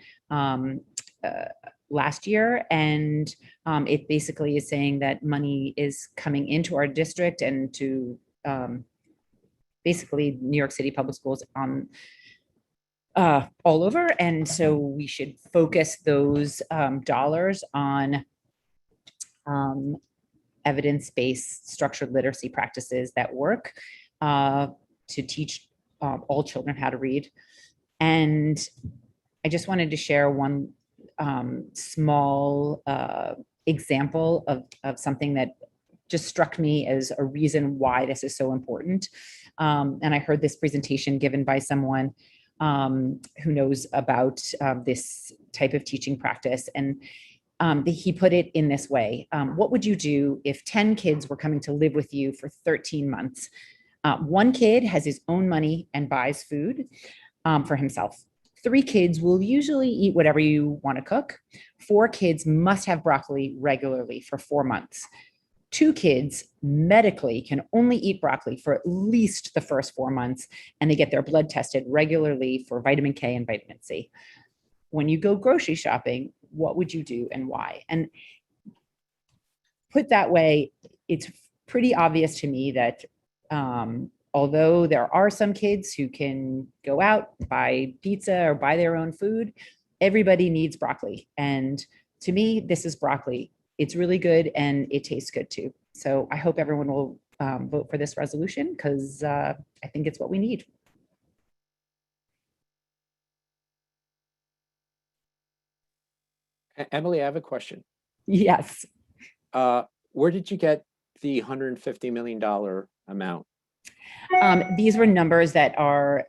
[SPEAKER 3] last year. And it basically is saying that money is coming into our district and to basically New York City Public Schools on all over. And so we should focus those dollars on evidence-based structured literacy practices that work to teach all children how to read. And I just wanted to share one small example of something that just struck me as a reason why this is so important. And I heard this presentation given by someone who knows about this type of teaching practice. And he put it in this way. What would you do if 10 kids were coming to live with you for 13 months? One kid has his own money and buys food for himself. 3 kids will usually eat whatever you want to cook. 4 kids must have broccoli regularly for 4 months. 2 kids medically can only eat broccoli for at least the first 4 months, and they get their blood tested regularly for vitamin K and vitamin C. When you go grocery shopping, what would you do and why? And put that way, it's pretty obvious to me that although there are some kids who can go out, buy pizza or buy their own food, everybody needs broccoli. And to me, this is broccoli. It's really good and it tastes good too. So I hope everyone will vote for this resolution because I think it's what we need.
[SPEAKER 18] Emily, I have a question.
[SPEAKER 3] Yes.
[SPEAKER 18] Where did you get the $150 million amount?
[SPEAKER 3] These were numbers that are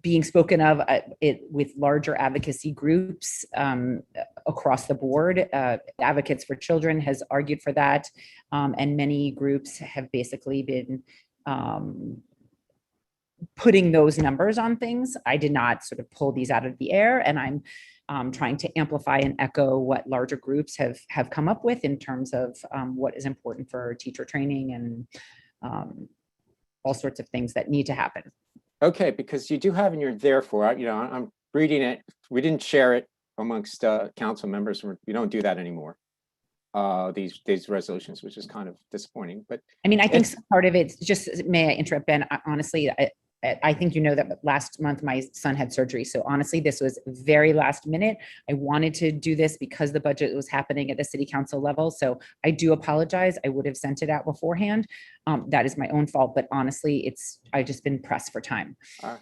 [SPEAKER 3] being spoken of with larger advocacy groups across the board. Advocates for Children has argued for that, and many groups have basically been putting those numbers on things. I did not sort of pull these out of the air, and I'm trying to amplify and echo what larger groups have come up with in terms of what is important for teacher training and all sorts of things that need to happen.
[SPEAKER 18] Okay, because you do have in your therefore, I'm reading it. We didn't share it amongst council members. We don't do that anymore. These resolutions, which is kind of disappointing. But
[SPEAKER 3] I mean, I think part of it's just, may I interrupt, Ben? Honestly, I think you know that last month my son had surgery. So honestly, this was very last minute. I wanted to do this because the budget was happening at the city council level. So I do apologize. I would have sent it out beforehand. That is my own fault, but honestly, I've just been pressed for time.
[SPEAKER 18] All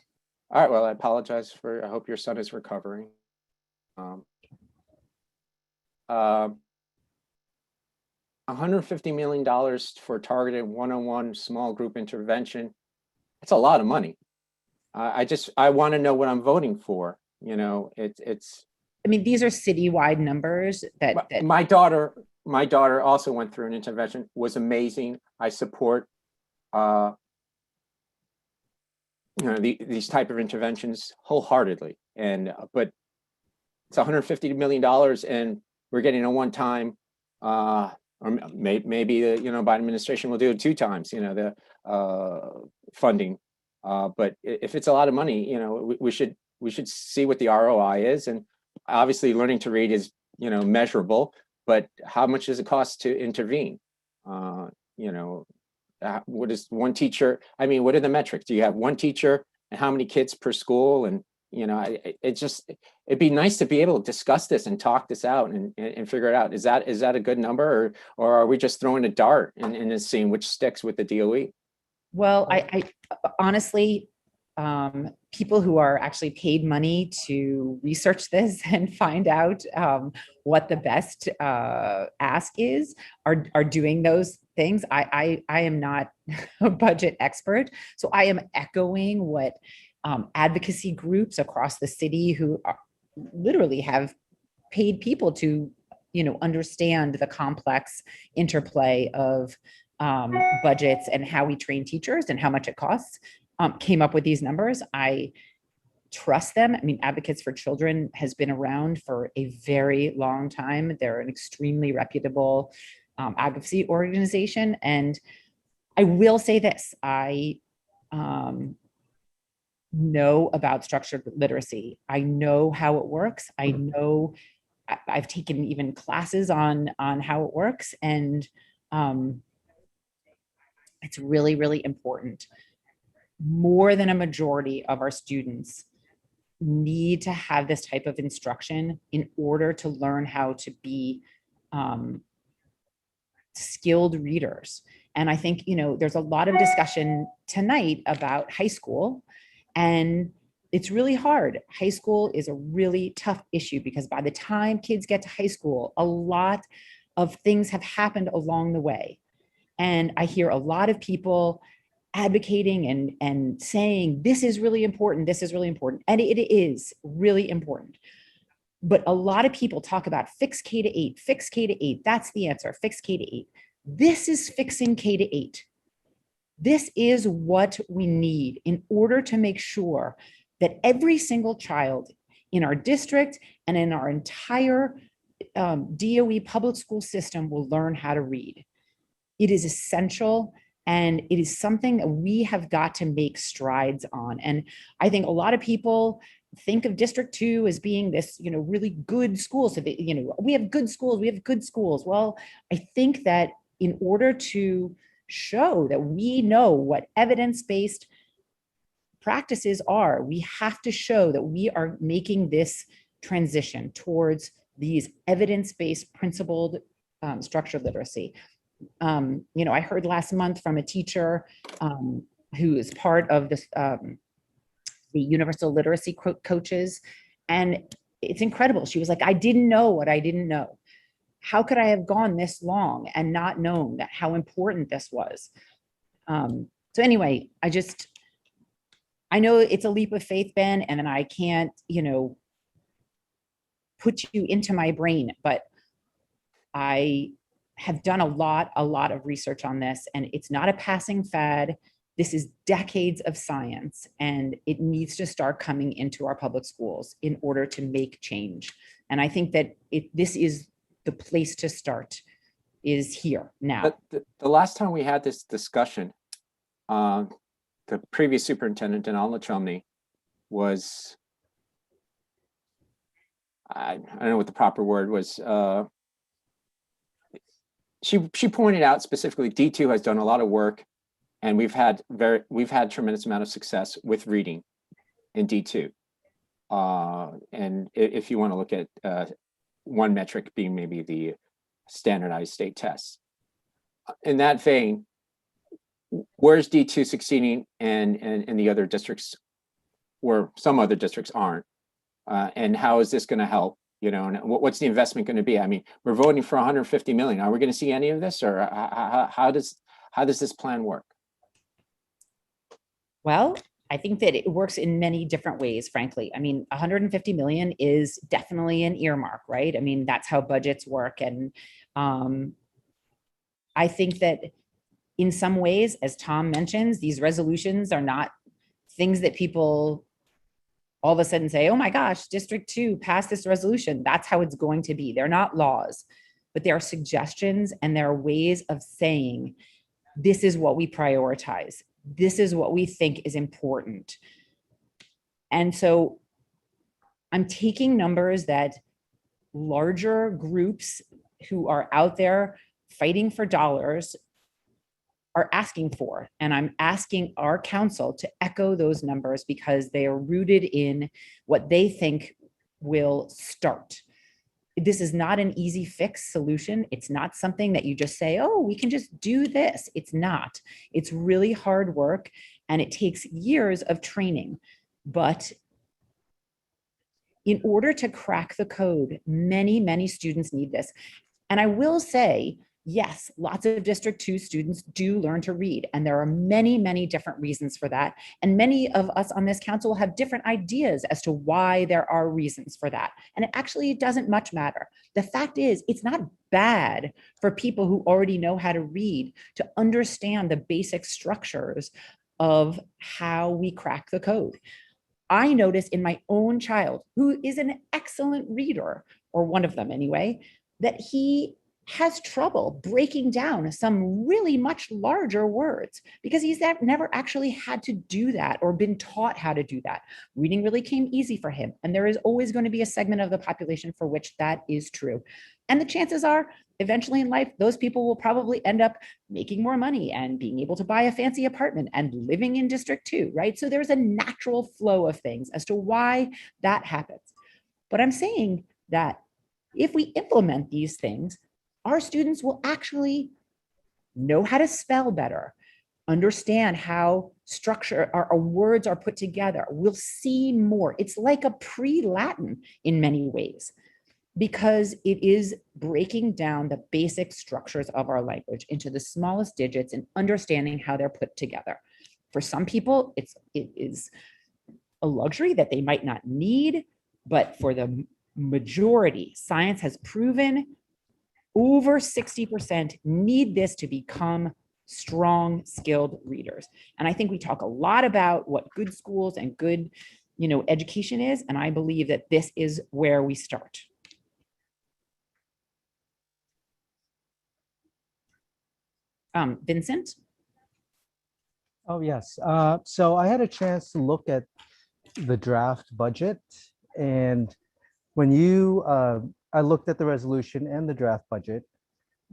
[SPEAKER 18] right, well, I apologize I hope your son is recovering. $150 million for targeted one-on-one small group intervention. That's a lot of money. I want to know what I'm voting for. You know, it's.
[SPEAKER 3] I mean, these are citywide numbers that
[SPEAKER 18] my daughter also went through an intervention, was amazing. I support, these type of interventions wholeheartedly. But it's $150 million and we're getting a one-time, or maybe the Biden administration will do it 2 times, the funding. But if it's a lot of money, we should see what the ROI is. And obviously learning to read is, measurable, but how much does it cost to intervene? What is one teacher? I mean, what are the metrics? Do you have one teacher and how many kids per school? And, it'd be nice to be able to discuss this and talk this out and figure it out. Is that a good number, or are we just throwing a dart and seeing which sticks with the DOE?
[SPEAKER 3] Well, I honestly, people who are actually paid money to research this and find out what the best ask is are doing those things. I am not a budget expert, so I am echoing what advocacy groups across the city who literally have paid people to, understand the complex interplay of budgets and how we train teachers and how much it costs, came up with these numbers. I trust them. I mean, Advocates for Children has been around for a very long time. They're an extremely reputable advocacy organization. And I will say this, I know about structured literacy. I know how it works. I know I've taken even classes on how it works. And it's really, really important. More than a majority of our students need to have this type of instruction in order to learn how to be skilled readers. And I think, there's a lot of discussion tonight about high school, and it's really hard. High school is a really tough issue because by the time kids get to high school, a lot of things have happened along the way. And I hear a lot of people advocating and saying, this is really important, this is really important. And it is really important. But a lot of people talk about fix K to 8, fix K to 8. That's the answer, fix K to 8. This is fixing K to 8. This is what we need in order to make sure that every single child in our district and in our entire DOE public school system will learn how to read. It is essential, and it is something that we have got to make strides on. And I think a lot of people think of District 2 as being this, really good school. So that, we have good schools, we have good schools. Well, I think that in order to show that we know what evidence-based practices are, we have to show that we are making this transition towards these evidence-based principled structured literacy. I heard last month from a teacher who is part of this, the Universal Literacy Coaches, and it's incredible. She was like, I didn't know what I didn't know. How could I have gone this long and not known that how important this was? So anyway, I know it's a leap of faith, Ben, and then I can't, put you into my brain, but I have done a lot of research on this, and it's not a passing fad. This is decades of science, and it needs to start coming into our public schools in order to make change. And I think that this is the place to start, is here now.
[SPEAKER 18] But the last time we had this discussion, the previous superintendent, Denal Chumney, was, I don't know what the proper word was, she pointed out specifically D2 has done a lot of work, And we've had tremendous amount of success with reading in D2. And if you want to look at one metric being maybe the standardized state tests. In that vein, where's D2 succeeding and the other districts, or some other districts aren't? And how is this going to help? You know, and what's the investment going to be? I mean, we're voting for 150 million. Are we going to see any of this, or how does this plan work?
[SPEAKER 3] Well, I think that it works in many different ways, frankly. I mean, 150 million is definitely an earmark, right? I mean, that's how budgets work. And I think that in some ways, as Tom mentions, these resolutions are not things that people all of a sudden say, oh my gosh, District 2 passed this resolution. That's how it's going to be. They're not laws, but they are suggestions, and there are ways of saying, this is what we prioritize. This is what we think is important. And so I'm taking numbers that larger groups who are out there fighting for dollars are asking for. And I'm asking our council to echo those numbers because they are rooted in what they think will start. This is not an easy fix solution. It's not something that you just say, oh, we can just do this. It's not. It's really hard work, and it takes years of training. But in order to crack the code, many, many students need this. And I will say, yes, lots of District 2 students do learn to read, and there are many, many different reasons for that. And many of us on this council have different ideas as to why there are reasons for that. And it actually doesn't much matter. The fact is, it's not bad for people who already know how to read to understand the basic structures of how we crack the code. I notice in my own child, who is an excellent reader, or one of them anyway, that he has trouble breaking down some really much larger words because he's never actually had to do that or been taught how to do that. Reading really came easy for him. And there is always going to be a segment of the population for which that is true. And the chances are eventually in life, those people will probably end up making more money and being able to buy a fancy apartment and living in District 2, right? So there's a natural flow of things as to why that happens. But I'm saying that if we implement these things, our students will actually know how to spell better, understand how our words are put together. We'll see more. It's like a pre-Latin in many ways, because it is breaking down the basic structures of our language into the smallest digits and understanding how they're put together. For some people, it is a luxury that they might not need, but for the majority, science has proven over 60% need this to become strong, skilled readers. And I think we talk a lot about what good schools and good, education is. And I believe that this is where we start. Vincent?
[SPEAKER 2] Oh, yes. So I had a chance to look at the draft budget, and when I looked at the resolution and the draft budget,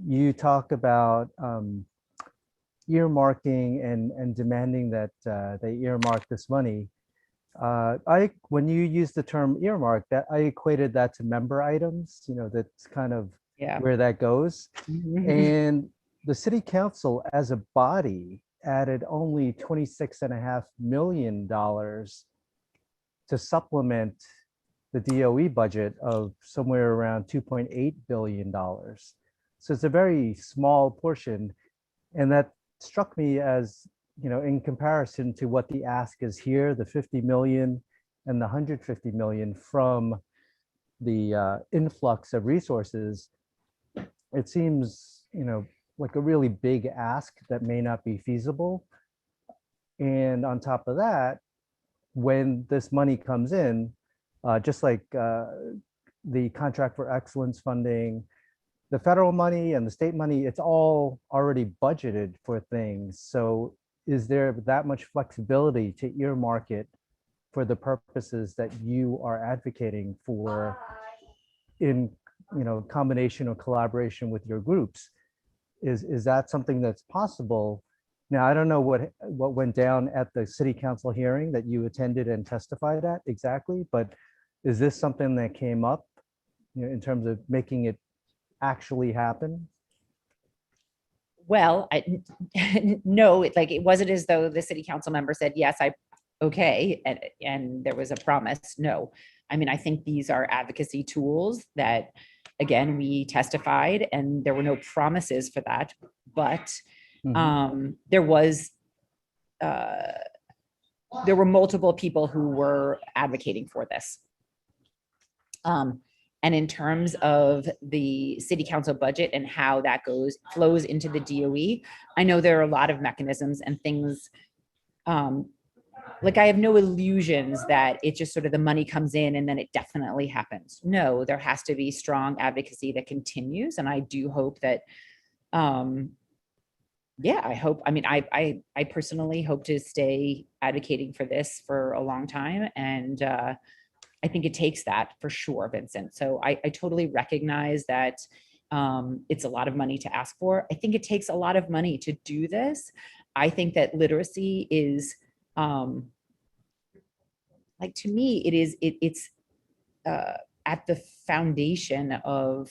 [SPEAKER 2] you talk about earmarking and demanding that they earmark this money. When you use the term earmark, that I equated that to member items, that's kind of where that goes. And the city council as a body added only $26.5 million to supplement the DOE budget of somewhere around $2.8 billion. So it's a very small portion. And that struck me as, in comparison to what the ask is here, the 50 million and the 150 million from the influx of resources, it seems, like a really big ask that may not be feasible. And on top of that, when this money comes in, just like the contract for excellence funding, the federal money and the state money, it's all already budgeted for things. So is there that much flexibility to earmark it for the purposes that you are advocating for in combination or collaboration with your groups? Is that something that's possible? Now, I don't know what went down at the city council hearing that you attended and testified at exactly, but is this something that came up, you know, in terms of making it actually happen?
[SPEAKER 3] Well, no, it wasn't as though the city council member said, yes, okay, and there was a promise. No, I mean, I think these are advocacy tools that, again, we testified and there were no promises for that, but there were multiple people who were advocating for this. And in terms of the city council budget and how that flows into the DOE, I know there are a lot of mechanisms and things. Like I have no illusions that it just sort of the money comes in and then it definitely happens. No, there has to be strong advocacy that continues. And I do hope that, yeah, I personally hope to stay advocating for this for a long time. And I think it takes that for sure, Vincent. So I totally recognize that it's a lot of money to ask for. I think it takes a lot of money to do this. I think that literacy is, like, to me, it's at the foundation of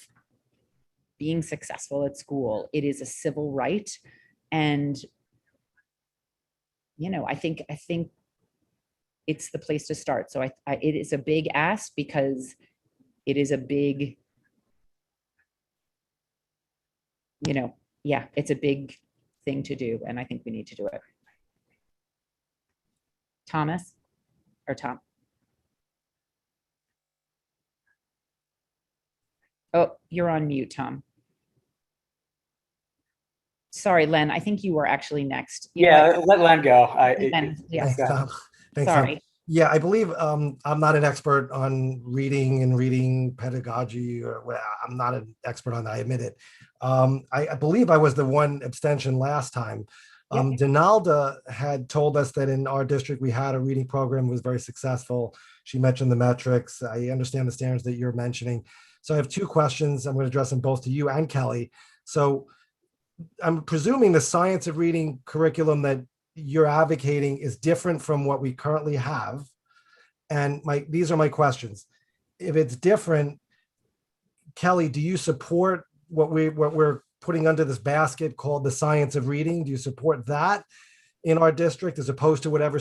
[SPEAKER 3] being successful at school. It is a civil right. And, you know, I think it's the place to start. So it is a big ask because it is a big, you know, yeah, it's a big thing to do. And I think we need to do it. Thomas or Tom? Oh, you're on mute, Tom. Sorry, Len, I think you were actually next.
[SPEAKER 1] Let Len go.
[SPEAKER 3] Yes.
[SPEAKER 19] Thanks, Tom.
[SPEAKER 3] Sorry.
[SPEAKER 19] Yeah, I believe I'm not an expert on reading pedagogy, or well, I'm not an expert on that, I admit it. I believe I was the one abstention last time. Donalda had told us that in our district we had a reading program, was very successful. She mentioned the metrics. I understand the standards that you're mentioning. So I have two questions. I'm going to address them both to you and Kelly. So I'm presuming the science of reading curriculum that you're advocating is different from what we currently have. And these are my questions. If it's different, Kelly, do you support what we're putting under this basket called the science of reading? Do you support that in our district as opposed to whatever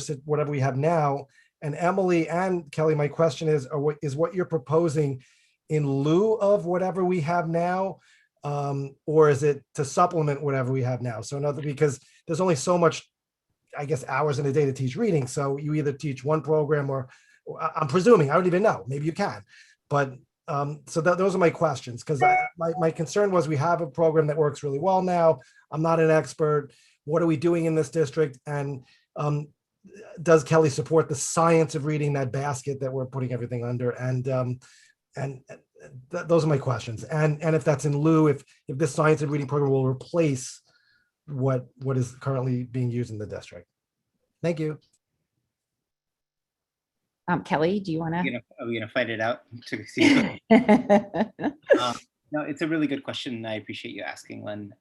[SPEAKER 19] we have now? And Emily and Kelly, my question is what you're proposing in lieu of whatever we have now? Or is it to supplement whatever we have now? So because there's only so much, I guess, hours in a day to teach reading. So you either teach one program or I'm presuming, I don't even know, maybe you can, but so those are my questions. Because my concern was we have a program that works really well now. I'm not an expert. What are we doing in this district? And does Kelly support the science of reading, that basket that we're putting everything under? And those are my questions. And if that's in lieu, if this science of reading program will replace what is currently being used in the district. Thank you.
[SPEAKER 3] Kelly, do you want to?
[SPEAKER 15] Are we gonna fight it out? No, it's a really good question. I appreciate you asking, Len.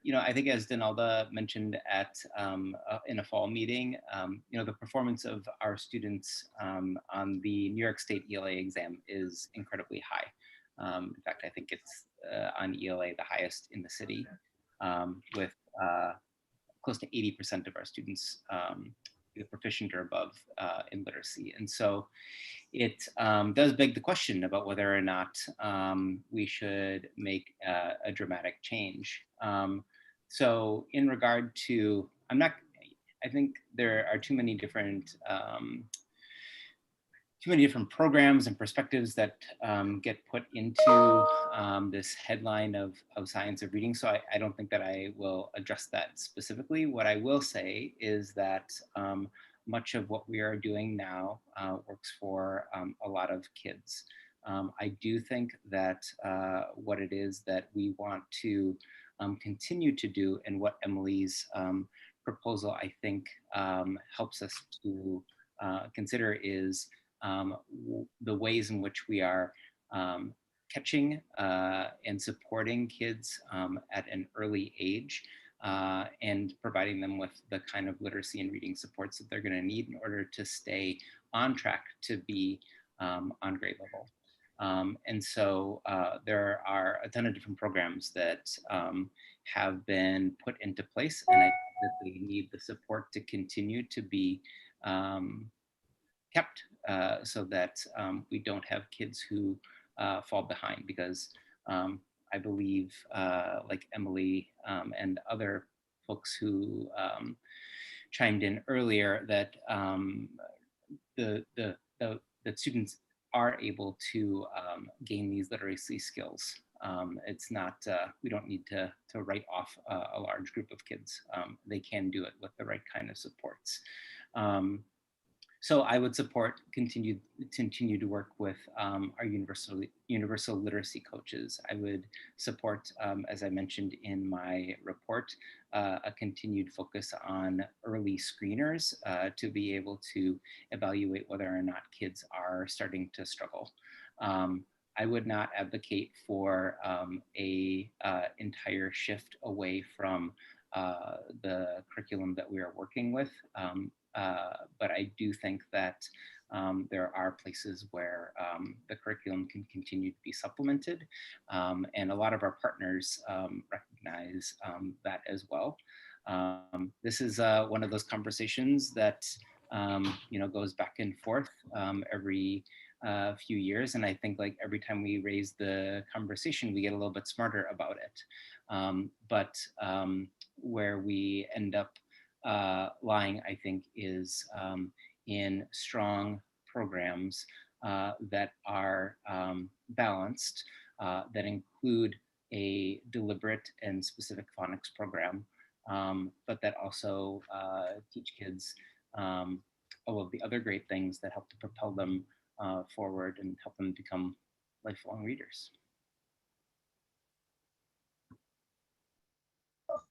[SPEAKER 15] You know, I think as Donalda mentioned in a fall meeting, you know, the performance of our students on the New York State ELA exam is incredibly high. In fact, I think it's on ELA the highest in the city, with close to 80% of our students proficient or above in literacy. And so it does beg the question about whether or not we should make a dramatic change. So in regard to, I think there are too many different programs and perspectives that get put into this headline of science of reading. So I don't think that I will address that specifically. What I will say is that much of what we are doing now works for a lot of kids. I do think that what it is that we want to continue to do, and what Emily's proposal, I think, helps us to consider is the ways in which we are catching and supporting kids at an early age and providing them with the kind of literacy and reading supports that they're going to need in order to stay on track to be on grade level. And so there are a ton of different programs that have been put into place, and I think that they need the support to continue to be kept so that we don't have kids who fall behind, because I believe, like Emily and other folks who chimed in earlier, that that students are able to gain these literacy skills. It's not, we don't need to write off a large group of kids. They can do it with the right kind of supports. So I would support continue to work with our universal literacy coaches. I would support, as I mentioned in my report, a continued focus on early screeners to be able to evaluate whether or not kids are starting to struggle. I would not advocate for a entire shift away from the curriculum that we are working with. But I do think that there are places where the curriculum can continue to be supplemented. And a lot of our partners recognize that as well. This is one of those conversations that goes back and forth every few years. And I think like every time we raise the conversation, we get a little bit smarter about it. But where we end up lying, I think, is in strong programs that are balanced, that include a deliberate and specific phonics program, but that also teach kids all of the other great things that help to propel them forward and help them become lifelong readers.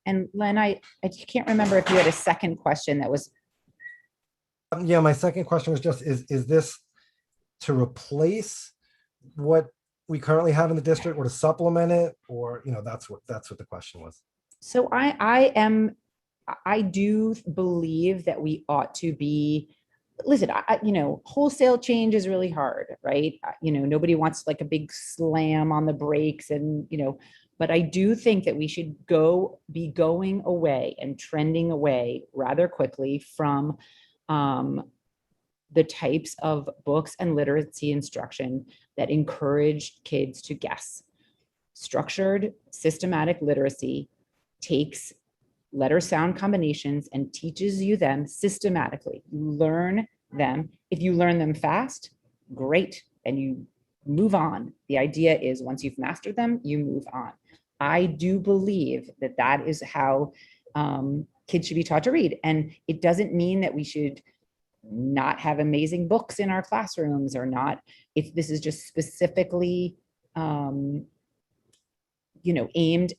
[SPEAKER 3] And Len, I can't remember if you had a second question that was.
[SPEAKER 19] Yeah, my second question was just, is this to replace what we currently have in the district, or to supplement it, or, that's what the question was.
[SPEAKER 3] So I do believe that we ought to be, listen, wholesale change is really hard, right? Nobody wants like a big slam on the brakes and, but I do think that we should be going away and trending away rather quickly from the types of books and literacy instruction that encourage kids to guess. Structured, systematic literacy takes letter sound combinations and teaches you them systematically. You learn them. If you learn them fast, great, and you move on. The idea is once you've mastered them, you move on. I do believe that that is how kids should be taught to read. And it doesn't mean that we should not have amazing books in our classrooms or not. If this is just specifically aimed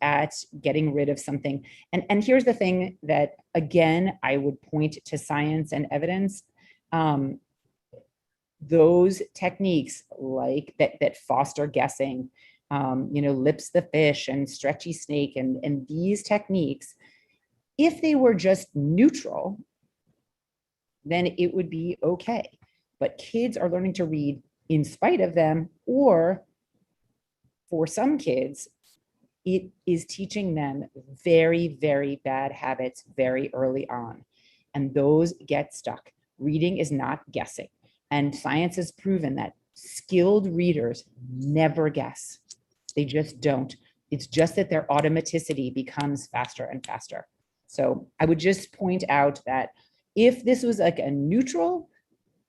[SPEAKER 3] at getting rid of something. And here's the thing that, again, I would point to science and evidence. Those techniques like that foster guessing, lips the fish and stretchy snake and these techniques, if they were just neutral, then it would be okay. But kids are learning to read in spite of them, or for some kids, it is teaching them very, very bad habits very early on. And those get stuck. Reading is not guessing. And science has proven that skilled readers never guess. They just don't. It's just that their automaticity becomes faster and faster. So I would just point out that if this was like a neutral,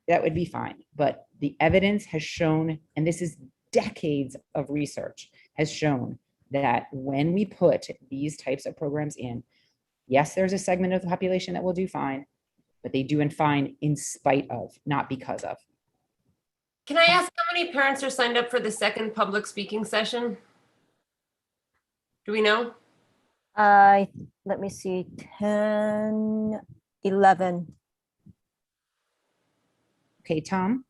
[SPEAKER 3] that would be fine. But the evidence has shown, and this is decades of research, has shown that when we put these types of programs in, yes, there's a segment of the population that will do fine, but they do fine in spite of, not because of.
[SPEAKER 4] Can I ask how many parents are signed up for the second public speaking session? Do we know?
[SPEAKER 7] Let me see, 10, 11.
[SPEAKER 3] Okay, Tom?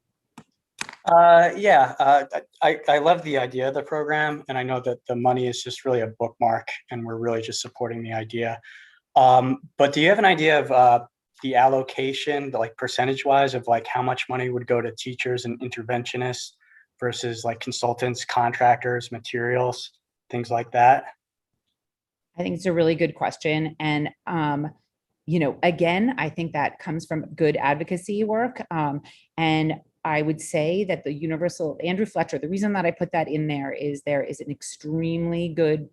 [SPEAKER 1] Yeah, I love the idea of the program, and I know that the money is just really a bookmark, and we're really just supporting the idea. But do you have an idea of the allocation, like percentage-wise, of like how much money would go to teachers and interventionists versus like consultants, contractors, materials, things like that?
[SPEAKER 3] I think it's a really good question. And, you know, again, I think that comes from good advocacy work. And I would say that the universal, Andrew Fletcher, the reason that I put that in there is an extremely good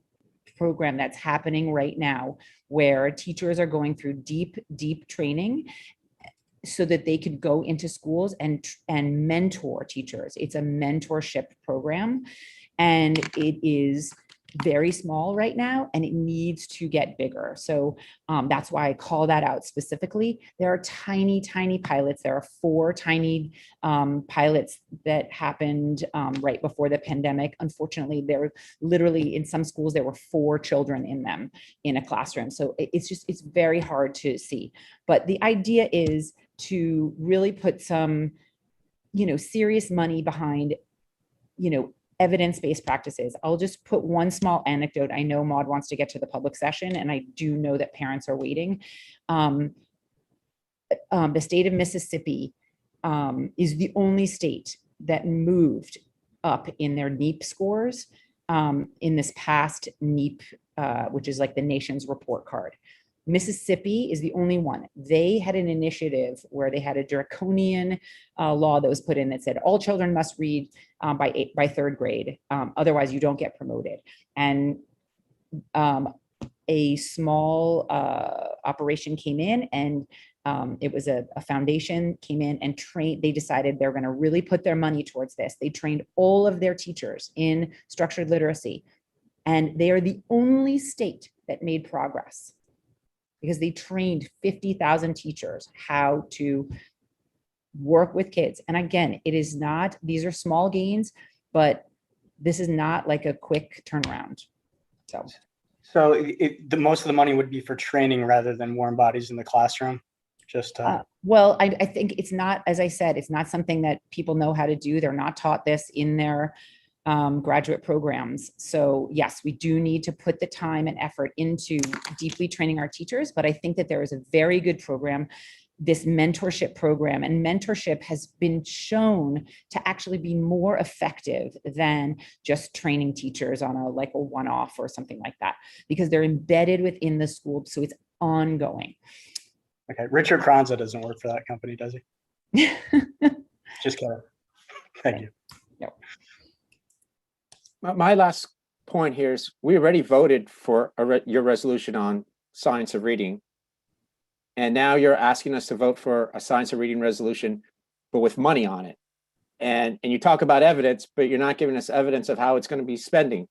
[SPEAKER 3] program that's happening right now where teachers are going through deep training so that they could go into schools and mentor teachers. It's a mentorship program, and it is very small right now, and it needs to get bigger. So that's why I call that out specifically. There are tiny pilots. There are 4 tiny pilots that happened right before the pandemic. Unfortunately, there literally in some schools, there were 4 children in them in a classroom. So it's very hard to see. But the idea is to really put some, you know, serious money behind, you know, evidence-based practices. I'll just put one small anecdote. I know Maude wants to get to the public session, and I do know that parents are waiting. The state of Mississippi is the only state that moved up in their NEEP scores in this past NEEP, which is like the nation's report card. Mississippi is the only one. They had an initiative where they had a draconian law that was put in that said all children must read by 3rd grade. Otherwise, you don't get promoted. And a small operation came in, and it was a foundation came in and trained. They decided they're going to really put their money towards this. They trained all of their teachers in structured literacy, and they are the only state that made progress, because they trained 50,000 teachers how to work with kids. And again, it is not, these are small gains, but this is not like a quick turnaround.
[SPEAKER 1] So the most of the money would be for training rather than warm bodies in the classroom? Just
[SPEAKER 3] well, I think it's not, as I said, it's not something that people know how to do. They're not taught this in their graduate programs. So yes, we do need to put the time and effort into deeply training our teachers, but I think that there is a very good program, this mentorship program, and mentorship has been shown to actually be more effective than just training teachers on a one-off or something like that, because they're embedded within the school. So it's ongoing.
[SPEAKER 1] Okay. Richard Kranza doesn't work for that company, does he? Just kidding. Thank you.
[SPEAKER 3] No.
[SPEAKER 18] My last point here is we already voted for your resolution on science of reading. And now you're asking us to vote for a science of reading resolution, but with money on it. And you talk about evidence, but you're not giving us evidence of how it's going to be spending.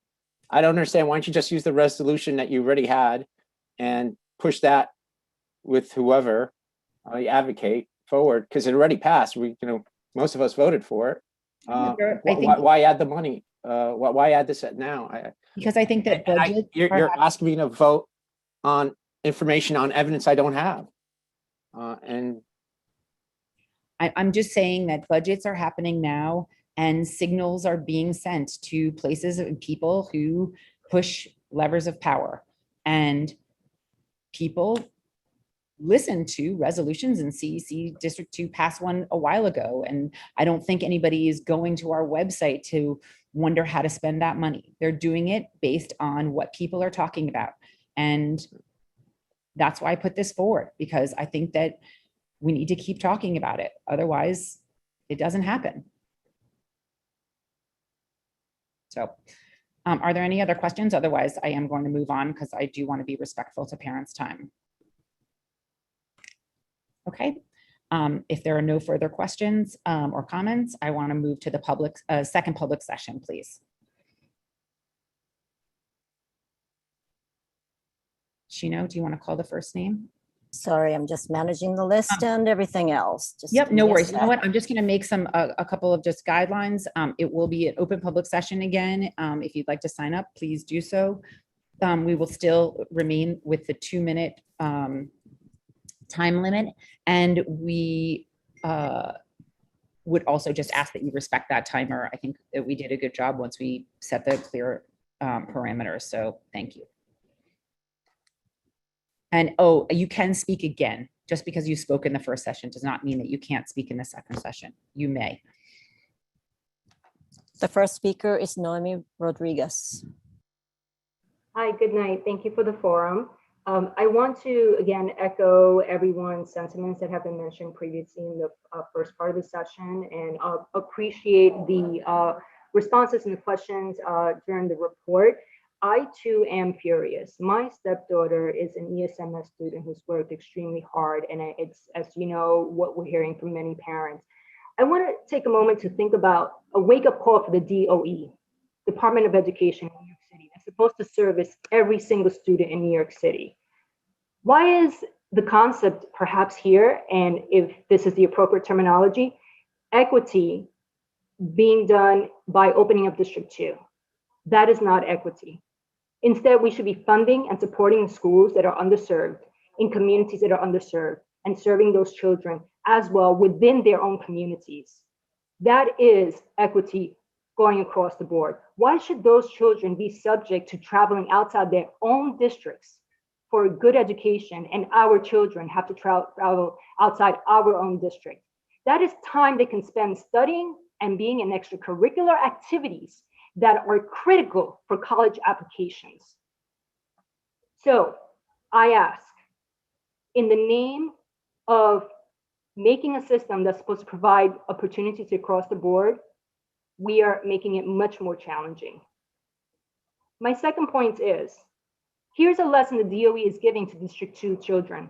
[SPEAKER 18] I don't understand. Why don't you just use the resolution that you already had and push that with whoever you advocate forward? Because it already passed. Most of us voted for it. Why add the money? Why add this now?
[SPEAKER 3] Because I think that
[SPEAKER 18] you're asking me to vote on information on evidence I don't have. And
[SPEAKER 3] I'm just saying that budgets are happening now, and signals are being sent to places and people who push levers of power, and people listen to resolutions, and CEC District 2 passed one a while ago. And I don't think anybody is going to our website to wonder how to spend that money. They're doing it based on what people are talking about. And that's why I put this forward, because I think that we need to keep talking about it. Otherwise, it doesn't happen. So are there any other questions? Otherwise, I am going to move on because I do want to be respectful to parents' time. Okay. If there are no further questions or comments, I want to move to the second public session, please. Shino, do you want to call the first name?
[SPEAKER 7] Sorry, I'm just managing the list and everything else. Just
[SPEAKER 3] Yep, no
[SPEAKER 7] give me a
[SPEAKER 3] worries. You know
[SPEAKER 7] sec.
[SPEAKER 3] what? I'm just going to make a couple of just guidelines. It will be an open public session again. If you'd like to sign up, please do so. We will still remain with the 2-minute time limit, and we would also just ask that you respect that timer. I think that we did a good job once we set the clear parameters. So thank you. And oh, you can speak again. Just because you spoke in the first session does not mean that you can't speak in the second session. You may.
[SPEAKER 7] The first speaker is Noemi Rodriguez.
[SPEAKER 6] Hi, good night. Thank you for the forum. I want to, again, echo everyone's sentiments that have been mentioned previously in the first part of the session, and appreciate the responses and the questions during the report. I too am furious. My stepdaughter is an ESMS student who's worked extremely hard, and it's, as you know, what we're hearing from many parents. I want to take a moment to think about a wake-up call for the DOE, Department of Education in New York City. That's supposed to service every single student in New York City. Why is the concept perhaps here, and if this is the appropriate terminology, equity being done by opening up District 2? That is not equity. Instead, we should be funding and supporting the schools that are underserved in communities that are underserved and serving those children as well within their own communities. That is equity going across the board. Why should those children be subject to traveling outside their own districts for a good education, and our children have to travel outside our own district? That is time they can spend studying and being in extracurricular activities that are critical for college applications. So I ask, in the name of making a system that's supposed to provide opportunities across the board, we are making it much more challenging. My second point is, here's a lesson the DOE is giving to District 2 children.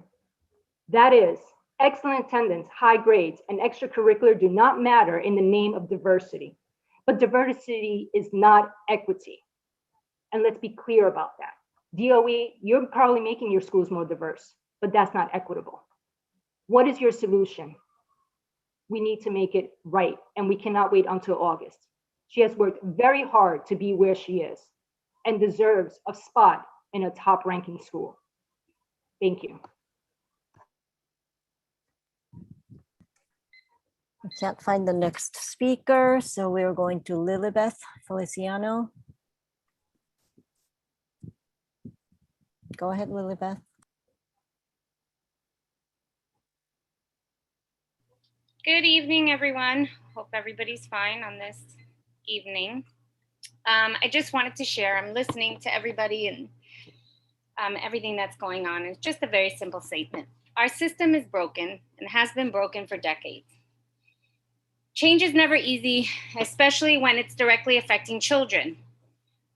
[SPEAKER 6] That is, excellent attendance, high grades, and extracurricular do not matter in the name of diversity. But diversity is not equity. And let's be clear about that. DOE, you're probably making your schools more diverse, but that's not equitable. What is your solution? We need to make it right, and we cannot wait until August. She has worked very hard to be where she is and deserves a spot in a top-ranking school. Thank you.
[SPEAKER 7] I can't find the next speaker, so we're going to Lilibeth Feliciano. Go ahead, Lilibeth.
[SPEAKER 22] Good evening, everyone. Hope everybody's fine on this evening. I just wanted to share, I'm listening to everybody and everything that's going on. It's just a very simple statement. Our system is broken and has been broken for decades. Change is never easy, especially when it's directly affecting children.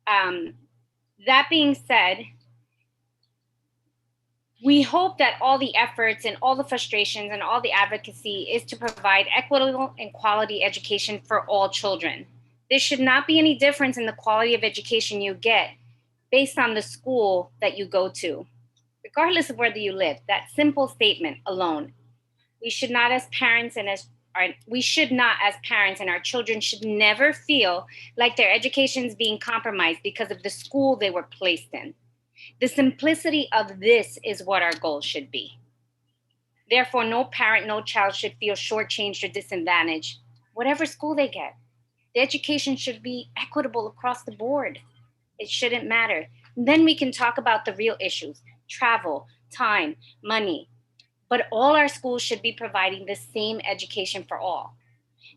[SPEAKER 22] That being said, we hope that all the efforts and all the frustrations and all the advocacy is to provide equitable and quality education for all children. There should not be any difference in the quality of education you get based on the school that you go to, regardless of whether you live. That simple statement alone. We should not as parents and our children should never feel like their education is being compromised because of the school they were placed in. The simplicity of this is what our goal should be. Therefore, no parent, no child should feel shortchanged or disadvantaged, whatever school they get. The education should be equitable across the board. It shouldn't matter. And then we can talk about the real issues, travel, time, money. But all our schools should be providing the same education for all.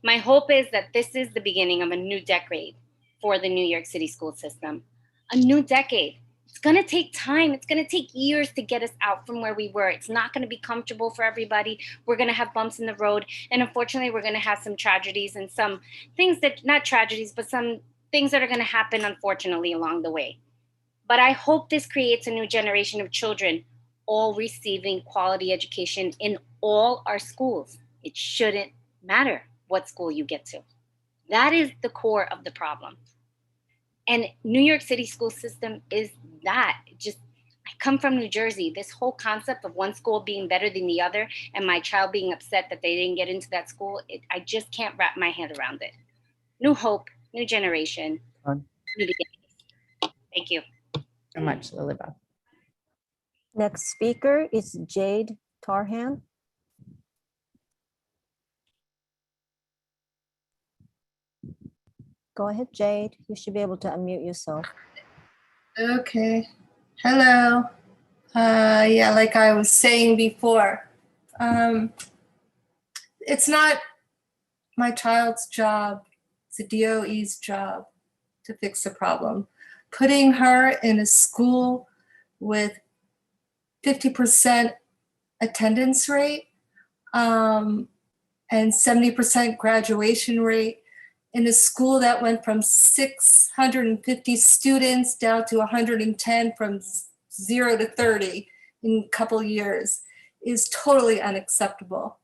[SPEAKER 22] My hope is that this is the beginning of a new decade for the New York City school system. A new decade. It's going to take time. It's going to take years to get us out from where we were. It's not going to be comfortable for everybody. We're going to have bumps in the road. And unfortunately, we're going to have some tragedies and some things that, not tragedies, but some things that are going to happen, unfortunately, along the way. But I hope this creates a new generation of children all receiving quality education in all our schools. It shouldn't matter what school you get to. That is the core of the problem. And New York City school system is that. I come from New Jersey. This whole concept of one school being better than the other and my child being upset that they didn't get into that school, I just can't wrap my head around it. New hope, new generation, new beginnings. Thank you.
[SPEAKER 3] So much, Lilibeth.
[SPEAKER 7] Next speaker is Jade Tarhan. Go ahead, Jade. You should be able to unmute yourself.
[SPEAKER 8] Okay. Hello. Yeah, like I was saying before, it's not my child's job, it's the DOE's job to fix the problem. Putting her in a school with 50% attendance rate and 70% graduation rate in a school that went from 650 students down to 110 from 0 to 30 in a couple years is totally unacceptable.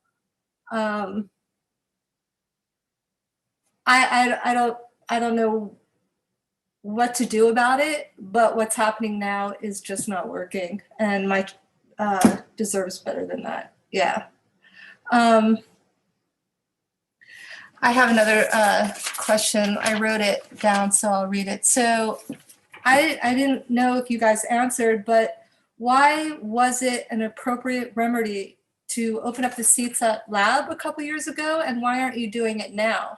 [SPEAKER 8] I don't know what to do about it, but what's happening now is just not working, and Mike deserves better than that. Yeah. I have another question. I wrote it down, so I'll read it. So I didn't know if you guys answered, but why was it an appropriate remedy to open up the seats at lab a couple years ago, and why aren't you doing it now?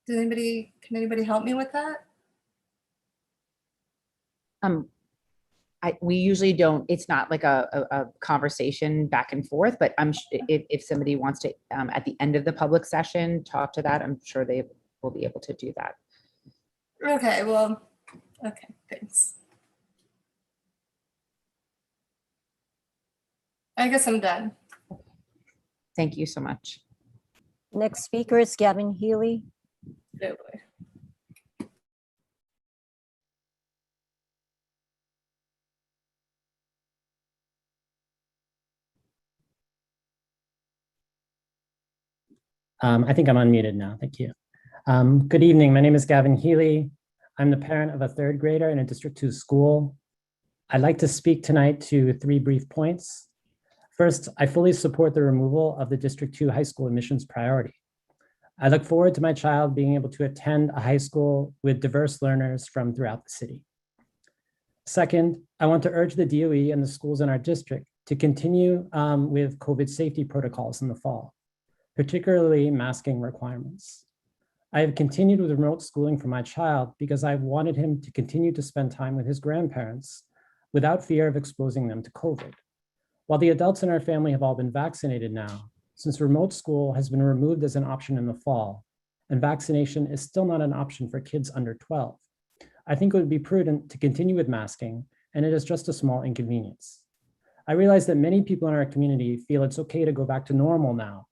[SPEAKER 8] Can anybody help me with that?
[SPEAKER 3] We usually don't, it's not like a conversation back and forth, but if somebody wants to, at the end of the public session, talk to that, I'm sure they will be able to do that.
[SPEAKER 8] Okay, well, okay, thanks. I guess I'm done.
[SPEAKER 3] Thank you so much.
[SPEAKER 7] Next speaker is Gavin Healy.
[SPEAKER 8] No way.
[SPEAKER 10] I think I'm unmuted now. Thank you. Good evening. My name is Gavin Healy. I'm the parent of a third grader in a District 2 school. I'd like to speak tonight to 3 brief points. First, I fully support the removal of the District 2 high school admissions priority. I look forward to my child being able to attend a high school with diverse learners from throughout the city. Second, I want to urge the DOE and the schools in our district to continue with COVID safety protocols in the fall, particularly masking requirements. I have continued with remote schooling for my child because I wanted him to continue to spend time with his grandparents without fear of exposing them to COVID. While the adults in our family have all been vaccinated now, since remote school has been removed as an option in the fall, and vaccination is still not an option for kids under 12, I think it would be prudent to continue with masking, and it is just a small inconvenience. I realize that many people in our community feel it's okay to go back to normal now,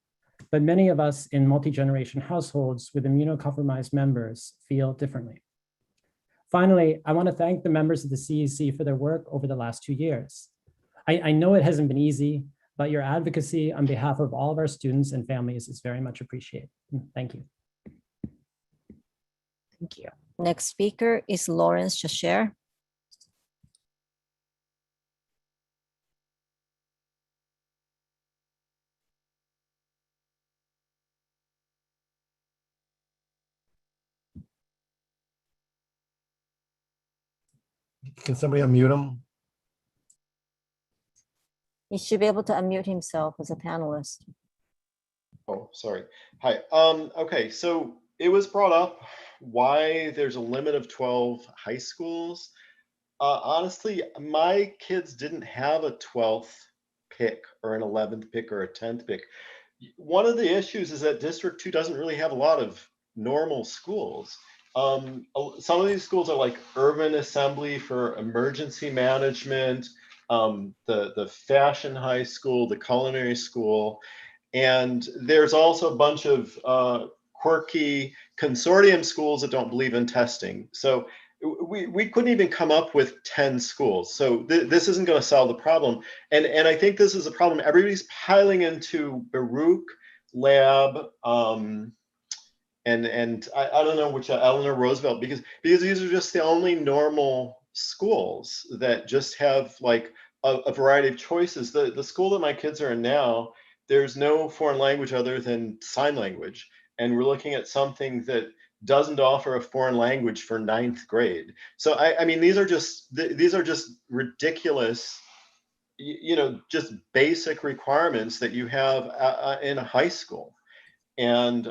[SPEAKER 10] but many of us in multi-generation households with immunocompromised members feel differently. Finally, I want to thank the members of the CEC for their work over the last 2 years. I know it hasn't been easy, but your advocacy on behalf of all of our students and families is very much appreciated. Thank you.
[SPEAKER 3] Thank you.
[SPEAKER 7] Next speaker is Lawrence Chasher.
[SPEAKER 19] Can somebody unmute him?
[SPEAKER 7] He should be able to unmute himself as a panelist.
[SPEAKER 23] Oh, sorry. Hi. Okay, so it was brought up why there's a limit of 12 high schools. Honestly, my kids didn't have a 12th pick or an 11th pick or a 10th pick. One of the issues is that District 2 doesn't really have a lot of normal schools. Some of these schools are like Urban Assembly for emergency management, the fashion high school, the culinary school, and there's also a bunch of quirky consortium schools that don't believe in testing. So we couldn't even come up with 10 schools. So this isn't going to solve the problem. And I think this is a problem. Everybody's piling into Baruch Lab, and I don't know which, Eleanor Roosevelt, because these are just the only normal schools that just have like a variety of choices. The school that my kids are in now, there's no foreign language other than sign language. And we're looking at something that doesn't offer a foreign language for 9th grade. So I mean, these are just ridiculous, just basic requirements that you have in a high school. And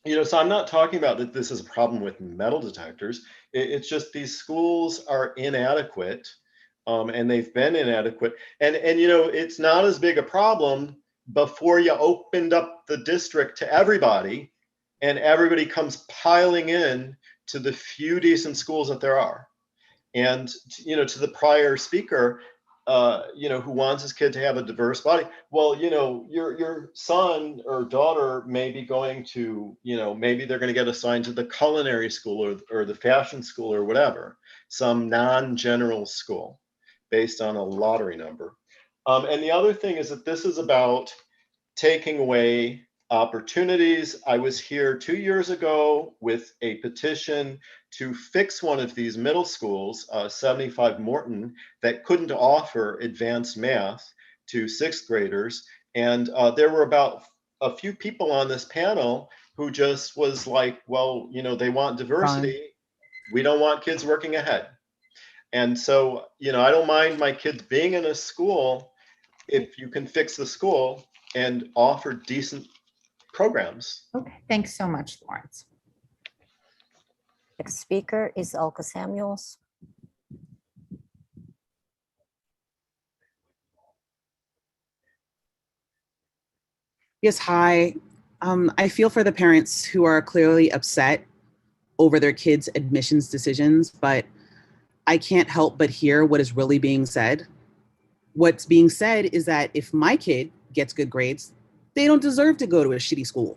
[SPEAKER 23] so I'm not talking about that this is a problem with metal detectors. It's just these schools are inadequate, and they've been inadequate. And it's not as big a problem before you opened up the district to everybody, and everybody comes piling in to the few decent schools that there are. And to the prior speaker, who wants his kid to have a diverse body. Well, your son or daughter may be going to, maybe they're going to get assigned to the culinary school or the fashion school or whatever, some non-general school based on a lottery number. And the other thing is that this is about taking away opportunities. I was here 2 years ago with a petition to fix one of these middle schools, 75 Morton, that couldn't offer advanced math to sixth graders. And there were about a few people on this panel who just was like, well, they want diversity. We don't want kids working ahead. And so, I don't mind my kids being in a school if you can fix the school and offer decent programs.
[SPEAKER 3] Okay, thanks so much, Lawrence.
[SPEAKER 7] Next speaker is Olga Samuels.
[SPEAKER 9] Yes, hi. I feel for the parents who are clearly upset over their kids' admissions decisions, but I can't help but hear what is really being said. What's being said is that if my kid gets good grades, they don't deserve to go to a shitty school.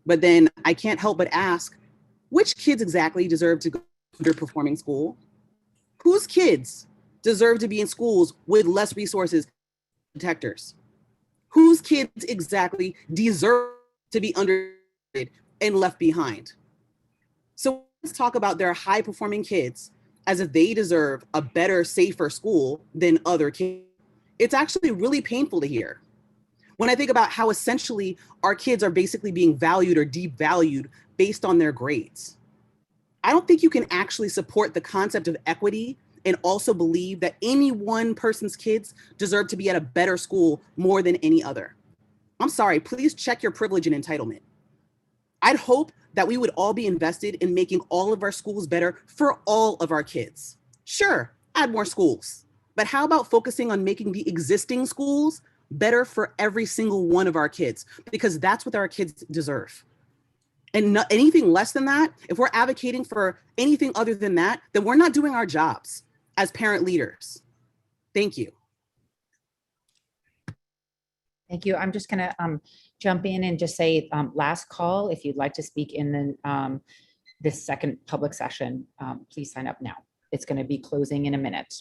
[SPEAKER 9] But then I can't help but ask, which kids exactly deserve to go to a underperforming school? Whose kids deserve to be in schools with less resources, detectors? Whose kids exactly deserve to be underrated and left behind? So let's talk about their high-performing kids as if they deserve a better, safer school than other kids. It's actually really painful to hear. When I think about how essentially our kids are basically being valued or devalued based on their grades. I don't think you can actually support the concept of equity and also believe that any one person's kids deserve to be at a better school more than any other. I'm sorry, please check your privilege and entitlement. I'd hope that we would all be invested in making all of our schools better for all of our kids. Sure, add more schools, but how about focusing on making the existing schools better for every single one of our kids? Because that's what our kids deserve. And anything less than that, if we're advocating for anything other than that, then we're not doing our jobs as parent leaders. Thank you.
[SPEAKER 3] Thank you. I'm just going to jump in and just say last call. If you'd like to speak in the, this second public session, please sign up now. It's going to be closing in a minute.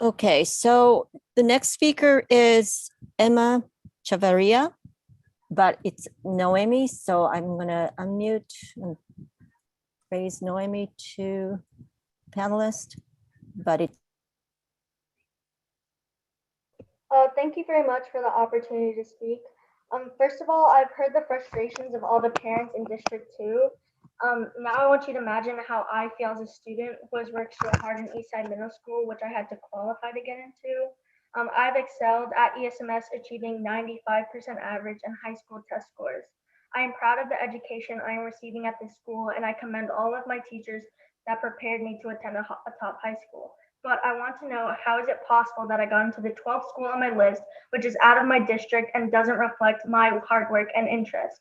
[SPEAKER 7] Okay, so the next speaker is Emma Chavarria, but it's Noemi. So I'm going to unmute and raise Noemi to panelist, but it.
[SPEAKER 11] Thank you very much for the opportunity to speak. First of all, I've heard the frustrations of all the parents in District 2. Now I want you to imagine how I feel as a student who has worked so hard in Eastside Middle School, which I had to qualify to get into. I've excelled at ESMS, achieving 95% average and high school test scores. I am proud of the education I am receiving at this school, and I commend all of my teachers that prepared me to attend a top high school. But I want to know, how is it possible that I got into the 12th school on my list, which is out of my district and doesn't reflect my hard work and interest?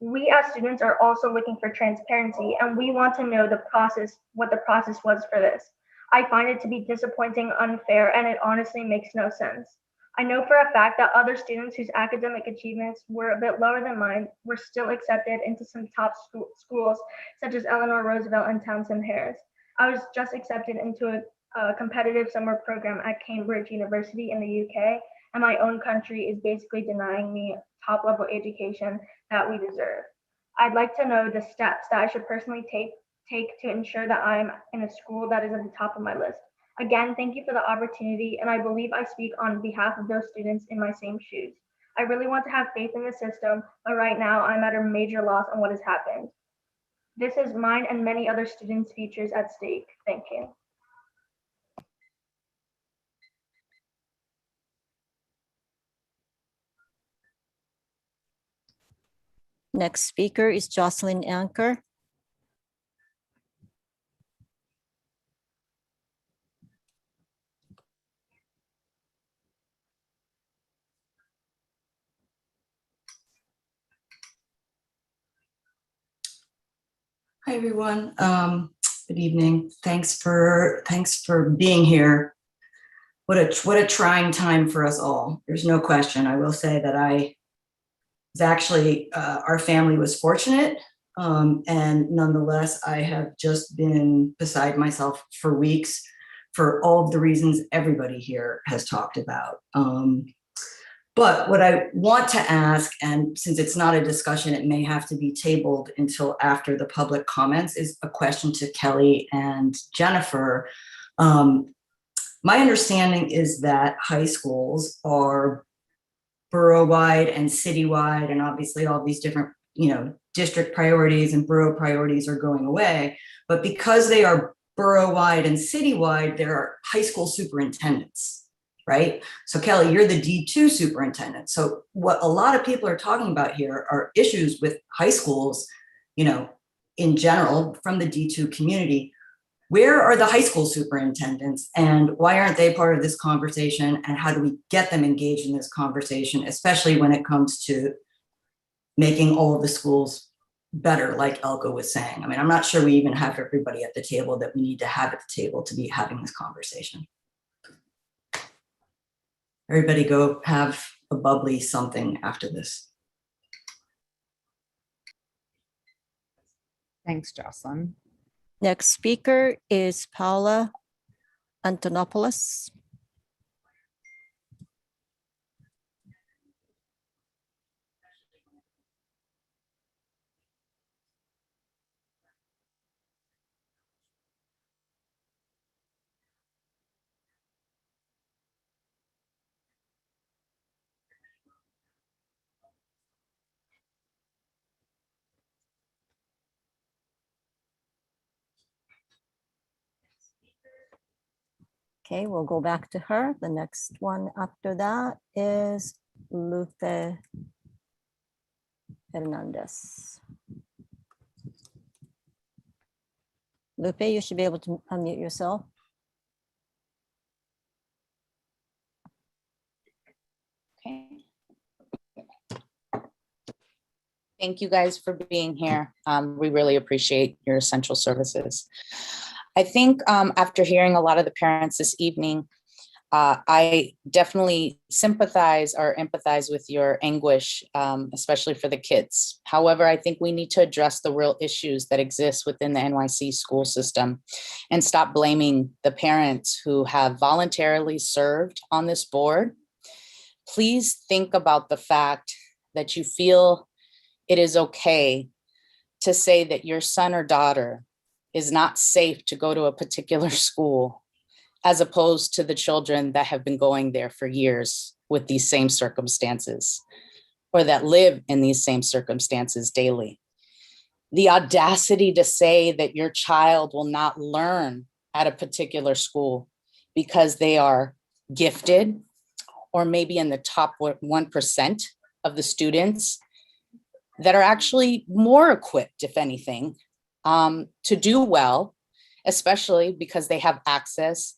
[SPEAKER 11] We as students are also looking for transparency, and we want to know the process, what the process was for this. I find it to be disappointing, unfair, and it honestly makes no sense. I know for a fact that other students whose academic achievements were a bit lower than mine were still accepted into some top schools, such as Eleanor Roosevelt and Townsend Harris. I was just accepted into a competitive summer program at Cambridge University in the UK, and my own country is basically denying me top level education that we deserve. I'd like to know the steps that I should personally take to ensure that I'm in a school that is at the top of my list. Again, thank you for the opportunity, and I believe I speak on behalf of those students in my same shoes. I really want to have faith in the system, but right now I'm at a major loss on what has happened. This is mine and many other students' futures at stake. Thank you.
[SPEAKER 7] Next speaker is Jocelyn Anker.
[SPEAKER 12] Hi, everyone. Good evening. Thanks for being here. What a trying time for us all. There's no question. I will say that I was actually, our family was fortunate. And nonetheless, I have just been beside myself for weeks for all of the reasons everybody here has talked about. But what I want to ask, and since it's not a discussion, it may have to be tabled until after the public comments, is a question to Kelly and Jennifer. My understanding is that high schools are borough-wide and city-wide, and obviously all these different, district priorities and borough priorities are going away. But because they are borough-wide and city-wide, there are high school superintendents. Right? So Kelly, you're the D2 superintendent. So what a lot of people are talking about here are issues with high schools, in general from the D2 community. Where are the high school superintendents and why aren't they part of this conversation? And how do we get them engaged in this conversation, especially when it comes to making all of the schools better, like Elko was saying? I mean, I'm not sure we even have everybody at the table that we need to have at the table to be having this conversation. Everybody go have a bubbly something after this.
[SPEAKER 3] Thanks, Jocelyn.
[SPEAKER 7] Next speaker is Paula Antonopoulos. Okay, we'll go back to her. The next one after that is Lupe Hernandez. Lupe, you should be able to unmute yourself.
[SPEAKER 13] Okay. Thank you guys for being here. We really appreciate your essential services. I think after hearing a lot of the parents this evening, I definitely sympathize or empathize with your anguish, especially for the kids. However, I think we need to address the real issues that exist within the NYC school system and stop blaming the parents who have voluntarily served on this board. Please think about the fact that you feel it is okay to say that your son or daughter is not safe to go to a particular school, as opposed to the children that have been going there for years with these same circumstances, or that live in these same circumstances daily. The audacity to say that your child will not learn at a particular school because they are gifted, or maybe in the top 1% of the students that are actually more equipped, if anything, to do well, especially because they have access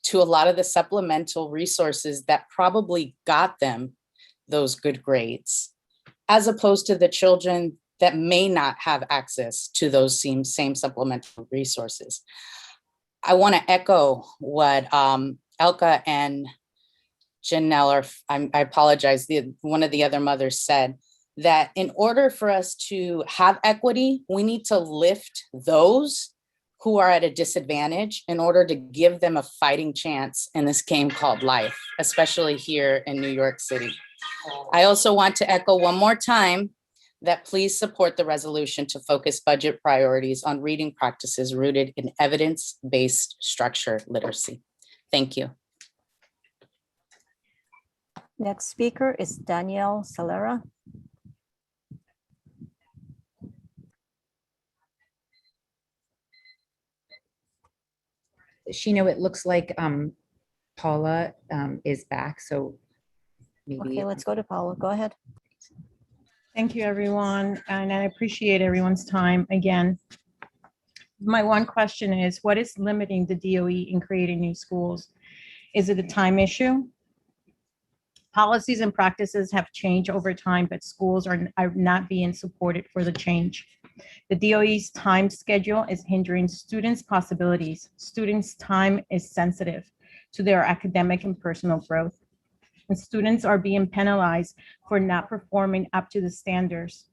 [SPEAKER 13] to a lot of the supplemental resources that probably got them those good grades, as opposed to the children that may not have access to those same supplemental resources. I want to echo what Elka and Janelle, I apologize, one of the other mothers said, that in order for us to have equity, we need to lift those who are at a disadvantage in order to give them a fighting chance in this game called life, especially here in New York City. I also want to echo one more time that please support the resolution to focus budget priorities on reading practices rooted in evidence-based structured literacy. Thank you.
[SPEAKER 7] Next speaker is Danielle Salera.
[SPEAKER 3] Sheena, it looks like Paula is back, so maybe.
[SPEAKER 7] Okay, let's go to Paula. Go ahead.
[SPEAKER 14] Thank you, everyone, and I appreciate everyone's time again. My one question is, what is limiting the DOE in creating new schools? Is it a time issue? Policies and practices have changed over time, but schools are not being supported for the change. The DOE's time schedule is hindering students' possibilities. Students' time is sensitive to their academic and personal growth. And students are being penalized for not performing up to the standards.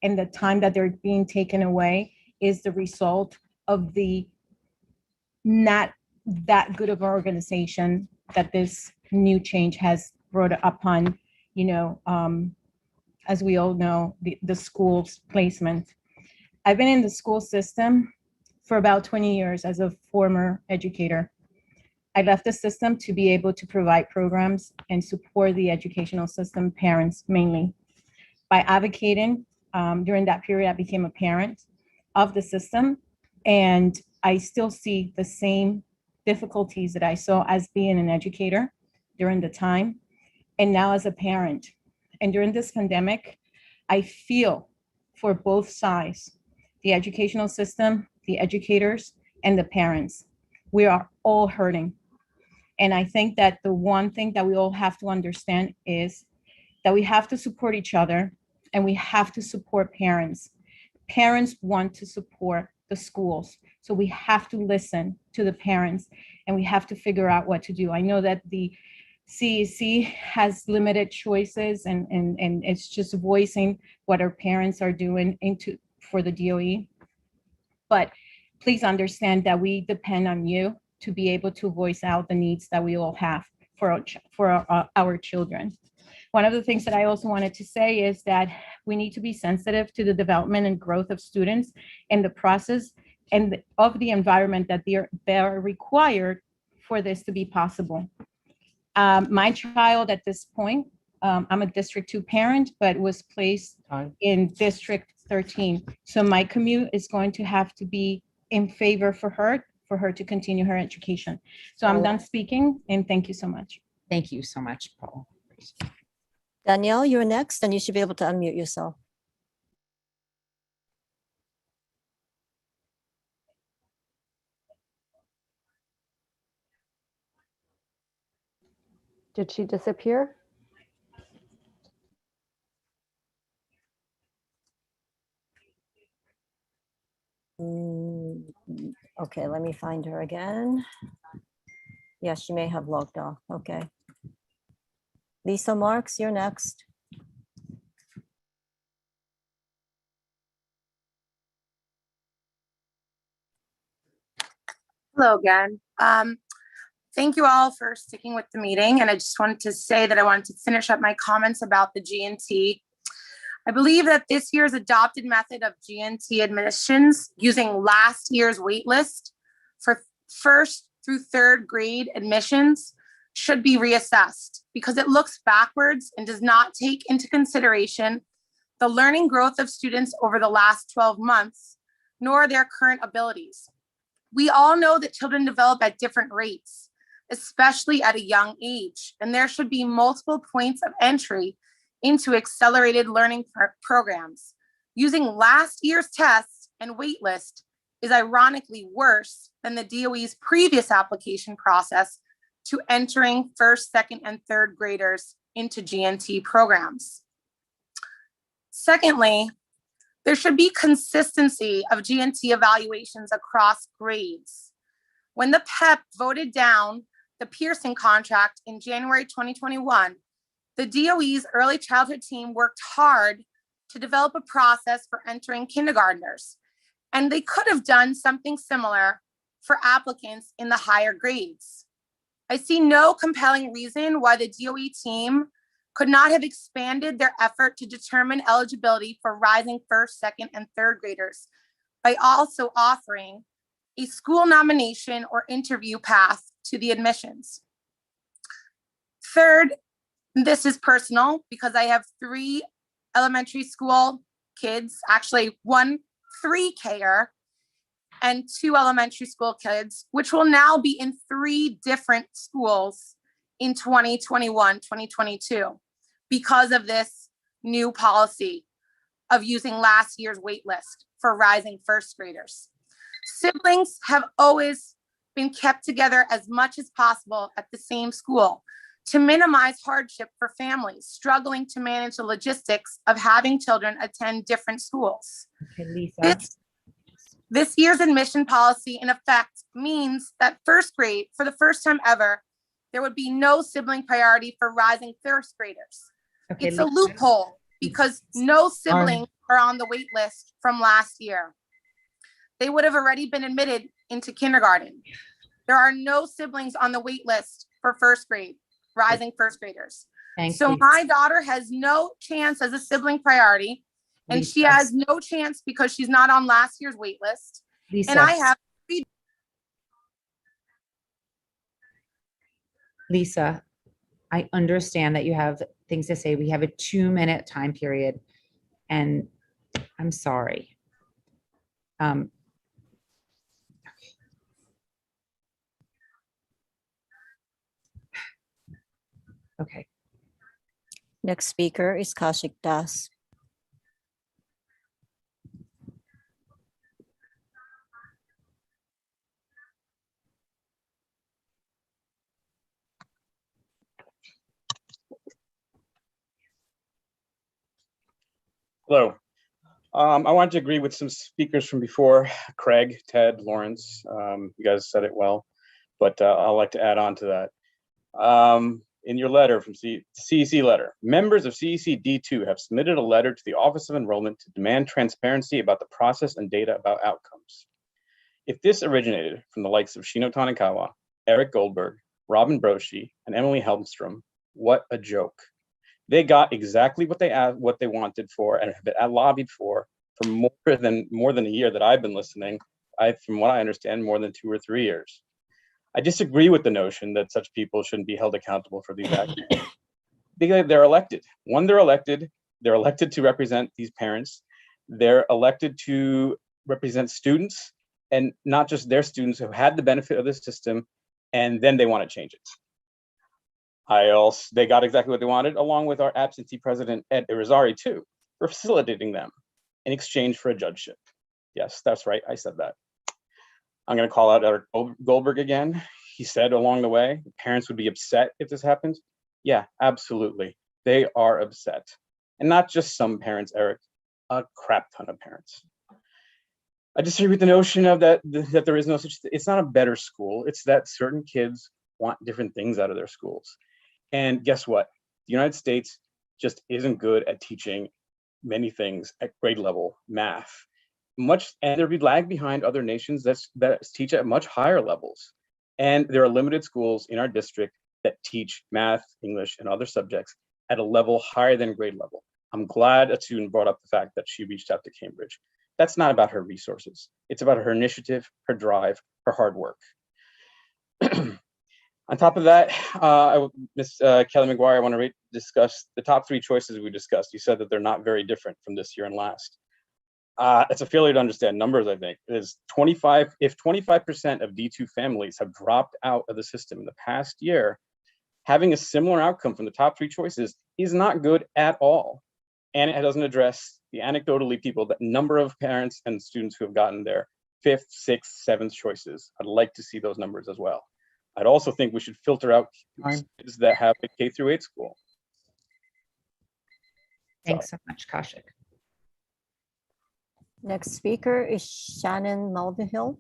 [SPEAKER 14] And the time that they're being taken away is the result of the not that good of an organization that this new change has brought upon, as we all know, the school's placement. I've been in the school system for about 20 years as a former educator. I left the system to be able to provide programs and support the educational system, parents mainly. By advocating, during that period, I became a parent of the system, and I still see the same difficulties that I saw as being an educator during the time, and now as a parent. And during this pandemic, I feel for both sides, the educational system, the educators, and the parents. We are all hurting. And I think that the one thing that we all have to understand is that we have to support each other, and we have to support parents. Parents want to support the schools. So we have to listen to the parents, and we have to figure out what to do. I know that the CEC has limited choices, and it's just voicing what our parents are doing for the DOE. But please understand that we depend on you to be able to voice out the needs that we all have for our children. One of the things that I also wanted to say is that we need to be sensitive to the development and growth of students and the process and of the environment that they're required for this to be possible. My child at this point, I'm a District 2 parent, but was placed in District 13. So my commute is going to have to be in favor for her to continue her education. So I'm done speaking, and thank you so much.
[SPEAKER 3] Thank you so much, Paul.
[SPEAKER 7] Danielle, you're next, and you should be able to unmute yourself.
[SPEAKER 5] Did she disappear?
[SPEAKER 7] Okay, let me find her again. Yeah, she may have logged off. Okay. Lisa Marks, you're next.
[SPEAKER 16] Hello again. Thank you all for sticking with the meeting. And I just wanted to say that I wanted to finish up my comments about the GNT. I believe that this year's adopted method of GNT admissions using last year's waitlist for first through third grade admissions should be reassessed because it looks backwards and does not take into consideration the learning growth of students over the last 12 months, nor their current abilities. We all know that children develop at different rates, especially at a young age, and there should be multiple points of entry into accelerated learning programs. Using last year's tests and waitlist is ironically worse than the DOE's previous application process to entering first, second, and third graders into GNT programs. Secondly, there should be consistency of GNT evaluations across grades. When the PEP voted down the Pearson contract in January 2021, the DOE's early childhood team worked hard to develop a process for entering kindergartners, and they could have done something similar for applicants in the higher grades. I see no compelling reason why the DOE team could not have expanded their effort to determine eligibility for rising first, second, and third graders by also offering a school nomination or interview path to the admissions. Third, this is personal because I have 3 elementary school kids, actually 1 3K-er and 2 elementary school kids, which will now be in 3 different schools in 2021, 2022 because of this new policy. of using last year's wait list for rising first graders. Siblings have always been kept together as much as possible at the same school to minimize hardship for families struggling to manage the logistics of having children attend different schools.
[SPEAKER 3] Okay, Lisa.
[SPEAKER 16] This year's admission policy in effect means that first grade, for the first time ever, there would be no sibling priority for rising first graders.
[SPEAKER 3] Okay,
[SPEAKER 16] it's a
[SPEAKER 3] Lisa.
[SPEAKER 16] loophole because no siblings are on the wait list from last year. They would have already been admitted into kindergarten. There are no siblings on the wait list for first grade, rising first graders.
[SPEAKER 3] Thanks,
[SPEAKER 16] So
[SPEAKER 3] Lisa.
[SPEAKER 16] my daughter has no chance as a sibling priority, and
[SPEAKER 3] Lisa.
[SPEAKER 16] she has no chance because she's not on last year's wait list.
[SPEAKER 3] Lisa.
[SPEAKER 16] And I have
[SPEAKER 3] Lisa, I understand that you have things to say. We have a 2-minute time period, and I'm sorry. Okay.
[SPEAKER 7] Next speaker is Kaushik Das.
[SPEAKER 17] Hello. I wanted to agree with some speakers from before, Craig, Ted, Lawrence. You guys said it well, but I'd like to add on to that. In your letter from CEC letter, members of CECD2 have submitted a letter to the Office of Enrollment to demand transparency about the process and data about outcomes. If this originated from the likes of Shino Tanikawa, Eric Goldberg, Robin Broshi, and Emily Helmstrom, what a joke. They got exactly what they wanted for and have lobbied for more than a year that I've been listening. From what I understand, more than 2 or 3 years. I disagree with the notion that such people shouldn't be held accountable for these actions. Because they're elected. One, they're elected to represent these parents. They're elected to represent students, and not just their students who had the benefit of this system, and then they want to change it. They got exactly what they wanted, along with our absentee president, Ed Irizarry, too, for facilitating them in exchange for a judgeship. Yes, that's right, I said that. I'm going to call out Eric Goldberg again. He said along the way, parents would be upset if this happened. Yeah, absolutely. They are upset. And not just some parents, Eric, a crap ton of parents. I disagree with the notion of that there is no such thing. It's not a better school. It's that certain kids want different things out of their schools. And guess what? The United States just isn't good at teaching many things at grade level math. And we lag behind other nations that teach at much higher levels. And there are limited schools in our district that teach math, English, and other subjects at a level higher than grade level. I'm glad a student brought up the fact that she reached out to Cambridge. That's not about her resources. It's about her initiative, her drive, her hard work. On top of that, Ms. Kelly McGuire, I want to discuss the top 3 choices we discussed. You said that they're not very different from this year and last. It's a failure to understand numbers, I think. It is 25, if 25% of D2 families have dropped out of the system in the past year, having a similar outcome from the top 3 choices is not good at all. And it doesn't address the anecdotally the number of parents and students who have gotten their 5th, 6th, 7th choices. I'd like to see those numbers as well. I'd also think we should filter out kids that have a K through 8 school.
[SPEAKER 3] Thanks so much, Kaushik.
[SPEAKER 7] Next speaker is Shannon Mulvihill.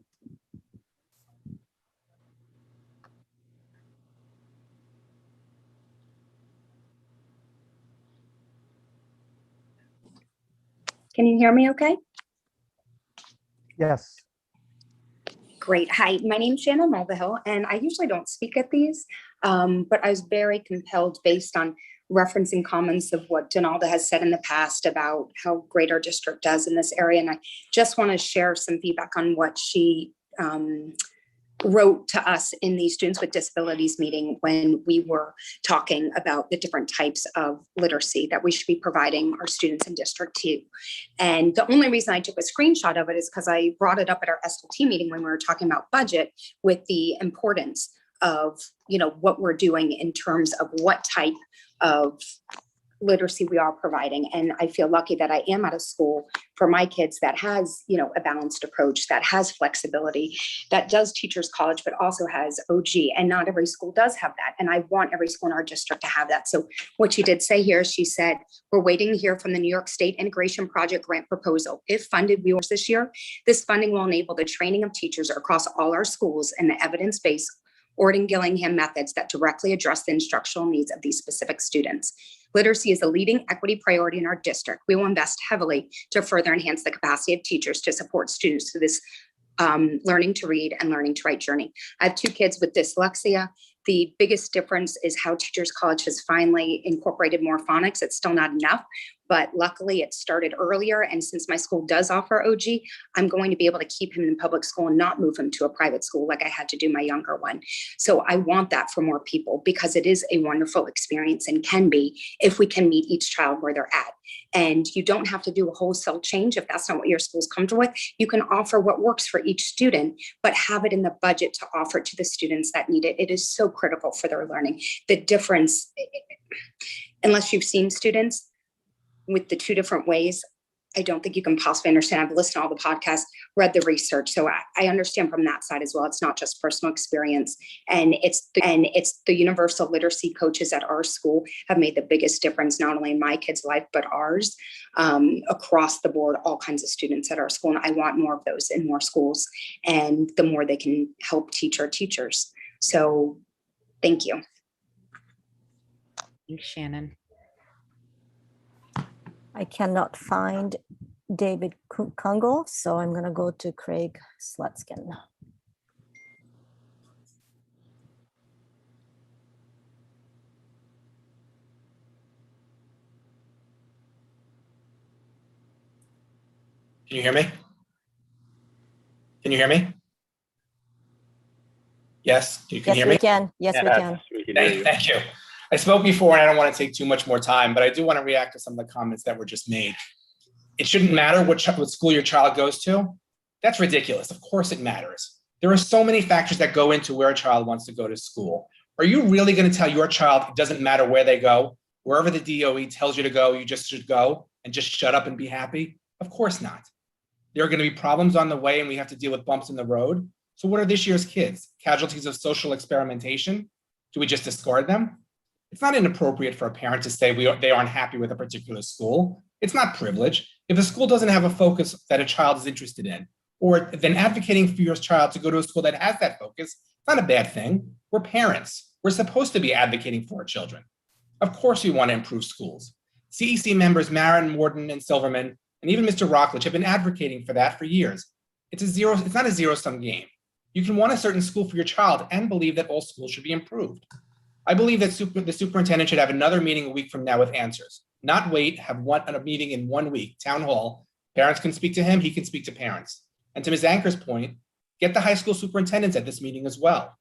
[SPEAKER 20] Can you hear me okay?
[SPEAKER 2] Yes.
[SPEAKER 20] Great. Hi, my name's Shannon Mulvihill, and I usually don't speak at these, but I was very compelled based on referencing comments of what Donalda has said in the past about how great our district does in this area. And I just want to share some feedback on what she wrote to us in the Students with Disabilities meeting when we were talking about the different types of literacy that we should be providing our students in District 2. And the only reason I took a screenshot of it is because I brought it up at our SLT meeting when we were talking about budget, with the importance of, what we're doing in terms of what type of literacy we are providing. And I feel lucky that I am at a school for my kids that has, you know, a balanced approach, that has flexibility, that does teachers college, but also has OG. And not every school does have that. And I want every school in our district to have that. So what she did say here, she said, we're waiting to hear from the New York State Integration Project grant proposal. If funded, we will this year. This funding will enable the training of teachers across all our schools and the evidence-based Orton-Gillingham methods that directly address the instructional needs of these specific students. Literacy is a leading equity priority in our district. We will invest heavily to further enhance the capacity of teachers to support students through this learning to read and learning to write journey. I have 2 kids with dyslexia. The biggest difference is how Teachers College has finally incorporated more phonics. It's still not enough, but luckily it started earlier. And since my school does offer OG, I'm going to be able to keep him in public school and not move him to a private school like I had to do my younger one. So I want that for more people because it is a wonderful experience and can be if we can meet each child where they're at. And you don't have to do a wholesale change if that's not what your school's comfortable with. You can offer what works for each student, but have it in the budget to offer to the students that need it. It is so critical for their learning. The difference, unless you've seen students with the 2 different ways, I don't think you can possibly understand. I've listened to all the podcasts, read the research. So I understand from that side as well. It's not just personal experience. And it's the universal literacy coaches at our school have made the biggest difference, not only in my kids' life, but ours, across the board, all kinds of students at our school. And I want more of those in more schools. And the more they can help teach our teachers. So thank you.
[SPEAKER 3] Thanks, Shannon.
[SPEAKER 7] I cannot find David Kungle, so I'm going to go to Craig Slutskin.
[SPEAKER 4] Can you hear me? Can you hear me? Yes, you can
[SPEAKER 7] Yes,
[SPEAKER 4] hear
[SPEAKER 7] we
[SPEAKER 4] me?
[SPEAKER 7] can. Yes, we can.
[SPEAKER 4] Thank you. I spoke before and I don't want to take too much more time, but I do want to react to some of the comments that were just made. It shouldn't matter what school your child goes to. That's ridiculous. Of course it matters. There are so many factors that go into where a child wants to go to school. Are you really going to tell your child it doesn't matter where they go? Wherever the DOE tells you to go, you just should go and just shut up and be happy? Of course not. There are going to be problems on the way and we have to deal with bumps in the road. So what are this year's kids? Casualties of social experimentation? Do we just discard them? It's not inappropriate for a parent to say they aren't happy with a particular school. It's not privilege. If a school doesn't have a focus that a child is interested in, or then advocating for your child to go to a school that has that focus, it's not a bad thing. We're parents. We're supposed to be advocating for our children. Of course we want to improve schools. CEC members Marin, Morden, and Silverman, and even Mr. Rockledge have been advocating for that for years. It's not a zero-sum game. You can want a certain school for your child and believe that all schools should be improved. I believe that the superintendent should have another meeting a week from now with answers, not wait, have a meeting in 1 week, town hall. Parents can speak to him, he can speak to parents. And to Ms. Anker's point, get the high school superintendents at this meeting as well.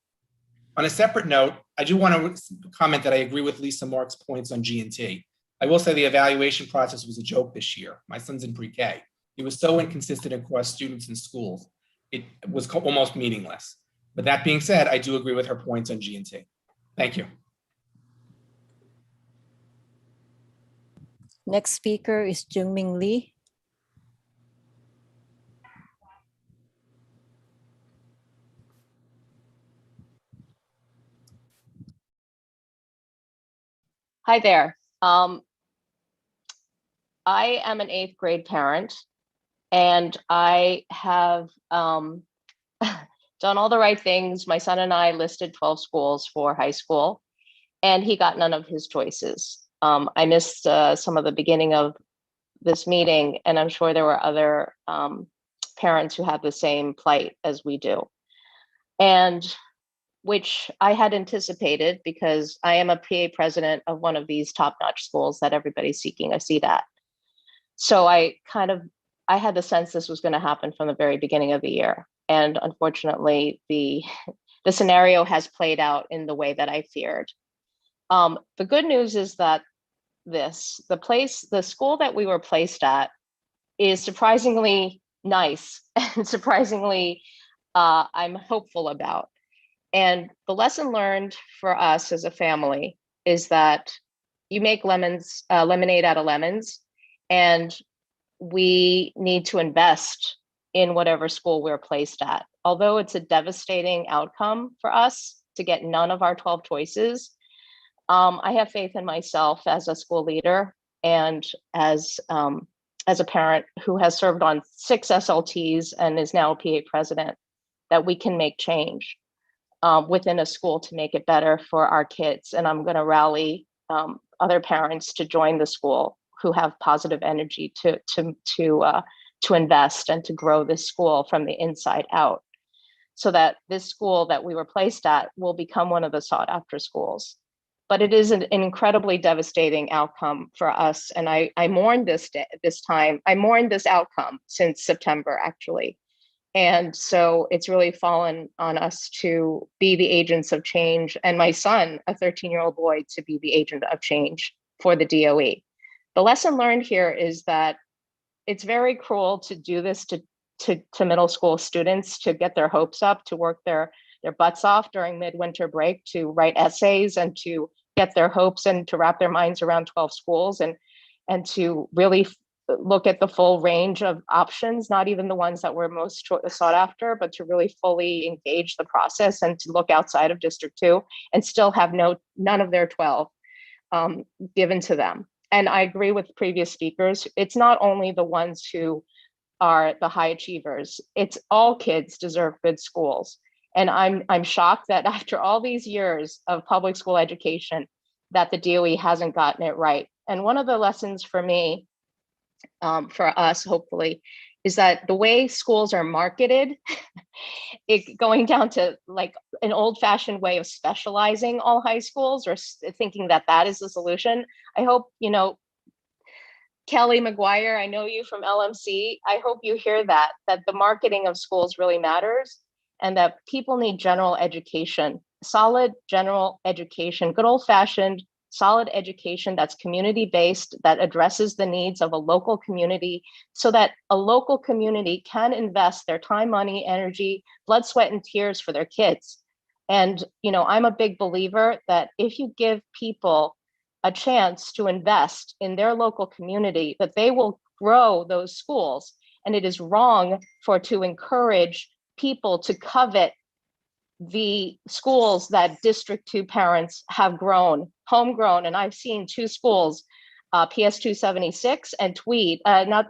[SPEAKER 4] On a separate note, I do want to comment that I agree with Lisa Mark's points on GNT. I will say the evaluation process was a joke this year. My son's in pre-K. It was so inconsistent across students and schools. It was almost meaningless. But that being said, I do agree with her points on GNT. Thank you.
[SPEAKER 7] Next speaker is Jungming Lee.
[SPEAKER 15] Hi there. I am an 8th grade parent, and I have done all the right things. My son and I listed 12 schools for high school, and he got none of his choices. I missed some of the beginning of this meeting, and I'm sure there were other parents who have the same plight as we do. And which I had anticipated because I am a PA president of one of these top-notch schools that everybody's seeking a seat at. So I had the sense this was going to happen from the very beginning of the year. And unfortunately, the scenario has played out in the way that I feared. The good news is that the school that we were placed at is surprisingly nice and surprisingly I'm hopeful about. And the lesson learned for us as a family is that you make lemonade out of lemons, and we need to invest in whatever school we're placed at. Although it's a devastating outcome for us to get none of our 12 choices, I have faith in myself as a school leader and as a parent who has served on 6 SLTs and is now a PA president, that we can make change within a school to make it better for our kids. And I'm going to rally other parents to join the school who have positive energy to invest and to grow this school from the inside out, so that this school that we were placed at will become one of the sought after schools. But it is an incredibly devastating outcome for us. And I mourned this time. I mourned this outcome since September, actually. And so it's really fallen on us to be the agents of change, and my son, a 13-year-old boy, to be the agent of change for the DOE. The lesson learned here is that it's very cruel to do this to middle school students, to get their hopes up, to work their butts off during midwinter break, to write essays and to get their hopes and to wrap their minds around 12 schools and to really look at the full range of options, not even the ones that were most sought after, but to really fully engage the process and to look outside of District 2 and still have none of their 12 given to them. And I agree with previous speakers. It's not only the ones who are the high achievers, it's all kids deserve good schools. And I'm shocked that after all these years of public school education, that the DOE hasn't gotten it right. And one of the lessons for me, for us, hopefully, is that the way schools are marketed, going down to like an old-fashioned way of specializing all high schools or thinking that that is the solution. I hope, Kelly McGuire, I know you from LMC. I hope you hear that the marketing of schools really matters, and that people need general education, solid general education, good old-fashioned solid education that's community-based, that addresses the needs of a local community, so that a local community can invest their time, money, energy, blood, sweat, and tears for their kids. And I'm a big believer that if you give people a chance to invest in their local community, that they will grow those schools. And it is wrong to encourage people to covet the schools that District 2 parents have homegrown. And I've seen 2 schools, PS 276 and Tweed, from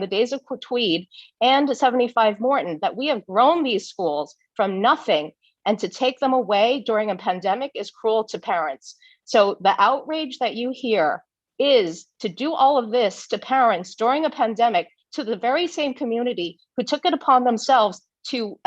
[SPEAKER 15] the days of Tweed, and 75 Morton, that we have grown these schools from nothing, and to take them away during a pandemic is cruel to parents. So the outrage that you hear is to do all of this to parents during a pandemic, to the very same community who took it upon themselves to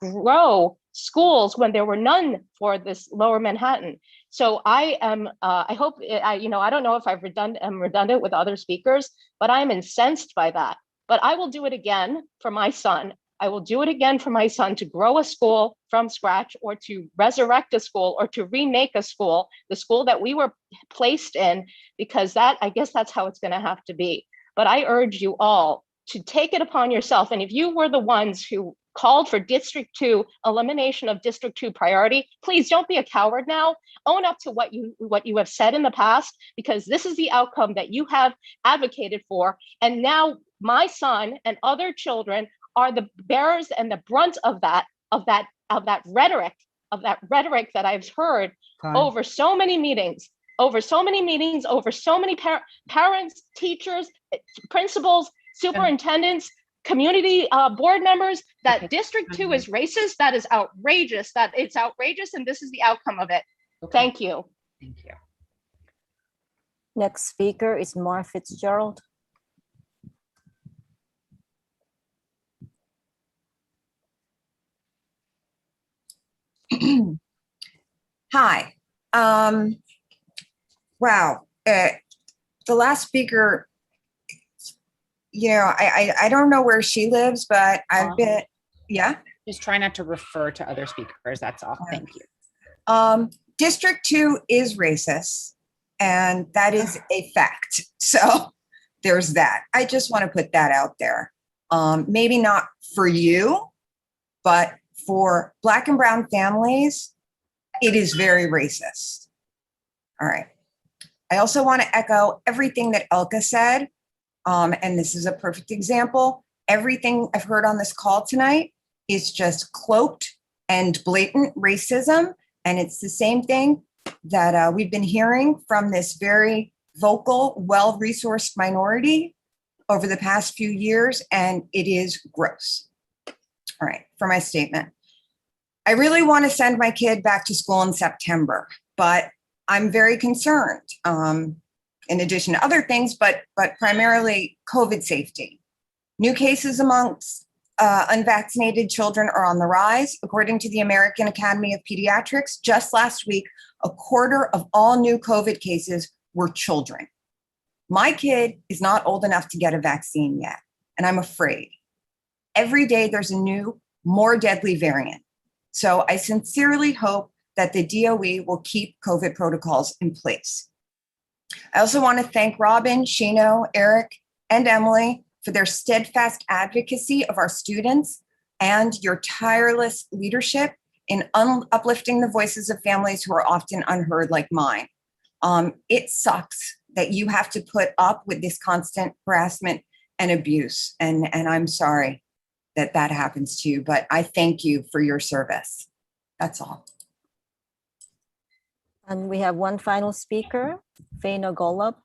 [SPEAKER 15] grow schools when there were none for this Lower Manhattan. So I am. I hope. I don't know if I'm redundant with other speakers, but I'm incensed by that. But I will do it again for my son. I will do it again for my son, to grow a school from scratch, or to resurrect a school, or to remake a school, the school that we were placed in, because I guess that's how it's going to have to be. But I urge you all to take it upon yourself. And if you were the ones who called for District 2, elimination of District 2 priority, please don't be a coward now. Own up to what you have said in the past, because this is the outcome that you have advocated for. And now my son and other children are the bearers and the brunt of that rhetoric that I've heard over so many meetings, over so many parents, teachers, principals, superintendents, community board members, that District 2 is racist. That is outrageous. That it's outrageous, and this is the outcome of it. Okay. Thank you.
[SPEAKER 3] Thank you.
[SPEAKER 7] Next speaker is Mark Fitzgerald.
[SPEAKER 1] Hi. Wow. The last speaker, I don't know where she lives, but I've been, yeah.
[SPEAKER 3] Just try not to refer to other speakers. That's all. Thank you.
[SPEAKER 1] District 2 is racist, and that is a fact. So there's that. I just want to put that out there. Maybe not for you, but for Black and brown families, it is very racist. All right. I also want to echo everything that Elka said. And this is a perfect example. Everything I've heard on this call tonight is just cloaked and blatant racism. And it's the same thing that we've been hearing from this very vocal, well-resourced minority over the past few years, and it is gross. All right, for my statement. I really want to send my kid back to school in September, but I'm very concerned, in addition to other things, but primarily COVID safety. New cases amongst unvaccinated children are on the rise. According to the American Academy of Pediatrics, just last week, a quarter of all new COVID cases were children. My kid is not old enough to get a vaccine yet, and I'm afraid. Every day there's a new, more deadly variant. So I sincerely hope that the DOE will keep COVID protocols in place. I also want to thank Robin, Shino, Eric, and Emily for their steadfast advocacy of our students and your tireless leadership in uplifting the voices of families who are often unheard like mine. It sucks that you have to put up with this constant harassment and abuse. And I'm sorry that that happens to you, but I thank you for your service. That's all.
[SPEAKER 7] And we have one final speaker, Faina Golub.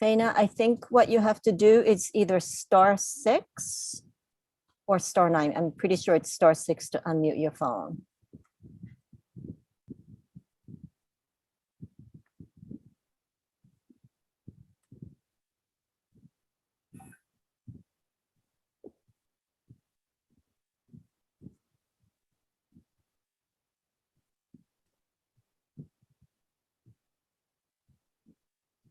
[SPEAKER 7] Faina, I think what you have to do is either *6 or *9. I'm pretty sure it's *6 to unmute your phone.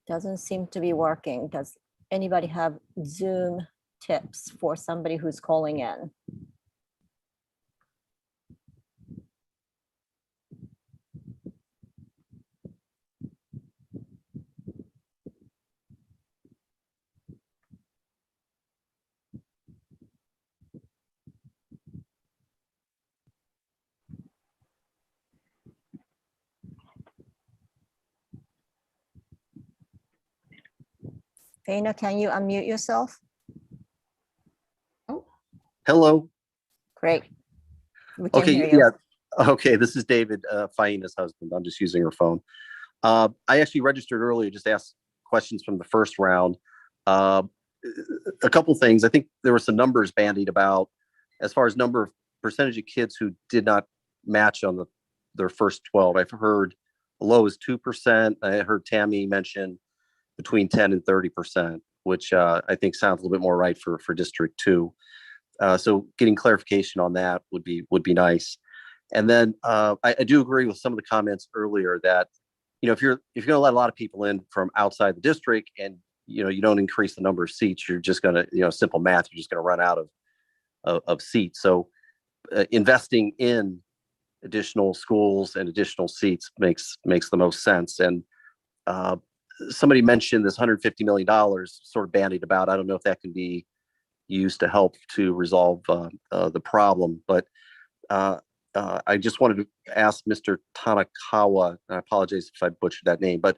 [SPEAKER 7] Doesn't seem to be working. Does anybody have Zoom tips for somebody who's calling in? Faina, can you unmute yourself?
[SPEAKER 6] Hello.
[SPEAKER 7] Great. We can
[SPEAKER 6] Okay,
[SPEAKER 7] hear you.
[SPEAKER 6] yeah. Okay, this is David, Faina's husband. I'm just using her phone. I actually registered earlier, just asked questions from the first round. A couple things. I think there were some numbers bandied about as far as number of percentage of kids who did not match on their first 12. I've heard low as 2%. I heard Tammy mention between 10 and 30%, which I think sounds a little bit more right for District 2. So getting clarification on that would be nice. And then I do agree with some of the comments earlier that, if you're going to let a lot of people in from outside the district and, you don't increase the number of seats, you're just going to, simple math, you're just going to run out of seats. So investing in additional schools and additional seats makes the most sense. And somebody mentioned this $150 million sort of bandied about. I don't know if that can be used to help to resolve the problem, but I just wanted to ask Mr. Tanakawa, and I apologize if I butchered that name, but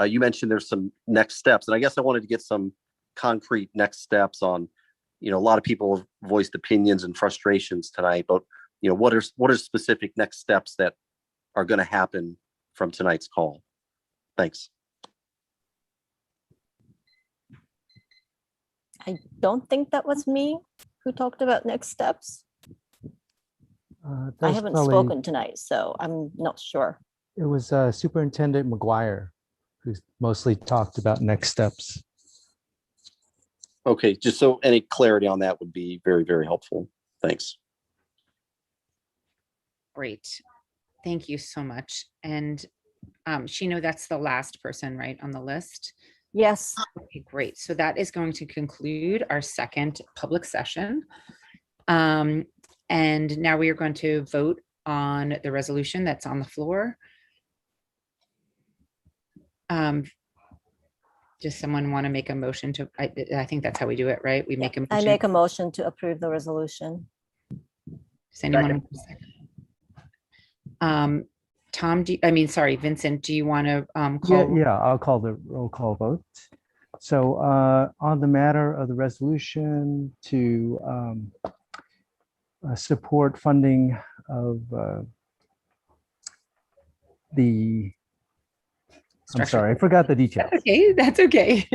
[SPEAKER 6] you mentioned there's some next steps, and I guess I wanted to get some concrete next steps on, a lot of people have voiced opinions and frustrations tonight, but what are specific next steps that are going to happen from tonight's call? Thanks.
[SPEAKER 7] I don't think that was me who talked about next steps. I haven't spoken tonight, so I'm not sure.
[SPEAKER 2] It was Superintendent McGuire who mostly talked about next steps.
[SPEAKER 6] Okay, just so any clarity on that would be very, very helpful. Thanks.
[SPEAKER 3] Great. Thank you so much. And Shino, that's the last person, right, on the list?
[SPEAKER 7] Yes.
[SPEAKER 3] Okay, great. So that is going to conclude our second public session. And now we are going to vote on the resolution that's on the floor. Does someone want to make a motion to, I think that's how we do it, right? We make a motion.
[SPEAKER 7] I make a motion to approve the resolution.
[SPEAKER 3] Does anyone? Tom, Vincent, do you want to call?
[SPEAKER 2] Yeah, I'll call the roll call vote. So on the matter of the resolution to support funding of I'm sorry, I forgot the details.
[SPEAKER 3] That's okay.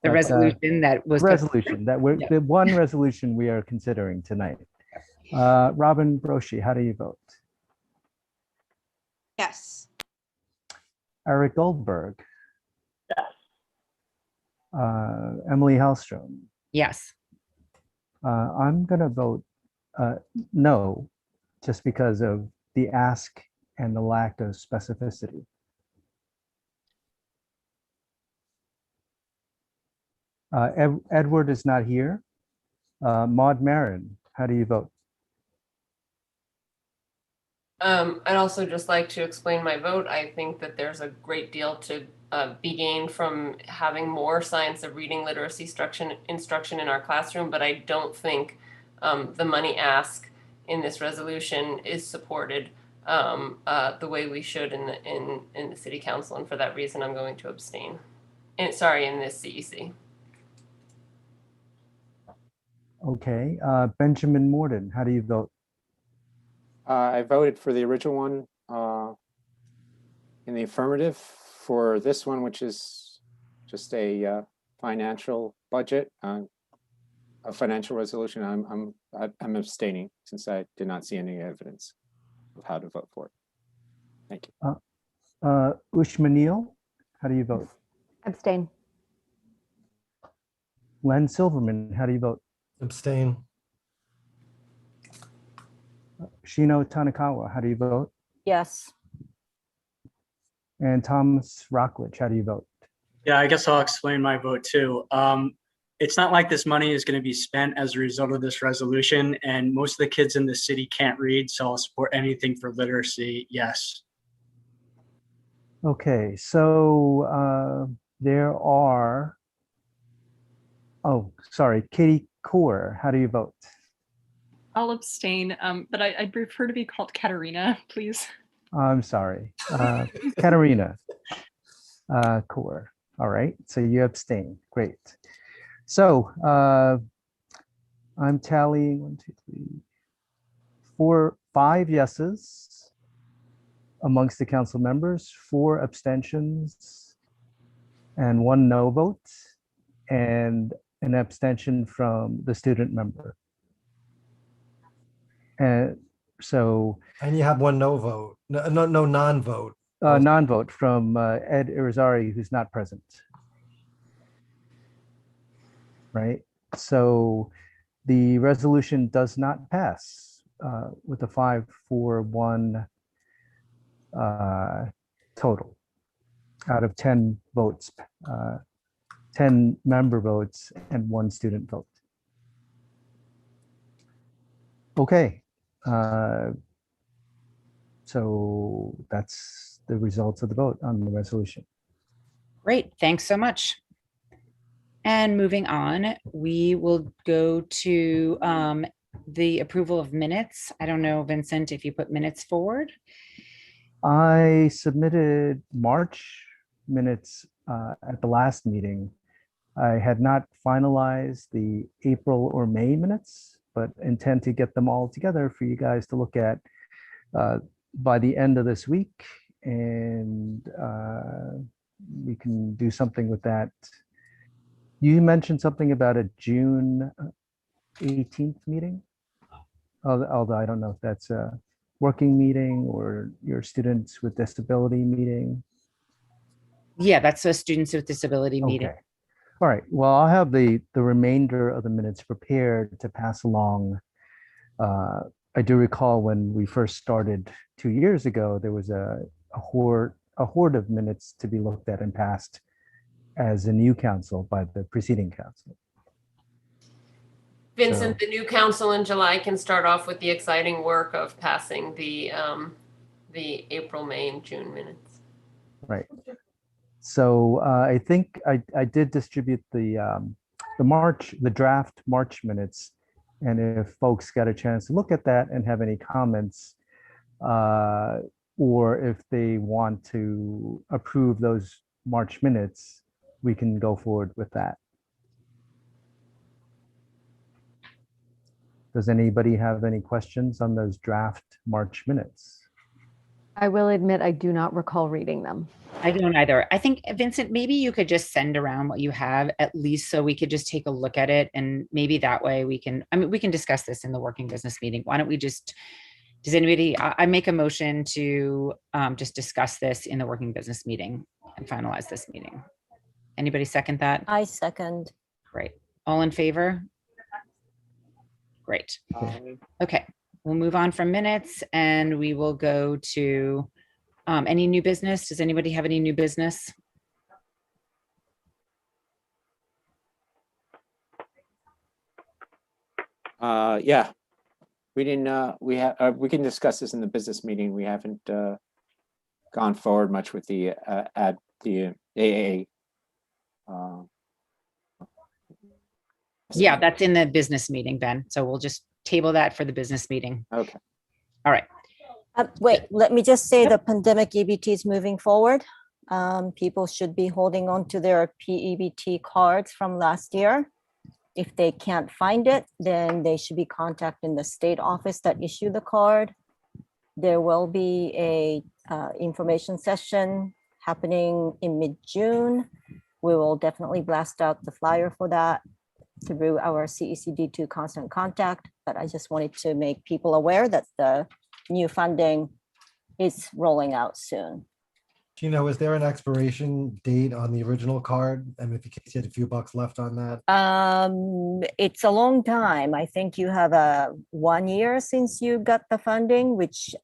[SPEAKER 3] The resolution that was
[SPEAKER 2] resolution that we're the one resolution we are considering tonight. Robin Broshi, how do you vote?
[SPEAKER 18] Yes.
[SPEAKER 2] Eric Goldberg.
[SPEAKER 18] Yes.
[SPEAKER 2] Emily Hellstrom.
[SPEAKER 3] Yes.
[SPEAKER 2] I'm going to vote no, just because of the ask and the lack of specificity. Edward is not here. Maud Marin, how do you vote?
[SPEAKER 21] I'd also just like to explain my vote. I think that there's a great deal to be gained from having more science of reading literacy instruction in our classroom, but I don't think the money ask in this resolution is supported the way we should in the City Council, and for that reason, I'm going to abstain. In this CEC.
[SPEAKER 2] Okay, Benjamin Morden, how do you vote?
[SPEAKER 22] I voted for the original one in the affirmative. For this one, which is just a financial budget, a financial resolution, I'm abstaining since I did not see any evidence of how to vote for it. Thank you.
[SPEAKER 2] Ushma Neal, how do you vote?
[SPEAKER 5] Abstain.
[SPEAKER 2] Len Silverman, how do you vote?
[SPEAKER 19] Abstain.
[SPEAKER 2] Shino Tanakawa, how do you vote?
[SPEAKER 7] Yes.
[SPEAKER 2] And Thomas Rockledge, how do you vote?
[SPEAKER 24] Yeah, I guess I'll explain my vote too. It's not like this money is going to be spent as a result of this resolution, and most of the kids in the city can't read, so I'll support anything for literacy, yes.
[SPEAKER 2] Okay, so there are, Katie Kaur, how do you vote?
[SPEAKER 25] I'll abstain, but I'd prefer to be called Katerina, please.
[SPEAKER 2] I'm sorry, Katerina Kaur. All right, so you abstain, great. So I'm tallying 5 yeses amongst the council members, 4 abstentions, and 1 no vote, and an abstention from the student member. And so.
[SPEAKER 19] And you have 1 no vote, no non-vote.
[SPEAKER 2] Non-vote from Ed Irizarry, who's not present. Right, so the resolution does not pass with a 5-4-1 total out of 10 votes, 10 member votes and 1 student vote. Okay, so that's the results of the vote on the resolution.
[SPEAKER 3] Great, thanks so much. And moving on, we will go to the approval of minutes. I don't know, Vincent, if you put minutes forward.
[SPEAKER 2] I submitted March minutes at the last meeting. I had not finalized the April or May minutes, but intend to get them all together for you guys to look at by the end of this week. And we can do something with that. You mentioned something about a June 18th meeting, although I don't know if that's a working meeting or your students with disability meeting.
[SPEAKER 3] Yeah, that's a students with disability meeting.
[SPEAKER 2] Okay. All right, well, I'll have the remainder of the minutes prepared to pass along. I do recall when we first started 2 years ago, there was a horde of minutes to be looked at and passed as a new council by the preceding council.
[SPEAKER 21] Vincent, the new council in July can start off with the exciting work of passing the April, May, and June minutes.
[SPEAKER 2] Right. So I think I did distribute the draft March minutes And if folks got a chance to look at that and have any comments, or if they want to approve those March minutes, we can go forward with that. Does anybody have any questions on those draft March minutes?
[SPEAKER 5] I will admit I do not recall reading them.
[SPEAKER 3] I don't either. I think, Vincent, maybe you could just send around what you have, at least so we could just take a look at it. And maybe that way we can, I mean, we can discuss this in the working business meeting. Why don't we just, does anybody, I make a motion to just discuss this in the working business meeting and finalize this meeting. Anybody second that?
[SPEAKER 7] I second.
[SPEAKER 3] Great. All in favor? Great. Okay, we'll move on from minutes and we will go to any new business. Does anybody have any new business?
[SPEAKER 22] Yeah, we didn't, we can discuss this in the business meeting. We haven't gone forward much with the AAA.
[SPEAKER 3] Yeah, that's in the business meeting, Ben. So we'll just table that for the business meeting.
[SPEAKER 22] Okay.
[SPEAKER 3] All right.
[SPEAKER 7] Wait, let me just say the pandemic EBT is moving forward. People should be holding on to their PEBT cards from last year. If they can't find it, then they should be contacting the state office that issued the card. There will be a information session happening in mid-June. We will definitely blast out the flyer for that through our CECD2 constant contact, but I just wanted to make people aware that the new funding is rolling out soon.
[SPEAKER 19] Gino, is there an expiration date on the original card? I mean, if you had a few bucks left on that.
[SPEAKER 7] It's a long time. I think you have 1 year since you got the funding, which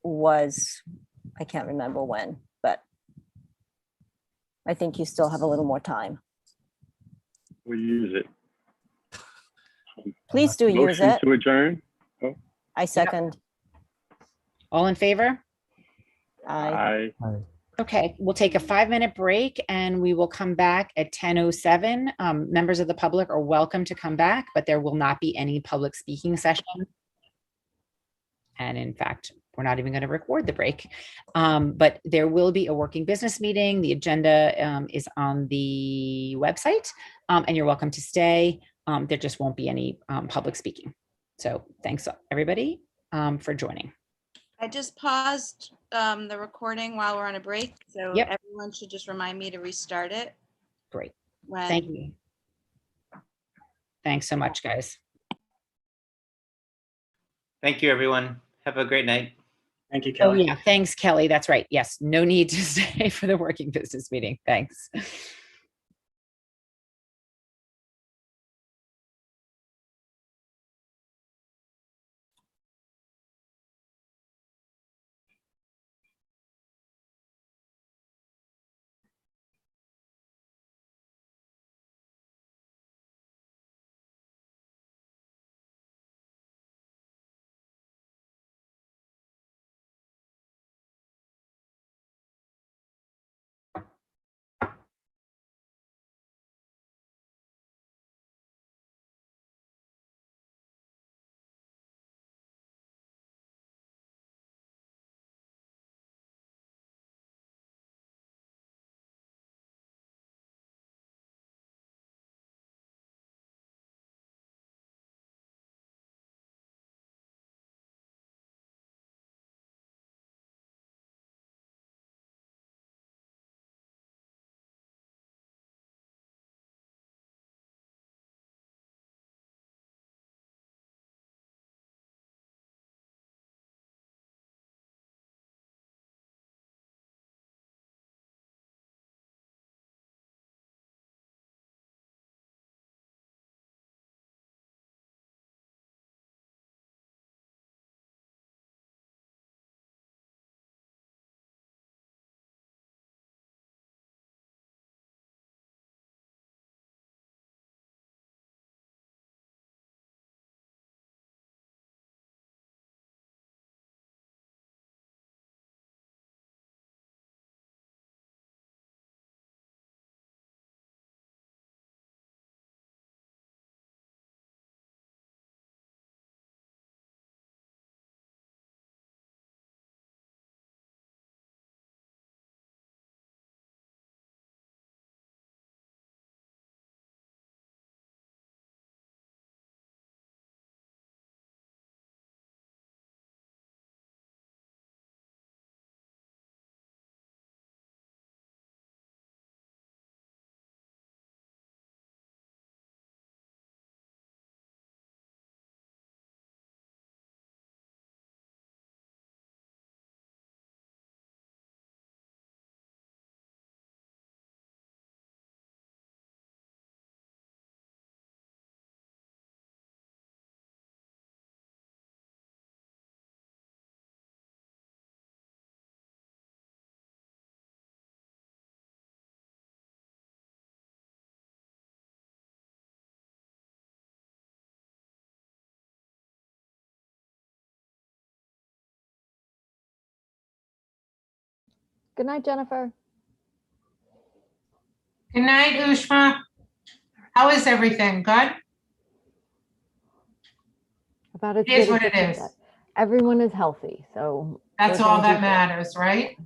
[SPEAKER 7] was, I can't remember when, but I think you still have a little more time.
[SPEAKER 8] We use it.
[SPEAKER 7] Please do use
[SPEAKER 8] Motion
[SPEAKER 7] it.
[SPEAKER 8] to adjourn. Oh,
[SPEAKER 7] I second.
[SPEAKER 3] All in favor?
[SPEAKER 7] Aye.
[SPEAKER 3] Okay, we'll take a 5-minute break and we will come back at 10:07. Members of the public are welcome to come back, but there will not be any public speaking session. And in fact, we're not even going to record the break, but there will be a working business meeting. The agenda is on the website, and you're welcome to stay. There just won't be any public speaking. So thanks everybody for joining.
[SPEAKER 9] I just paused the recording while we're on a break, so
[SPEAKER 3] Yep.
[SPEAKER 9] everyone should just remind me to restart it.
[SPEAKER 3] Great.
[SPEAKER 9] When
[SPEAKER 3] Thank you. Thanks so much, guys.
[SPEAKER 10] Thank you, everyone. Have a great night.
[SPEAKER 24] Thank you,
[SPEAKER 3] Oh
[SPEAKER 24] Kelly.
[SPEAKER 3] yeah, thanks, Kelly. That's right. Yes, no need to stay for the working business meeting. Thanks.
[SPEAKER 5] Good night, Jennifer.
[SPEAKER 11] Good night, Ushma. How is everything? Good?
[SPEAKER 5] About as
[SPEAKER 11] It is
[SPEAKER 5] good
[SPEAKER 11] what
[SPEAKER 5] as
[SPEAKER 11] it
[SPEAKER 5] can
[SPEAKER 11] is.
[SPEAKER 5] get. Everyone is healthy, so.
[SPEAKER 11] That's
[SPEAKER 5] we're
[SPEAKER 11] all
[SPEAKER 5] gonna do
[SPEAKER 11] that
[SPEAKER 5] good.
[SPEAKER 11] matters, right?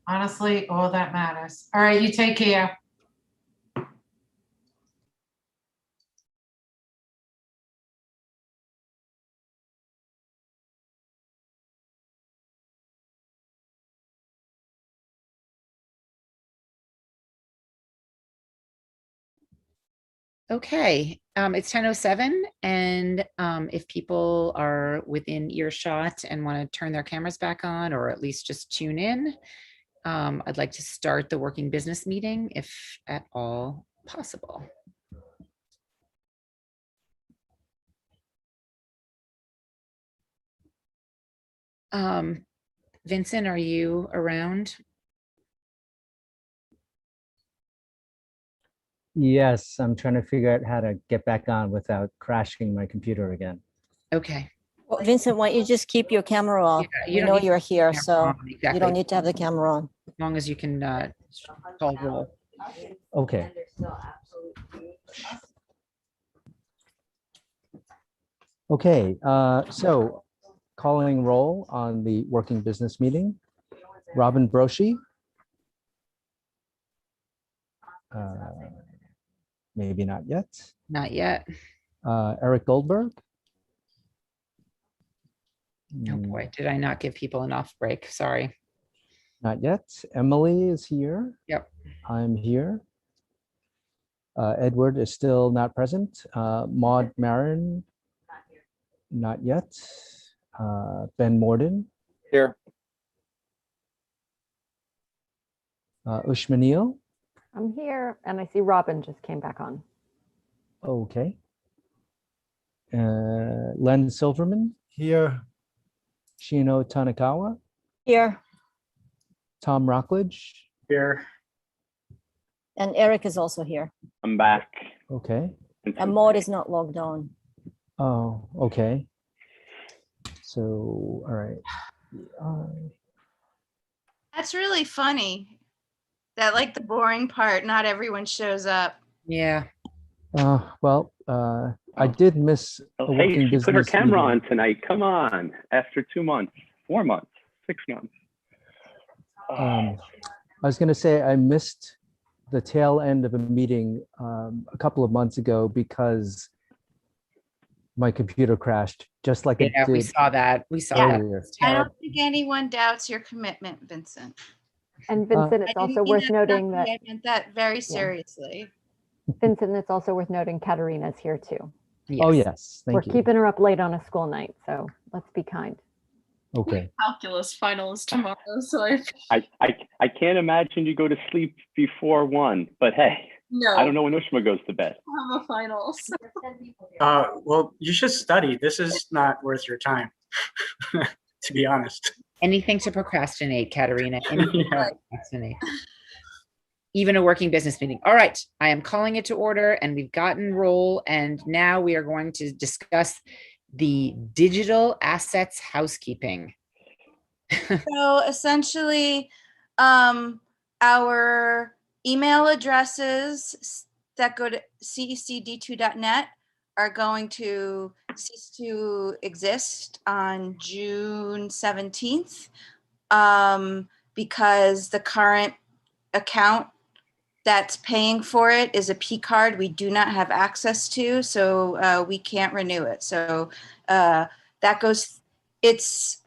[SPEAKER 11] Honestly, all that matters. All right, you take care.
[SPEAKER 3] Okay, it's 10:07, and if people are within earshot and want to turn their cameras back on, or at least just tune in, I'd like to start the working business meeting if at all possible. Vincent, are you around?
[SPEAKER 2] Yes, I'm trying to figure out how to get back on without crashing my computer again.
[SPEAKER 3] Okay.
[SPEAKER 7] Well, Vincent, why don't you just keep your camera off?
[SPEAKER 3] Yeah, you
[SPEAKER 7] We
[SPEAKER 3] don't
[SPEAKER 7] know
[SPEAKER 3] need to
[SPEAKER 7] you're
[SPEAKER 3] keep the
[SPEAKER 7] here,
[SPEAKER 3] camera
[SPEAKER 7] so
[SPEAKER 3] on,
[SPEAKER 7] you
[SPEAKER 3] exactly.
[SPEAKER 7] don't need to have the camera on.
[SPEAKER 3] As long as you can call roll.
[SPEAKER 2] Okay. Okay, so calling roll on the working business meeting. Robin Broshi. Maybe not yet.
[SPEAKER 3] Not yet.
[SPEAKER 2] Eric Goldberg.
[SPEAKER 3] Oh boy, did I not give people enough break? Sorry.
[SPEAKER 2] Not yet. Emily is here.
[SPEAKER 3] Yep.
[SPEAKER 2] I'm here. Edward is still not present. Maud Marin. Not yet. Ben Morden.
[SPEAKER 17] Here.
[SPEAKER 2] Ushma Neal.
[SPEAKER 5] I'm here, and I see Robin just came back on.
[SPEAKER 2] Okay. Len Silverman.
[SPEAKER 19] Here.
[SPEAKER 2] Shino Tanakawa.
[SPEAKER 7] Here.
[SPEAKER 2] Tom Rockledge.
[SPEAKER 24] Here.
[SPEAKER 7] And Eric is also here.
[SPEAKER 8] I'm back.
[SPEAKER 2] Okay.
[SPEAKER 7] And Maud is not logged on.
[SPEAKER 2] Oh, okay. So, all right.
[SPEAKER 9] That's really funny. That like the boring part, not everyone shows up.
[SPEAKER 3] Yeah.
[SPEAKER 2] Well, I did miss a
[SPEAKER 8] Oh, hey,
[SPEAKER 2] working
[SPEAKER 8] she
[SPEAKER 2] business
[SPEAKER 8] put her camera
[SPEAKER 2] meeting.
[SPEAKER 8] on tonight. Come on. After 2 months, 4 months, 6 months.
[SPEAKER 2] I was going to say I missed the tail end of a meeting a couple of months ago because my computer crashed, just like it
[SPEAKER 3] Yeah,
[SPEAKER 2] did.
[SPEAKER 3] we saw that. We saw that.
[SPEAKER 2] earlier.
[SPEAKER 3] It's
[SPEAKER 9] I
[SPEAKER 3] terrible.
[SPEAKER 9] don't think anyone doubts your commitment, Vincent.
[SPEAKER 5] And Vincent,
[SPEAKER 9] I
[SPEAKER 5] it's
[SPEAKER 9] didn't
[SPEAKER 5] also
[SPEAKER 9] mean
[SPEAKER 5] worth
[SPEAKER 9] that
[SPEAKER 5] noting
[SPEAKER 9] snarky,
[SPEAKER 5] that,
[SPEAKER 9] I meant that very seriously.
[SPEAKER 5] Vincent, it's also worth noting Katerina's here too.
[SPEAKER 2] Oh, yes.
[SPEAKER 5] We're
[SPEAKER 2] Thank you.
[SPEAKER 5] keeping her up late on a school night, so let's be kind.
[SPEAKER 2] Okay.
[SPEAKER 25] Calculus final is tomorrow, so
[SPEAKER 8] I can't imagine you go to sleep before 1, but hey,
[SPEAKER 25] No.
[SPEAKER 8] I don't know when Ushma goes to bed.
[SPEAKER 25] have a finals.
[SPEAKER 24] Well, you should study. This is not worth your time, to be honest.
[SPEAKER 3] Anything to procrastinate, Katerina. Anything to
[SPEAKER 24] Yeah.
[SPEAKER 3] procrastinate. Even a working business meeting. All right, I am calling it to order, and we've gotten roll, and now we are going to discuss the digital assets housekeeping.
[SPEAKER 9] So essentially, our email addresses that go to CECD2.net are going to cease to exist on June 17th because the current account that's paying for it is a P card we do not have access to, so we can't renew it. So that goes, it's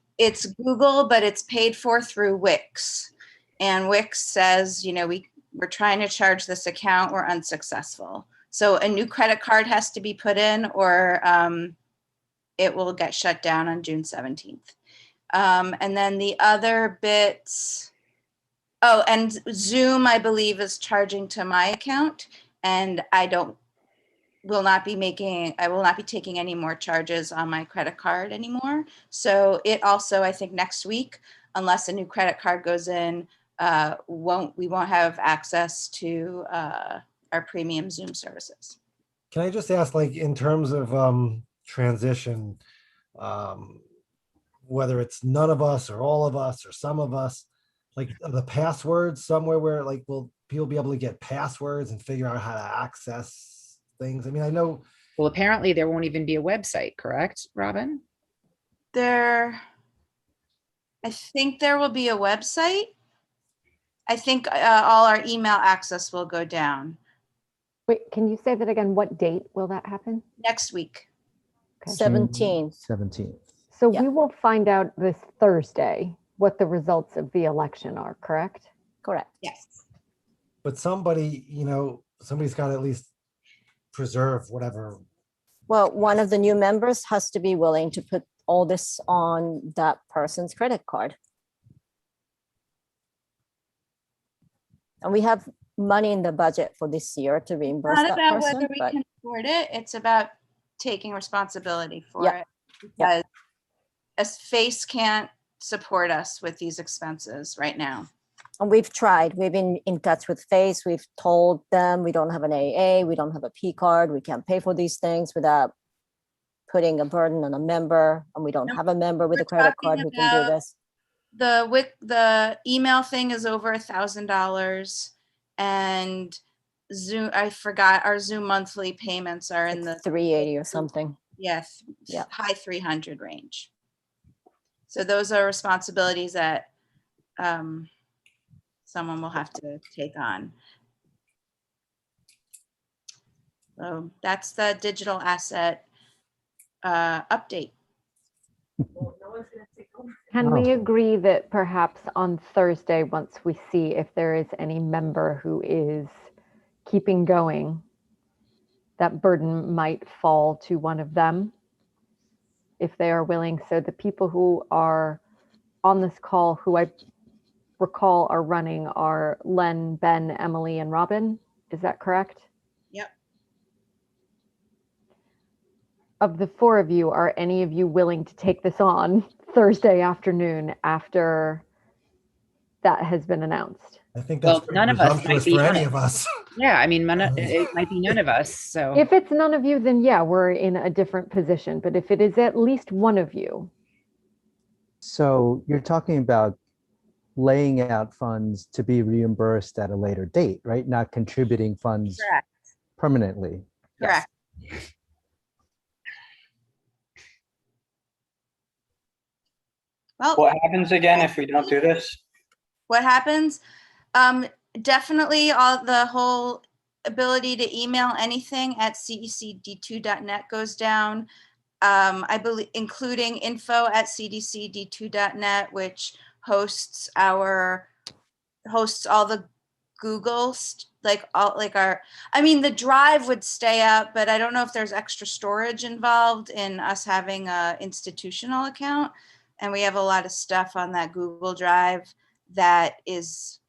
[SPEAKER 9] Google, but it's paid for through Wix. And Wix says, you know, we're trying to charge this account, we're unsuccessful. So a new credit card has to be put in, or it will get shut down on June 17th. And then the other bits, oh, and Zoom, I believe, is charging to my account, and I will not be taking any more charges on my credit card anymore. So it also, I think next week, unless a new credit card goes in, we won't have access to our premium Zoom services.
[SPEAKER 19] Can I just ask, like, in terms of transition, whether it's none of us or all of us or some of us, like the passwords somewhere where like will people be able to get passwords and figure out how to access things? I mean, I know
[SPEAKER 3] Well, apparently there won't even be a website, correct, Robin?
[SPEAKER 9] I think there will be a website. I think all our email access will go down
[SPEAKER 5] Wait, can you say that again? What date will that happen?
[SPEAKER 9] next week.
[SPEAKER 7] 17th.
[SPEAKER 2] 17th.
[SPEAKER 5] So
[SPEAKER 7] Yeah.
[SPEAKER 5] we will find out this Thursday what the results of the election are, correct?
[SPEAKER 7] Correct.
[SPEAKER 9] Yes.
[SPEAKER 19] but somebody, somebody's got to at least preserve whatever.
[SPEAKER 7] Well, one of the new members has to be willing to put all this on that person's credit card. And we have money in the budget for this year to reimburse
[SPEAKER 9] Not
[SPEAKER 7] that
[SPEAKER 9] about
[SPEAKER 7] person.
[SPEAKER 9] whether we
[SPEAKER 7] But
[SPEAKER 9] can afford it. It's about taking responsibility for
[SPEAKER 7] Yeah.
[SPEAKER 9] it. Because as FACE can't support us with these expenses right now.
[SPEAKER 7] and we've tried, we've been in touch with FACE. We've told them we don't have an AA, we don't have a P card, we can't pay for these things without putting a burden on a member, and we don't
[SPEAKER 9] No,
[SPEAKER 7] have a member with
[SPEAKER 9] we're
[SPEAKER 7] a credit
[SPEAKER 9] talking
[SPEAKER 7] card who can do
[SPEAKER 9] about
[SPEAKER 7] this.
[SPEAKER 9] The email thing is over $1,000, and Zoom, I forgot, our Zoom monthly payments are in the
[SPEAKER 7] 380 or something.
[SPEAKER 9] yes,
[SPEAKER 7] Yeah.
[SPEAKER 9] high 300 range. So those are responsibilities that someone will have to take on. So that's the digital asset update.
[SPEAKER 5] Can we agree that perhaps on Thursday, once we see if there is any member who is keeping going, that burden might fall to one of them if they are willing? So the people who are on this call, who I recall are running, are Len, Ben, Emily, and Robin. Is that correct?
[SPEAKER 9] Yep.
[SPEAKER 5] Of the four of you, are any of you willing to take this on Thursday afternoon after that has been announced?
[SPEAKER 19] I think that's
[SPEAKER 3] Well, none of us might
[SPEAKER 19] presumptuous
[SPEAKER 3] be
[SPEAKER 19] for
[SPEAKER 3] on
[SPEAKER 19] any
[SPEAKER 3] it.
[SPEAKER 19] of us.
[SPEAKER 3] Yeah, I mean, it might be none of us, so.
[SPEAKER 5] If it's none of you, then yeah, we're in a different position. But if it is at least one of you,
[SPEAKER 2] So you're talking about laying out funds to be reimbursed at a later date, right? Not contributing funds
[SPEAKER 9] Correct.
[SPEAKER 2] permanently.
[SPEAKER 9] Correct. Well,
[SPEAKER 24] What happens again if we don't do this?
[SPEAKER 9] what happens? Definitely the whole ability to email anything at CECD2.net goes down. I believe including info@cdcd2.net, which hosts all the Google, the drive would stay up, but I don't know if there's extra storage involved in us having a institutional account. And we have a lot of stuff on that Google Drive that is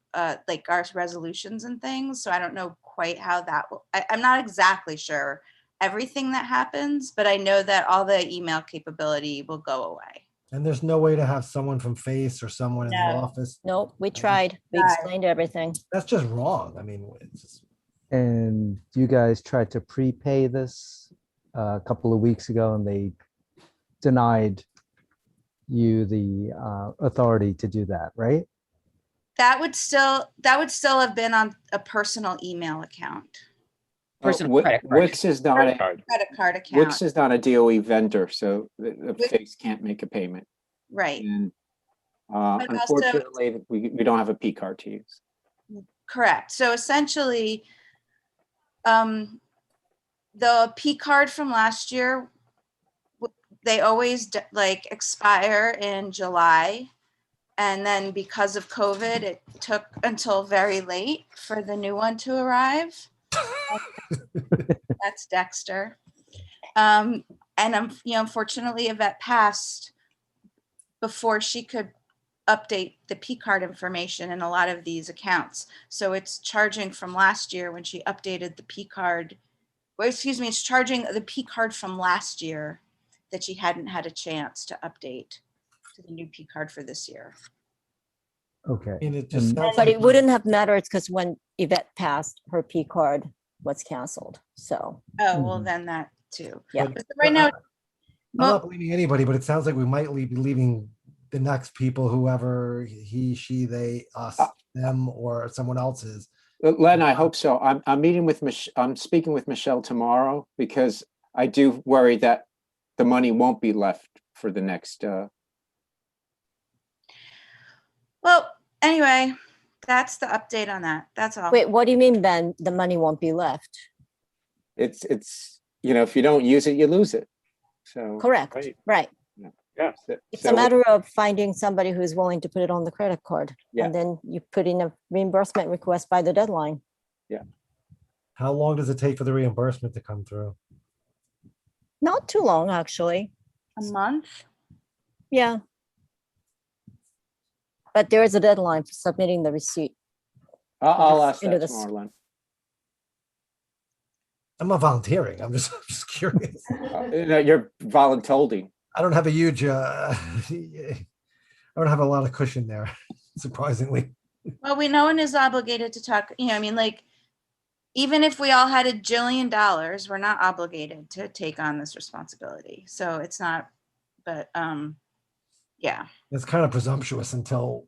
[SPEAKER 9] like our resolutions and things. So I don't know quite how that will, I'm not exactly sure everything that happens, but I know that all the email capability will go away.
[SPEAKER 19] And there's no way to have someone from FACE or someone in the
[SPEAKER 9] No.
[SPEAKER 19] office.
[SPEAKER 7] Nope, we tried. We explained everything.
[SPEAKER 19] That's just wrong. I mean, it's just,
[SPEAKER 2] And you guys tried to prepay this a couple of weeks ago, and they denied you the authority to do that, right?
[SPEAKER 9] That would still have been on a personal email account,
[SPEAKER 3] Personal credit card.
[SPEAKER 22] Wix is not a
[SPEAKER 9] credit card account.
[SPEAKER 22] Wix is not a DOE vendor, so the
[SPEAKER 9] Wix-
[SPEAKER 22] FACE can't make a payment.
[SPEAKER 9] Right.
[SPEAKER 22] And
[SPEAKER 9] But also-
[SPEAKER 22] unfortunately, we don't have a P card to use.
[SPEAKER 9] Correct. So essentially, the P card from last year, they always expire in July. And then because of COVID, it took until very late for the new one to arrive. That's Dexter. And unfortunately, Yvette passed before she could update the P card information in a lot of these accounts. So it's charging from last year when she updated the P card. Well, excuse me, it's charging the P card from last year that she hadn't had a chance to update to the new P card for this year.
[SPEAKER 2] Okay.
[SPEAKER 19] I mean, it just sounds
[SPEAKER 7] But
[SPEAKER 19] like
[SPEAKER 7] it wouldn't have mattered because when Yvette passed, her P card was canceled. So,
[SPEAKER 9] Oh, well, then that too.
[SPEAKER 7] yeah.
[SPEAKER 9] But right now,
[SPEAKER 19] I'm not blaming anybody, but it sounds like we might be leaving the next people, whoever he, she, they, us, them, or someone else is.
[SPEAKER 22] Len, I hope so. I'm meeting with I'm speaking with Michelle tomorrow because I do worry that the money won't be left for the next.
[SPEAKER 9] Well, anyway, that's the update on that. That's all.
[SPEAKER 7] Wait, what do you mean, Ben? The money won't be left?
[SPEAKER 22] It's if you don't use it, you lose it. So
[SPEAKER 7] Correct. Right.
[SPEAKER 22] Yeah.
[SPEAKER 7] It's a matter of finding somebody who's willing to put it on the credit card.
[SPEAKER 22] Yeah.
[SPEAKER 7] And then you put in a reimbursement request by the deadline.
[SPEAKER 22] Yeah.
[SPEAKER 19] How long does it take for the reimbursement to come through?
[SPEAKER 7] Not too long, actually.
[SPEAKER 9] A month?
[SPEAKER 7] Yeah. But there is a deadline for submitting the receipt.
[SPEAKER 22] I'll ask
[SPEAKER 7] Into
[SPEAKER 22] that
[SPEAKER 7] the-
[SPEAKER 22] tomorrow, Len.
[SPEAKER 19] I'm not volunteering. I'm just curious.
[SPEAKER 22] You're voluntolding.
[SPEAKER 19] I don't have a huge, I don't have a lot of cushion there, surprisingly.
[SPEAKER 9] Well, no one is obligated to talk, I mean, like, even if we all had $1 jillion, we're not obligated to take on this responsibility. So it's not, but yeah.
[SPEAKER 19] It's kind of presumptuous until,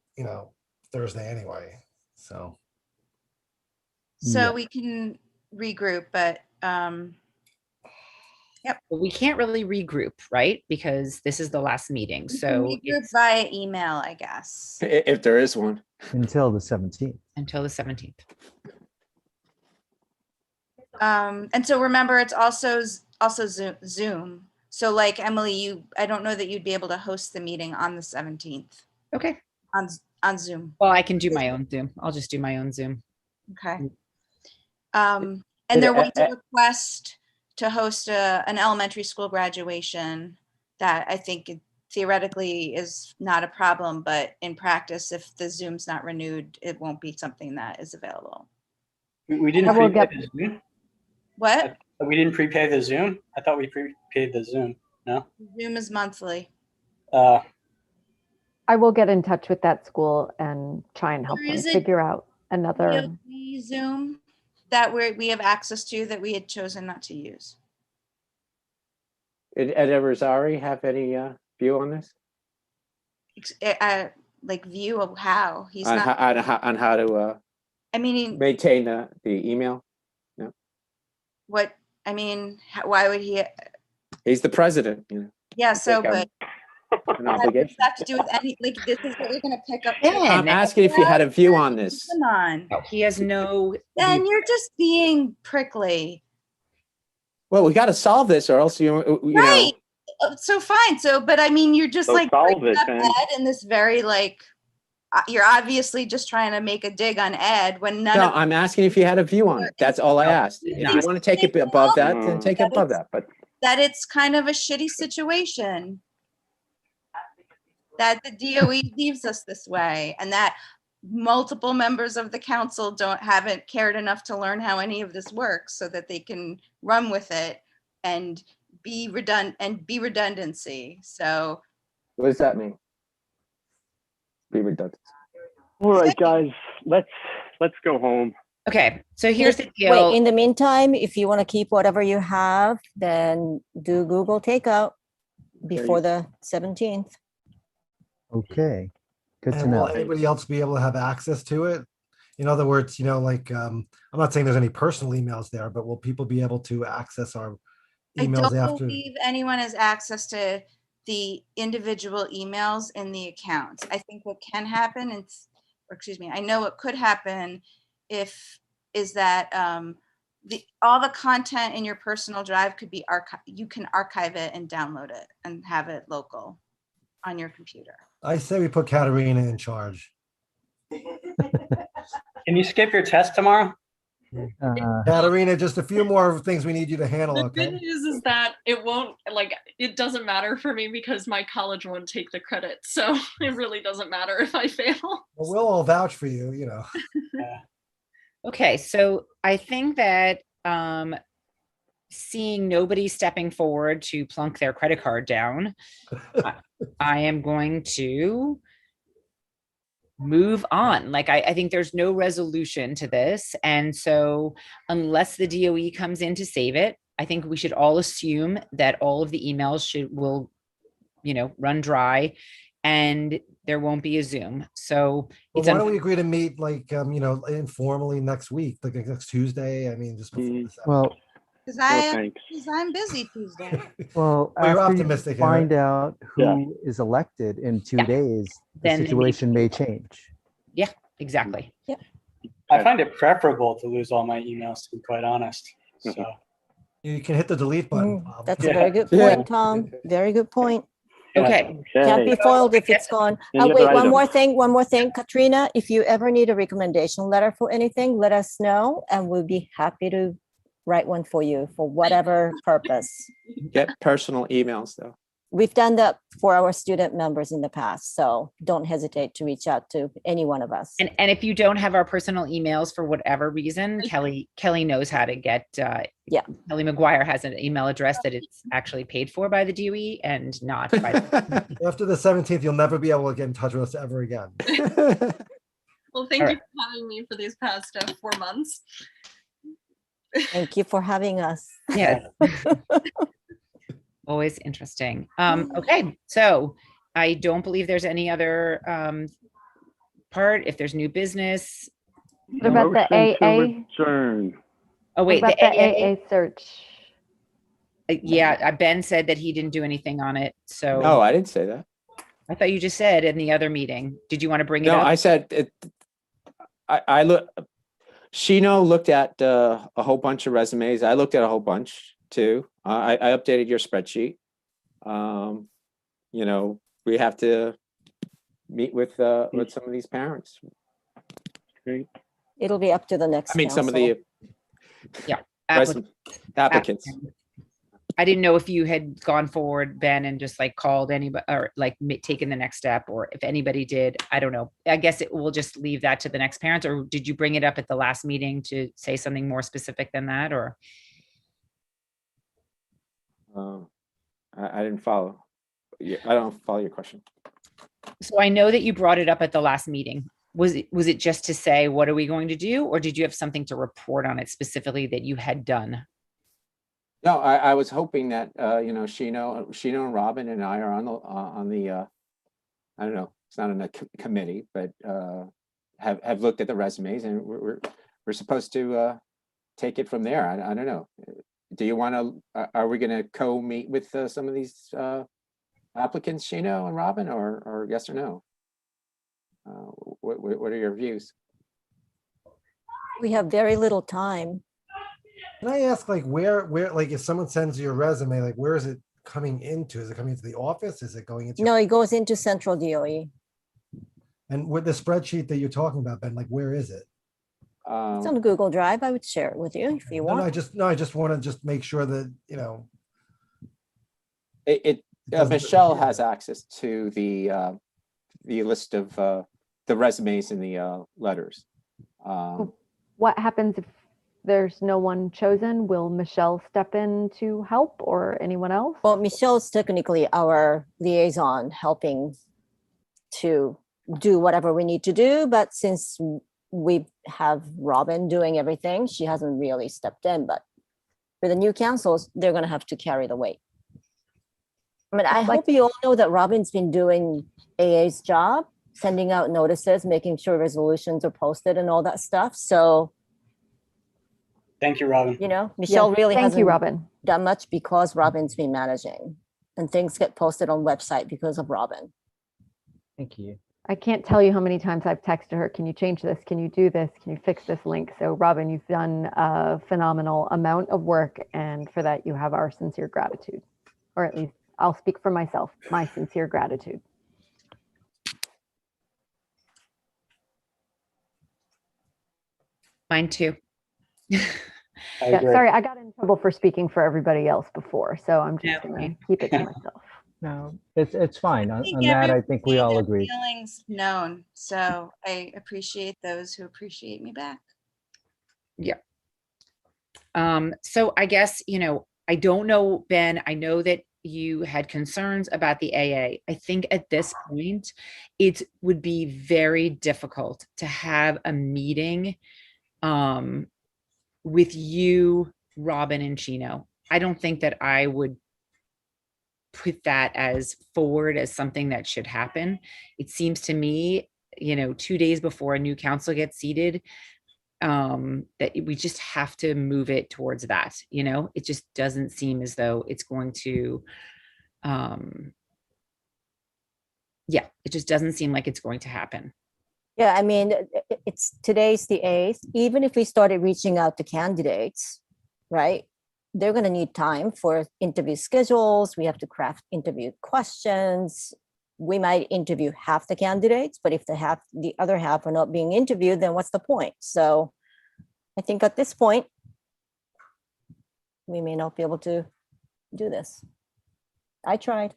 [SPEAKER 19] Thursday anyway, so.
[SPEAKER 9] So we can regroup, but yep.
[SPEAKER 3] But we can't really regroup, right? Because this is the last meeting.
[SPEAKER 9] We can
[SPEAKER 3] So
[SPEAKER 9] regroup via email, I guess.
[SPEAKER 22] If there is one.
[SPEAKER 2] Until the 17th.
[SPEAKER 3] Until the 17th.
[SPEAKER 9] And so remember, it's also Zoom. So like Emily, I don't know that you'd be able to host the meeting on the 17th.
[SPEAKER 3] Okay.
[SPEAKER 9] On Zoom.
[SPEAKER 3] Well, I can do my own Zoom. I'll just do my own Zoom.
[SPEAKER 9] Okay. And there was a request to host an elementary school graduation that I think theoretically is not a problem, but in practice, if the Zoom's not renewed, it won't be something that is available.
[SPEAKER 24] We didn't
[SPEAKER 7] I will
[SPEAKER 24] prepay
[SPEAKER 7] get-
[SPEAKER 24] the Zoom?
[SPEAKER 9] What?
[SPEAKER 24] We didn't prepay the Zoom? I thought we prepaid the Zoom. No?
[SPEAKER 9] Zoom is monthly.
[SPEAKER 5] I will get in touch with that school and try and help
[SPEAKER 9] Or
[SPEAKER 5] them
[SPEAKER 9] is it
[SPEAKER 5] figure out another.
[SPEAKER 9] DOE Zoom that we have access to that we had chosen not to use.
[SPEAKER 22] Did Ed Rosari have any view on this?
[SPEAKER 9] Like view of how he's
[SPEAKER 22] on,
[SPEAKER 9] not.
[SPEAKER 22] on how to
[SPEAKER 9] I mean,
[SPEAKER 22] maintain the email? No.
[SPEAKER 9] what? I mean, why would he?
[SPEAKER 22] He's the president.
[SPEAKER 9] Yeah. So,
[SPEAKER 22] Take
[SPEAKER 9] but
[SPEAKER 22] an
[SPEAKER 9] that
[SPEAKER 22] obligation.
[SPEAKER 9] does have to do with any. Like, this is what we're going to pick up.
[SPEAKER 22] I'm asking if you had a view on this.
[SPEAKER 9] Come on.
[SPEAKER 3] No, he has no.
[SPEAKER 9] Then you're just being prickly.
[SPEAKER 22] Well, we got to solve this, or else you
[SPEAKER 9] Right. So fine. So, but I mean, you're just
[SPEAKER 22] So
[SPEAKER 9] like
[SPEAKER 22] solve
[SPEAKER 9] bringing
[SPEAKER 22] it,
[SPEAKER 9] up
[SPEAKER 22] then.
[SPEAKER 9] Ed in this very like. You're obviously just trying to make a dig on Ed when none
[SPEAKER 22] No,
[SPEAKER 9] of
[SPEAKER 22] I'm asking if you had a view on it. That's all I asked. If you want to take it above that, then take it above that. But
[SPEAKER 9] that it's kind of a shitty situation. That the DOE leaves us this way, and that multiple members of the council haven't cared enough to learn how any of this works, so that they can run with it and be redundancy. So
[SPEAKER 22] what does that mean? Be redundant.
[SPEAKER 8] All right, guys, let's go home.
[SPEAKER 3] Okay, so here's the
[SPEAKER 7] Wait,
[SPEAKER 3] deal.
[SPEAKER 7] in the meantime, if you want to keep whatever you have, then do Google Takeout before the 17th.
[SPEAKER 2] Okay, good to
[SPEAKER 19] And will
[SPEAKER 2] know.
[SPEAKER 19] anybody else be able to have access to it? In other words, like, I'm not saying there's any personal emails there, but will people be able to access our
[SPEAKER 9] I
[SPEAKER 19] emails
[SPEAKER 9] don't
[SPEAKER 19] after?
[SPEAKER 9] believe anyone has access to the individual emails in the accounts. I think what can happen I know what could happen is that all the content in your personal drive could be you can archive it and download it and have it local on your computer.
[SPEAKER 19] I say we put Katerina in charge.
[SPEAKER 24] Can you skip your test tomorrow?
[SPEAKER 19] Katerina, just a few more things we need you to handle,
[SPEAKER 25] The
[SPEAKER 19] okay?
[SPEAKER 25] good news is that it doesn't matter for me because my college won't take the credit. So it really doesn't matter if I fail.
[SPEAKER 19] Well, we'll all vouch for you,
[SPEAKER 3] Okay, so I think that seeing nobody stepping forward to plunk their credit card down, I am going to move on. Like, I think there's no resolution to this. And so unless the DOE comes in to save it, I think we should all assume that all of the emails will run dry and there won't be a Zoom. So
[SPEAKER 19] Well,
[SPEAKER 3] it's
[SPEAKER 19] why don't we agree to meet like, informally next week, like next Tuesday? I mean, just before the
[SPEAKER 2] Well,
[SPEAKER 9] Because
[SPEAKER 8] thanks.
[SPEAKER 9] I'm busy Tuesday.
[SPEAKER 2] well,
[SPEAKER 19] Well, you're
[SPEAKER 2] after you
[SPEAKER 19] optimistic,
[SPEAKER 2] find
[SPEAKER 19] Eric.
[SPEAKER 2] out who is elected in 2 days, the
[SPEAKER 3] Then
[SPEAKER 2] situation may change.
[SPEAKER 3] Yeah, exactly.
[SPEAKER 24] I find it preferable to lose all my emails, to be quite honest. So
[SPEAKER 19] You can hit the delete button. Bob.
[SPEAKER 7] That's a very good point, Tom. Very good point.
[SPEAKER 3] Okay.
[SPEAKER 7] Can't be foiled if it's gone.
[SPEAKER 8] Any
[SPEAKER 7] Wait,
[SPEAKER 8] other
[SPEAKER 7] one more thing, Katrina, if you ever need a recommendation letter for anything, let us know and we'll be happy to write one for you for whatever purpose.
[SPEAKER 22] Get personal emails though.
[SPEAKER 7] We've done that for our student members in the past, so don't hesitate to reach out to any one of us.
[SPEAKER 3] And if you don't have our personal emails for whatever reason, Kelly knows how to get,
[SPEAKER 7] yeah.
[SPEAKER 3] Kelly McGuire has an email address that it's actually paid for by the DOE and not by
[SPEAKER 19] After the 17th, you'll never be able to get in touch with us ever again.
[SPEAKER 21] Well, thank
[SPEAKER 3] All
[SPEAKER 21] you
[SPEAKER 3] right.
[SPEAKER 21] for having me for these past 4 months.
[SPEAKER 7] Thank you for having us.
[SPEAKER 3] Yeah. Always interesting. Okay, so I don't believe there's any other part. If there's new business.
[SPEAKER 5] What about the AA?
[SPEAKER 8] Return.
[SPEAKER 3] Oh wait,
[SPEAKER 5] What about the AA search?
[SPEAKER 3] Yeah, Ben said that he didn't do anything on it. So
[SPEAKER 22] No, I didn't say that.
[SPEAKER 3] I thought you just said in the other meeting. Did you want to bring it
[SPEAKER 22] No,
[SPEAKER 3] up?
[SPEAKER 22] I said it. I look. Shino looked at a whole bunch of resumes. I looked at a whole bunch too. I updated your spreadsheet. We have to meet with some of these parents.
[SPEAKER 8] Great.
[SPEAKER 7] It'll be up to the next
[SPEAKER 22] I mean, some of the applicants.
[SPEAKER 3] I didn't know if you had gone forward, Ben, and just like called anybody or like taken the next step, or if anybody did. I don't know. I guess we'll just leave that to the next parents. Or did you bring it up at the last meeting to say something more specific than that? Or
[SPEAKER 22] I didn't follow. I don't follow your question.
[SPEAKER 3] so I know that you brought it up at the last meeting. Was it just to say what are we going to do, or did you have something to report on it specifically that you had done?
[SPEAKER 22] No, I was hoping that Shino and Robin and I are on the I don't know, it's not in a committee, but have looked at the resumes, and we're supposed to take it from there. I don't know. Do you want to? Are we going to co-meet with some of these applicants, Shino and Robin, or yes or no? What are your views?
[SPEAKER 7] We have very little time.
[SPEAKER 19] Can I ask, like, where, like, if someone sends you a resume, like, where is it coming into? Is it coming into the office? Is it going into?
[SPEAKER 7] No, it goes into central DOE.
[SPEAKER 19] And with the spreadsheet that you're talking about, Ben, like, where is it?
[SPEAKER 7] It's on Google Drive. I would share it with you if you want.
[SPEAKER 19] I just want to just make sure that,
[SPEAKER 22] Michelle has access to the list of the resumes and the letters.
[SPEAKER 5] What happens if there's no one chosen? Will Michelle step in to help, or anyone else?
[SPEAKER 7] Well, Michelle's technically our liaison, helping to do whatever we need to do. But since we have Robin doing everything, she hasn't really stepped in. But for the new councils, they're going to have to carry the weight. I mean, I hope you all know that Robin's been doing AA's job, sending out notices, making sure resolutions are posted and all that stuff. So,
[SPEAKER 24] thank you, Robin.
[SPEAKER 7] Michelle really
[SPEAKER 5] thank
[SPEAKER 7] hasn't
[SPEAKER 5] you, Robin.
[SPEAKER 7] done much because Robin's been managing, and things get posted on website because of Robin.
[SPEAKER 2] Thank you.
[SPEAKER 5] I can't tell you how many times I've texted her, can you change this? Can you do this? Can you fix this link? So Robin, you've done a phenomenal amount of work, and for that you have our sincere gratitude, or at least I'll speak for myself, my sincere gratitude.
[SPEAKER 3] Mine too.
[SPEAKER 5] Yeah, sorry, I got in trouble for speaking for everybody else before, so I'm just going to keep it to myself.
[SPEAKER 2] No, it's fine. On
[SPEAKER 9] think
[SPEAKER 2] that, I
[SPEAKER 9] everyone
[SPEAKER 2] think we
[SPEAKER 9] made
[SPEAKER 2] all
[SPEAKER 9] their
[SPEAKER 2] agree.
[SPEAKER 9] Feelings known, so I appreciate those who appreciate me back.
[SPEAKER 3] Yeah. So I guess, I don't know, Ben, I know that you had concerns about the AA. I think at this point, it would be very difficult to have a meeting with you, Robin, and Chino. I don't think that I would put that as forward as something that should happen. It seems to me, 2 days before a new council gets seated, that we just have to move it towards that. It just doesn't seem as though it's going to, it just doesn't seem like it's going to happen.
[SPEAKER 7] Yeah, I mean, it's today's the 8th. Even if we started reaching out to candidates, right? They're going to need time for interview schedules. We have to craft interview questions. We might interview half the candidates, but if the other half are not being interviewed, then what's the point? So I think at this point, we may not be able to do this. I tried.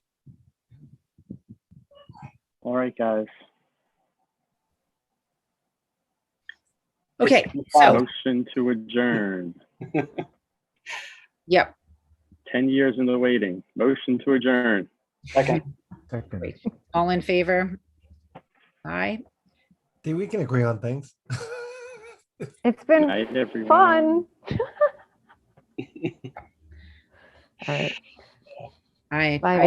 [SPEAKER 8] All right, guys.
[SPEAKER 3] Okay, so
[SPEAKER 8] Motion to adjourn.
[SPEAKER 3] Yep.
[SPEAKER 8] 10 years in the waiting. Motion to adjourn.
[SPEAKER 4] Second.
[SPEAKER 3] Great. All in favor? Aye.
[SPEAKER 19] We can agree on things.
[SPEAKER 16] It's been
[SPEAKER 8] Night, everyone.
[SPEAKER 16] fun. All right.
[SPEAKER 3] Aye.
[SPEAKER 16] Bye.